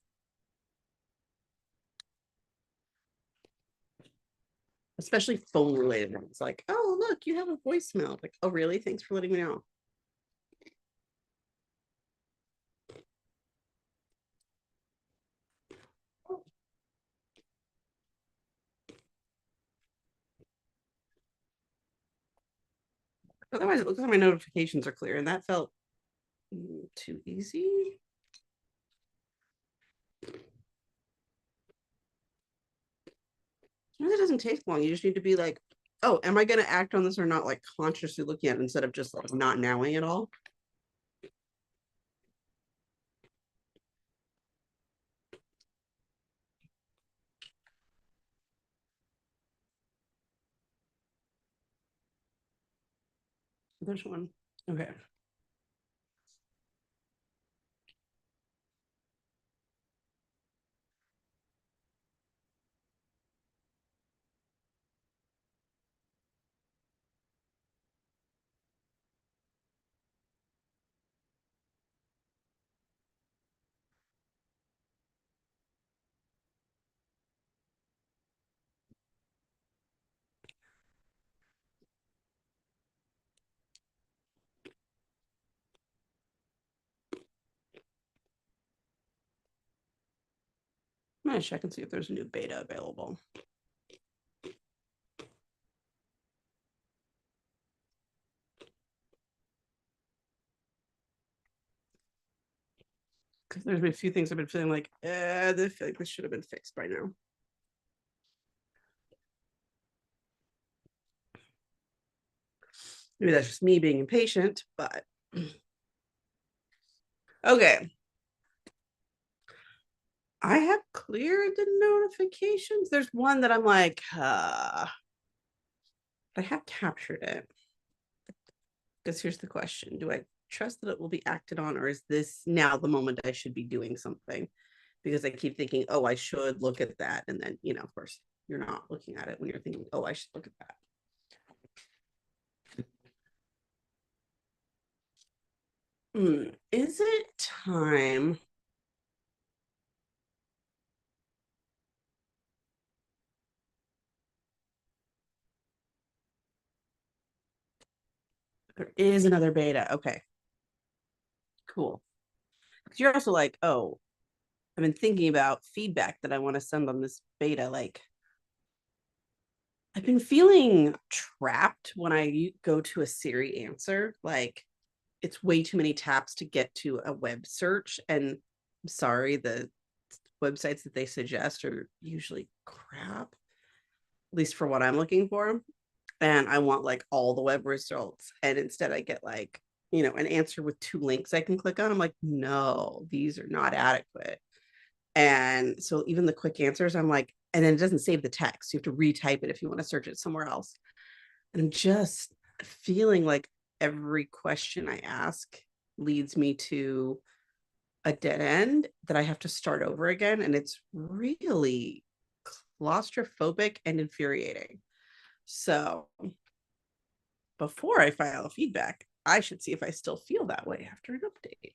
Especially phone related ones. Like, oh, look, you have a voicemail. Like, oh, really? Thanks for letting me know. Otherwise, it looks like my notifications are clear, and that felt too easy. It doesn't take long. You just need to be like, oh, am I going to act on this or not? Like consciously looking at it instead of just like not knowing at all. There's one. Okay. I'm going to check and see if there's a new beta available. Because there's been a few things I've been feeling like, I feel like this should have been fixed by now. Maybe that's just me being impatient, but okay. I have cleared the notifications. There's one that I'm like, I have captured it. Because here's the question. Do I trust that it will be acted on, or is this now the moment I should be doing something? Because I keep thinking, oh, I should look at that. And then, you know, of course, you're not looking at it when you're thinking, oh, I should look at that. Is it time? There is another beta. Okay. Cool. Because you're also like, oh, I've been thinking about feedback that I want to send on this beta. Like, I've been feeling trapped when I go to a Siri answer. Like, it's way too many taps to get to a web search. And I'm sorry, the websites that they suggest are usually crap, at least for what I'm looking for. And I want like all the web results. And instead I get like, you know, an answer with 2 links I can click on. I'm like, no, these are not adequate. And so even the quick answers, I'm like, and then it doesn't save the text. You have to retype it if you want to search it somewhere else. And I'm just feeling like every question I ask leads me to a dead end that I have to start over again. And it's really claustrophobic and infuriating. So before I file a feedback, I should see if I still feel that way after an update.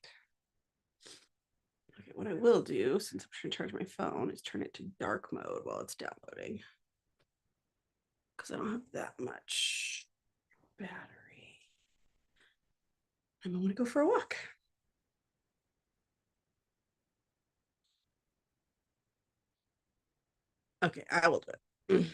Okay, what I will do, since I'm trying to charge my phone, is turn it to dark mode while it's downloading. Because I don't have that much battery. And I'm going to go for a walk. Okay, I will do it.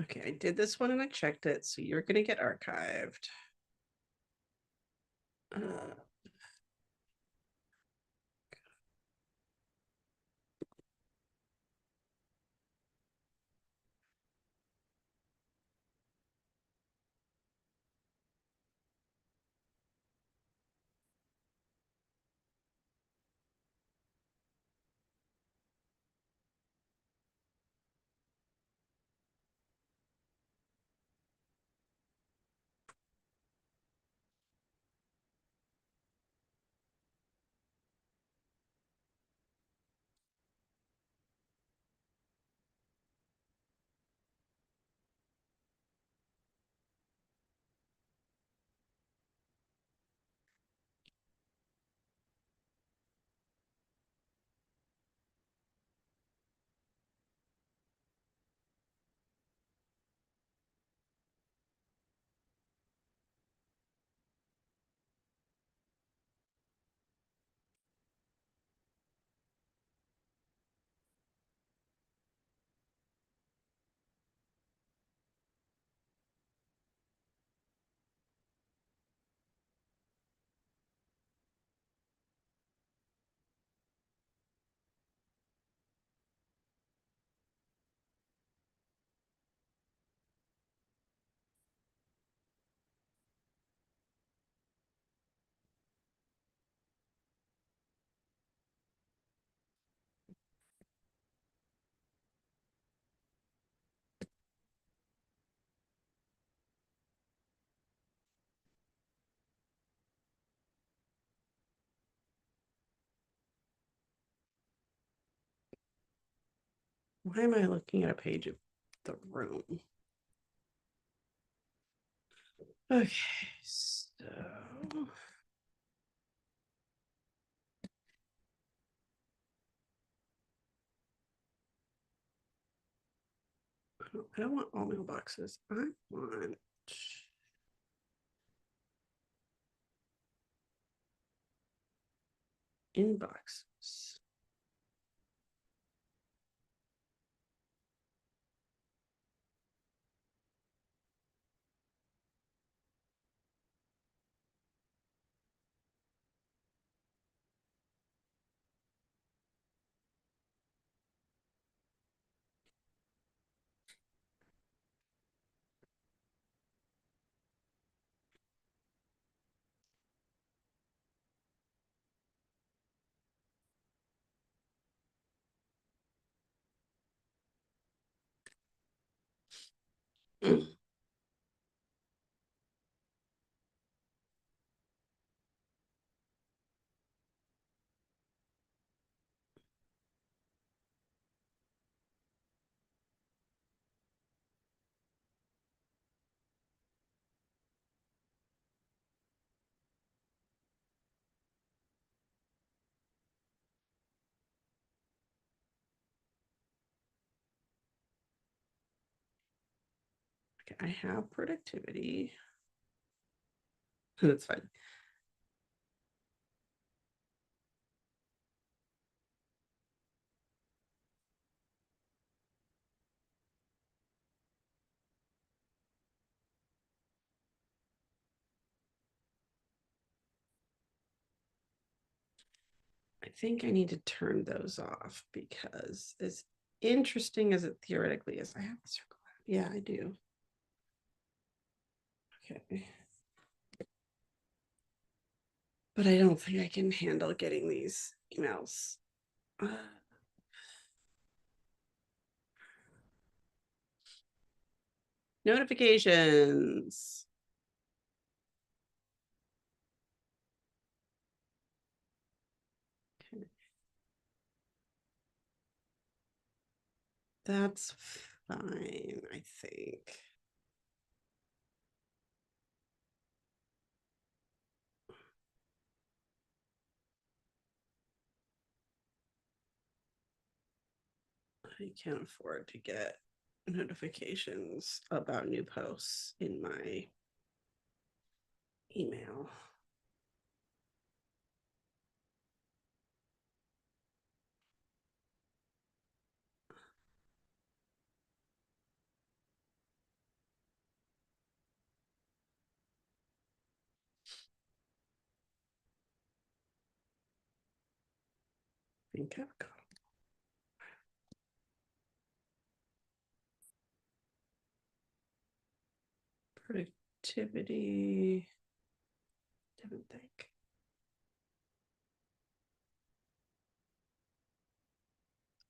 Okay, I did this one and I checked it, so you're going to get archived. Why am I looking at a page of the room? Okay, so I don't want all mailboxes. I want inboxes. Okay, I have productivity. That's fine. I think I need to turn those off because as interesting as it theoretically is, I have a circle. Yeah, I do. Okay. But I don't think I can handle getting these emails. Notifications. Okay. That's fine, I think. I can't afford to get notifications about new posts in my email. think I've got productivity. Didn't think.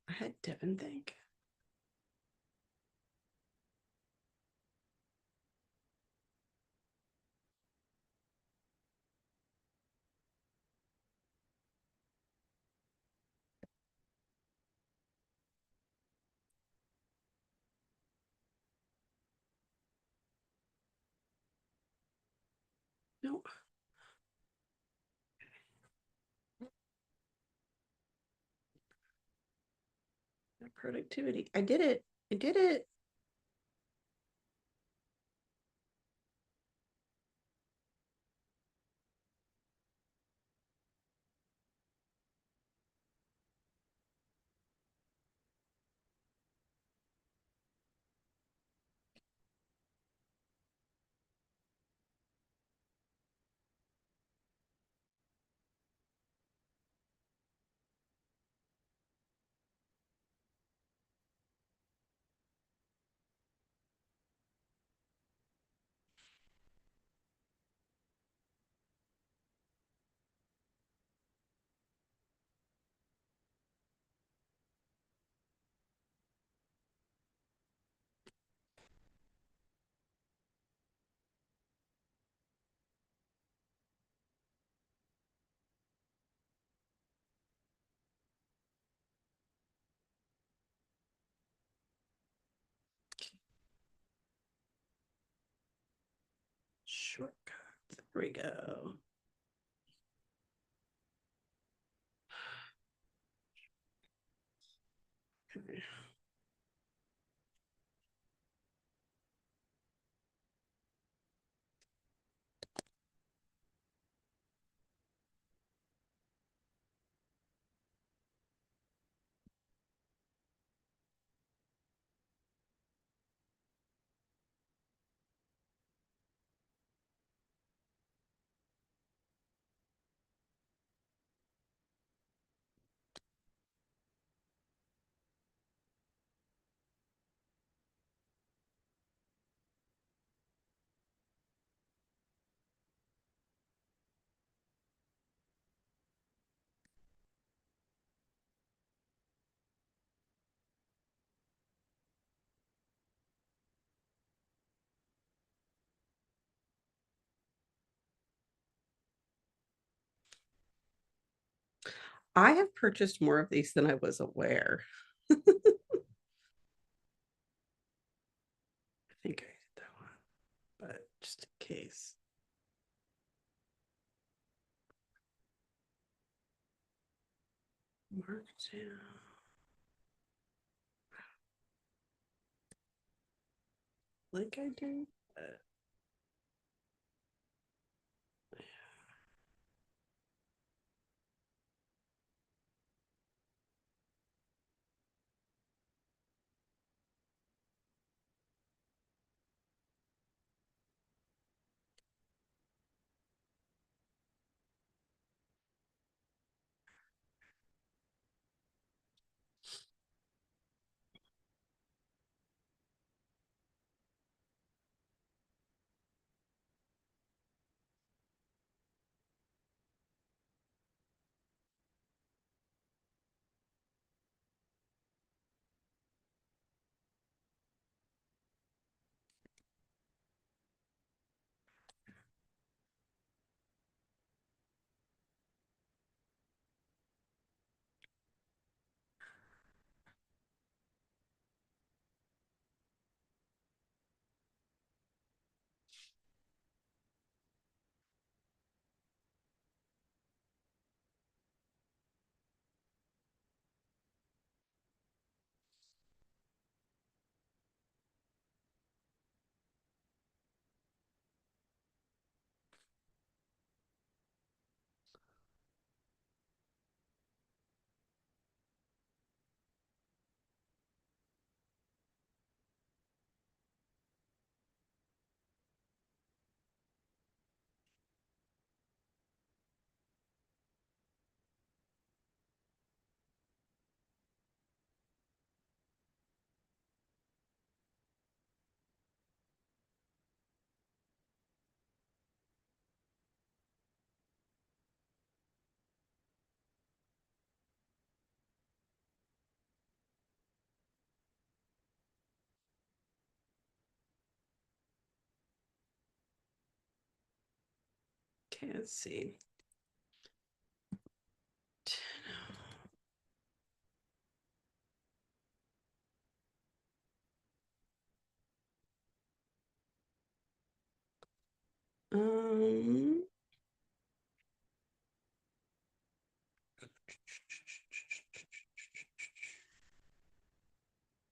I had Devin think. No. Productivity. I did it. I did it. Shortcut. There we go. Okay. I have purchased more of these than I was aware. I think I did that one, but just in case. Markdown. Like I do, but Okay, let's see.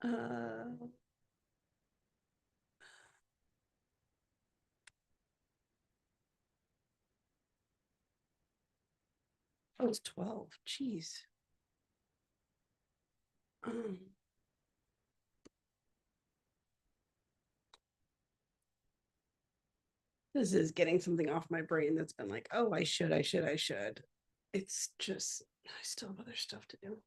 Um, I was 12. Jeez. This is getting something off my brain that's been like, oh, I should. It's just, I still have other stuff to do.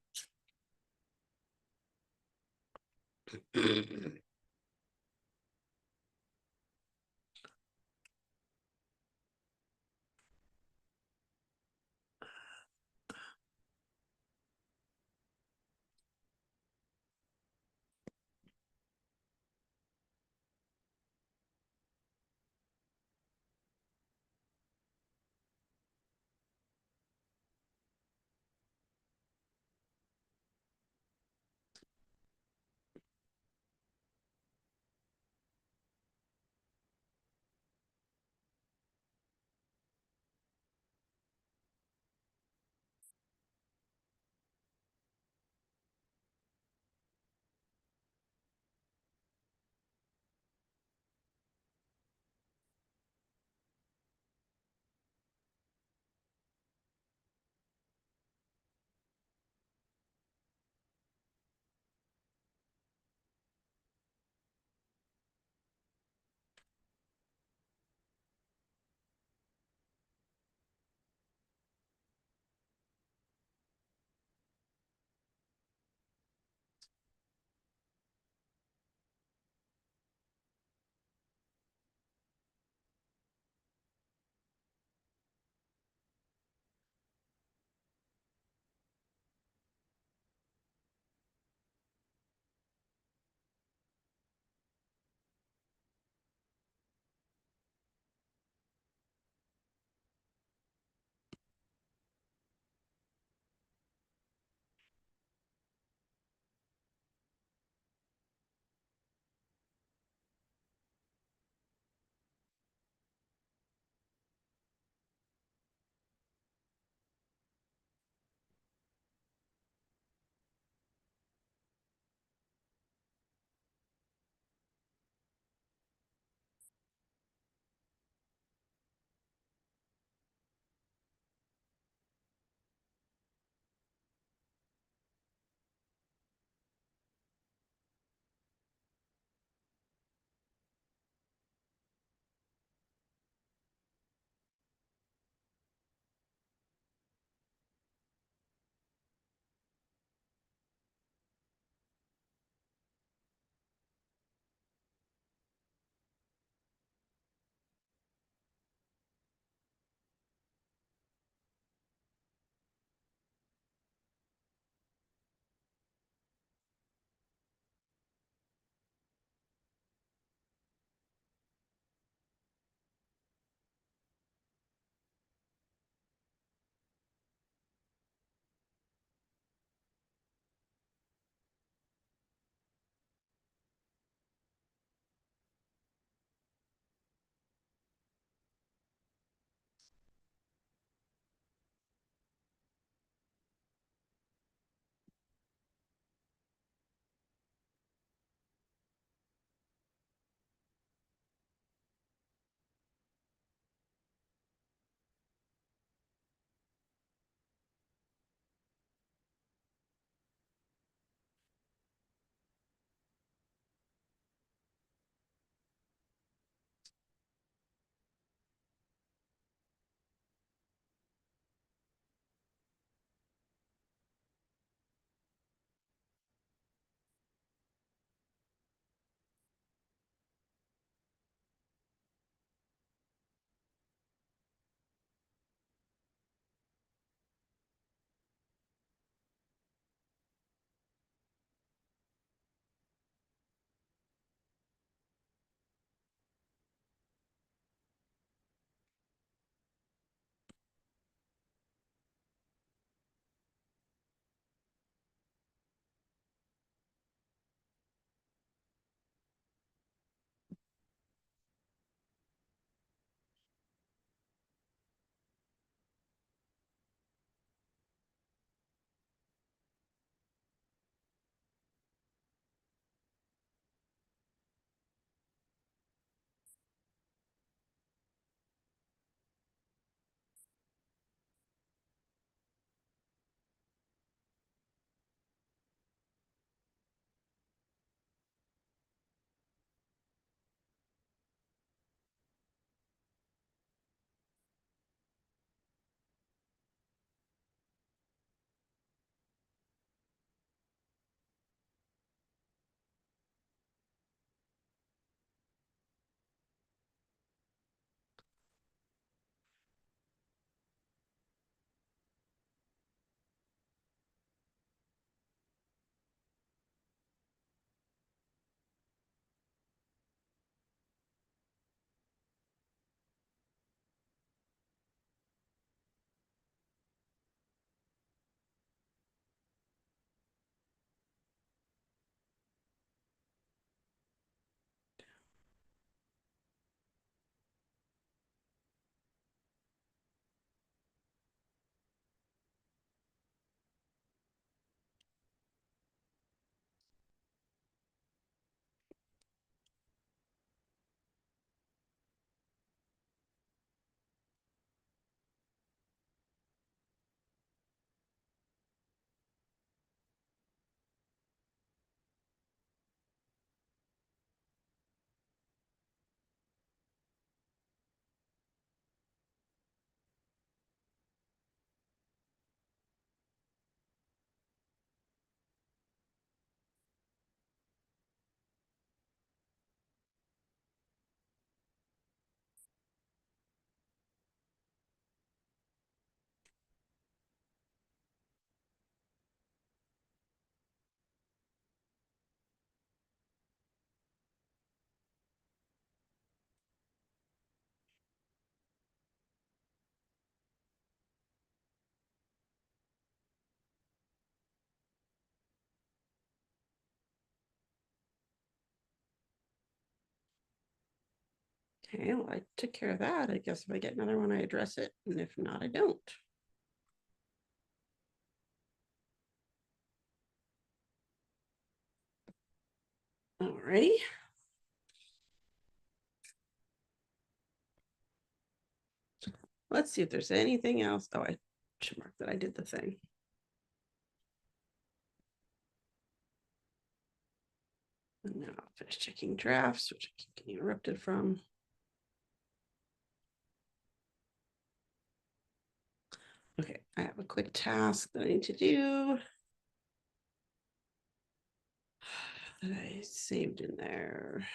Okay, well, I took care of that. I guess if I get another one, I address it. And if not, I don't. Alrighty. Let's see if there's anything else. Oh, I should mark that I did the thing. And now I'll finish checking drafts, which I keep getting interrupted from. Okay, I have a quick task that I need to do that I saved in there.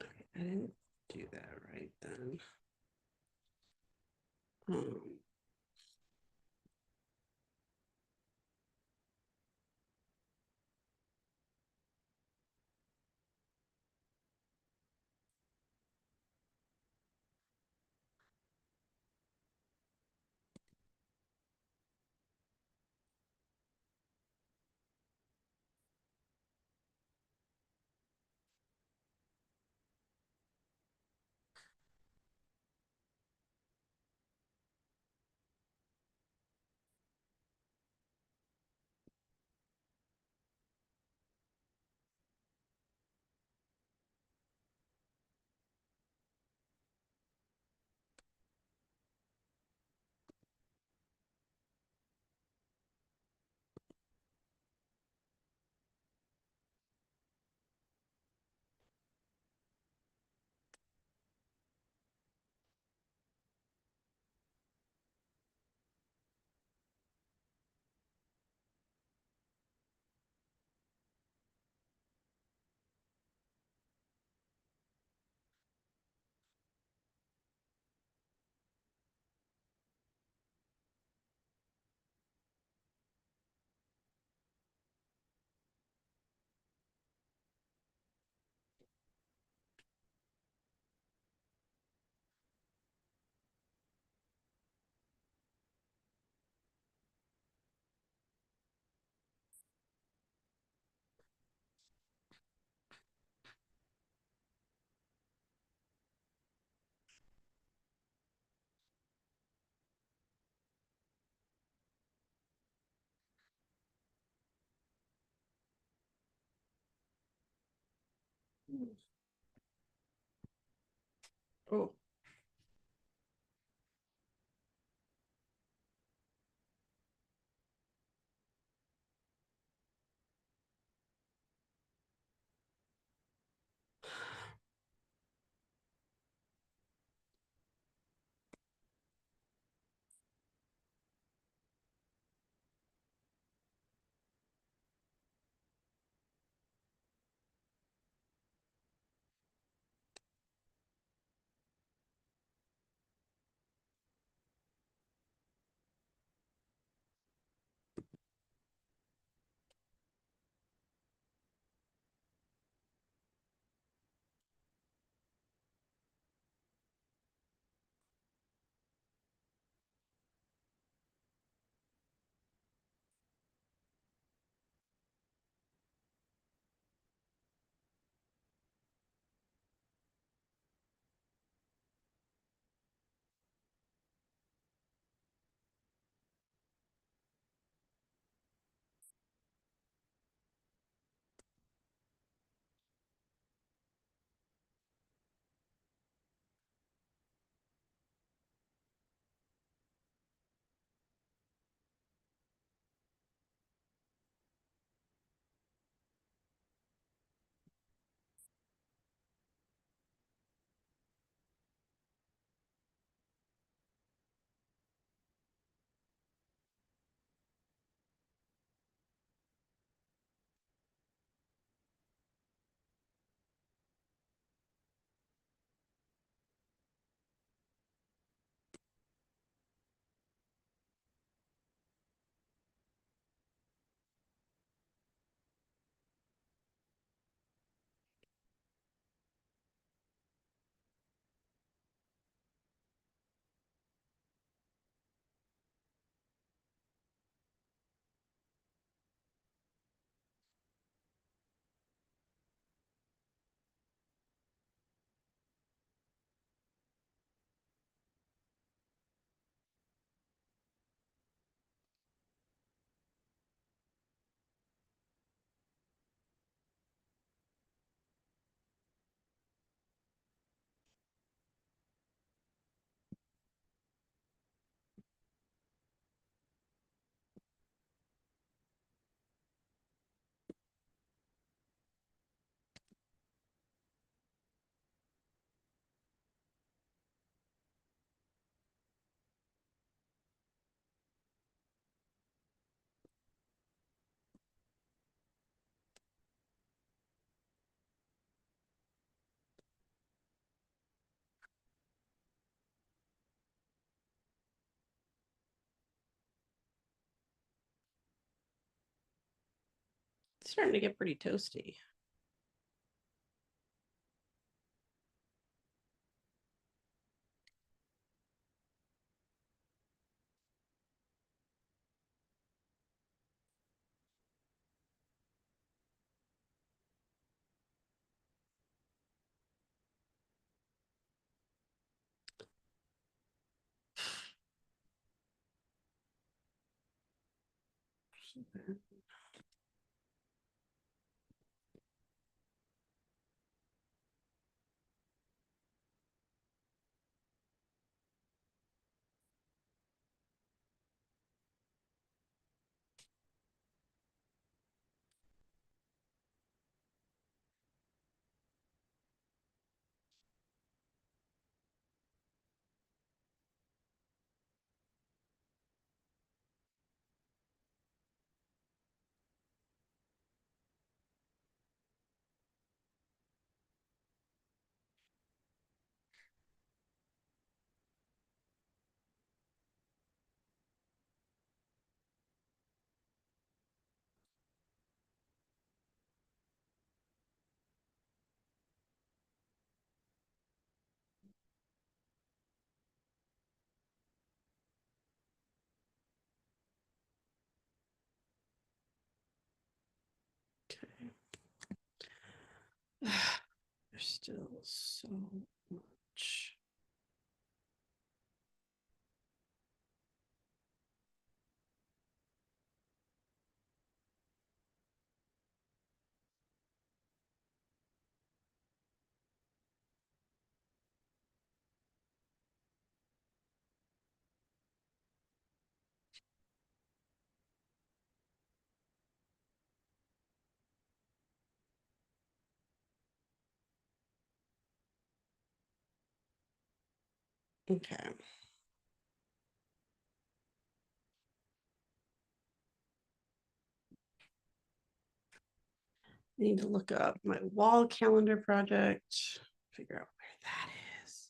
Okay, I didn't do that right then. Oh, starting to get pretty toasty. Okay. There's still so much. Okay. I need to look up my wall calendar project, figure out where that is.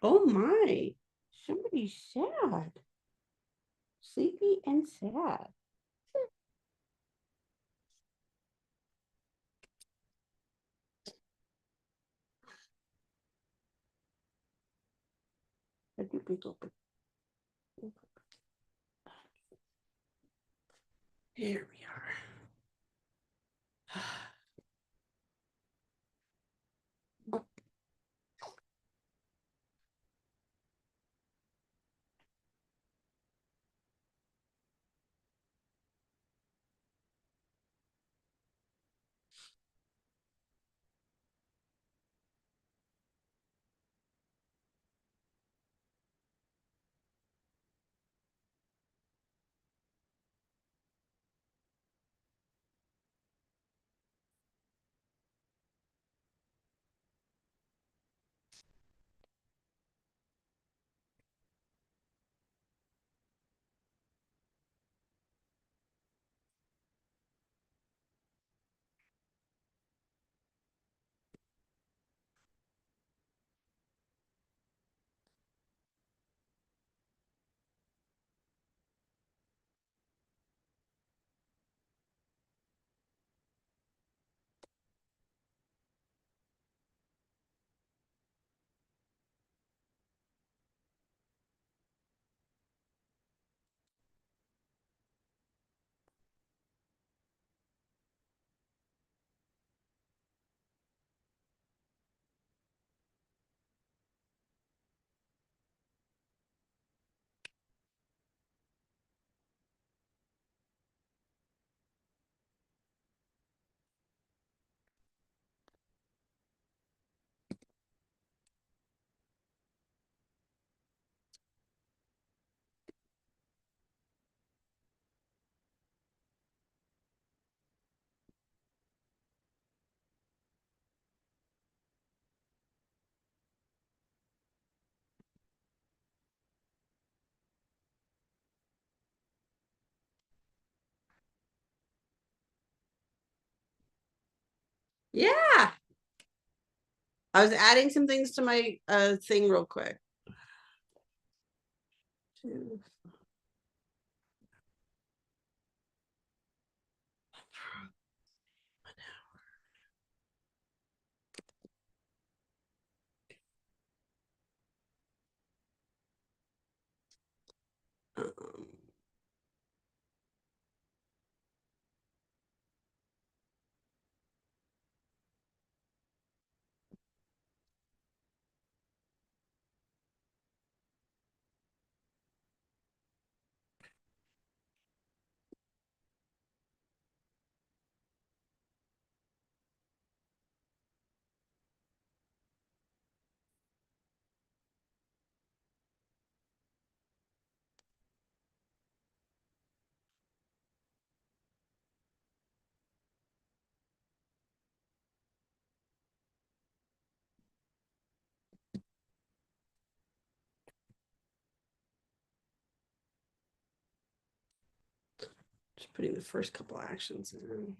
Oh my, somebody's sad. Sleepy and sad. Here we are. Yeah. I was adding some things to my thing real quick. Um, just putting the first couple actions in.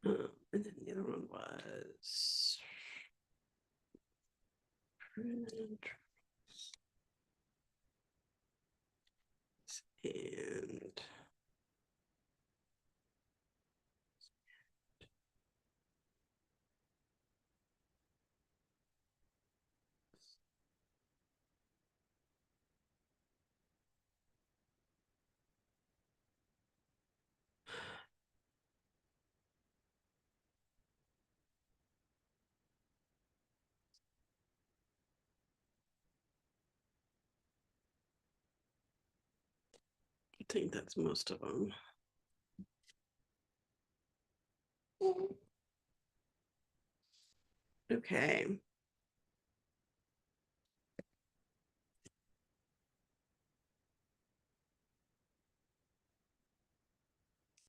And then the other one was and I think that's most of them. Okay.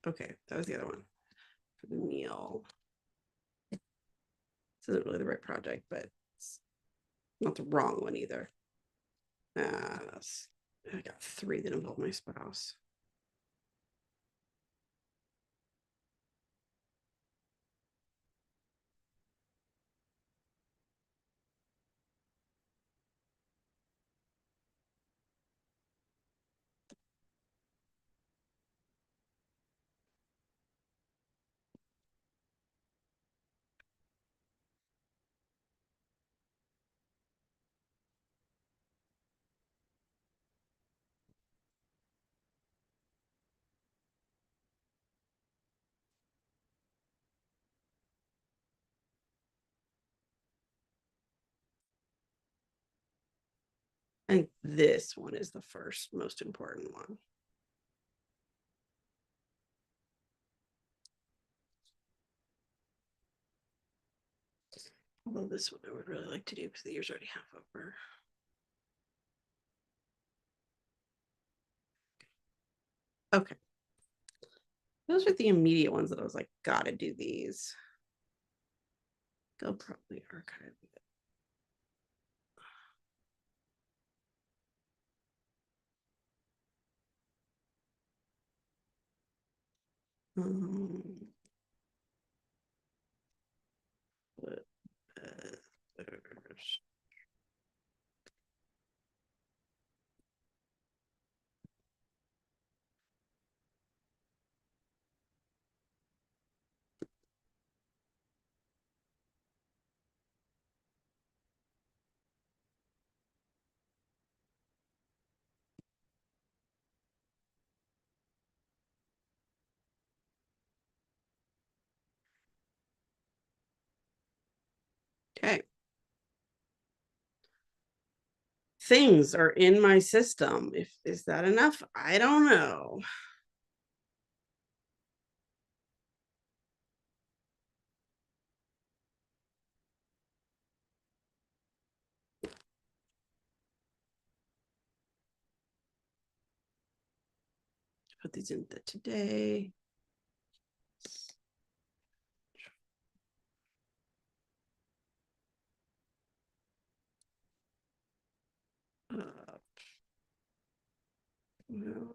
Okay, that was the other one for the meal. This isn't really the right project, but it's not the wrong one either. I got 3 that involve my spouse. I think this one is the first most important one. Although this one I would really like to do because the year's already half over. Okay. Those are the immediate ones that I was like, gotta do these. Go probably archive it. What Okay. Things are in my system. Is that enough? I don't know. Put these in the today. No.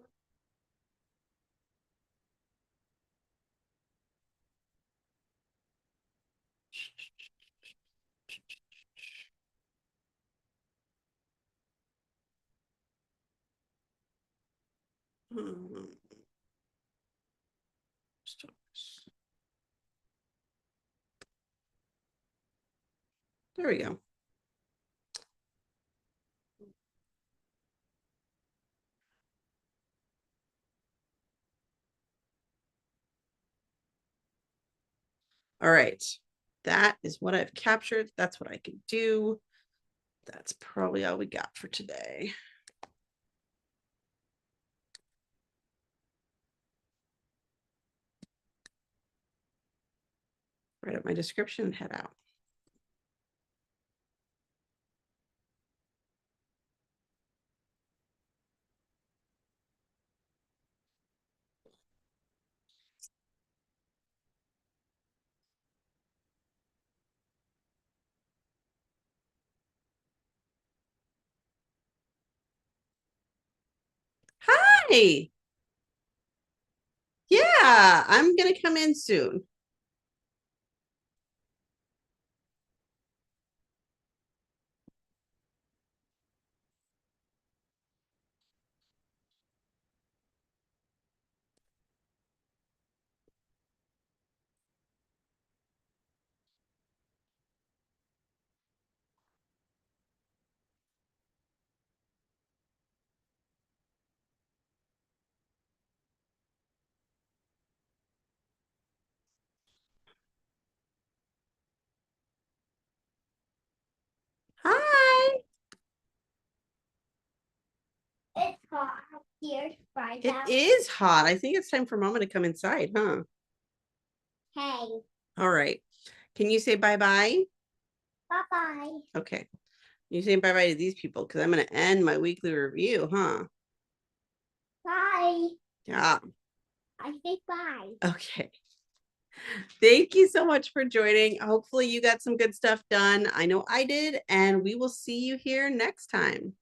There we go. All right. That is what I've captured. That's what I can do. That's probably all we got for today. Write up my description and head out. Hi. Yeah, I'm going to come in soon. Hi. It's hot here right It now. is hot. I think it's time for Mama to come inside, huh? Hey. All right. Can you say bye-bye? Bye-bye. Okay. You say bye-bye to these people because I'm going to end my weekly review, huh? Bye. Yeah. I say bye. Okay. Thank you so much for joining. Hopefully you got some good stuff done. I know I did, and we will see you here next time.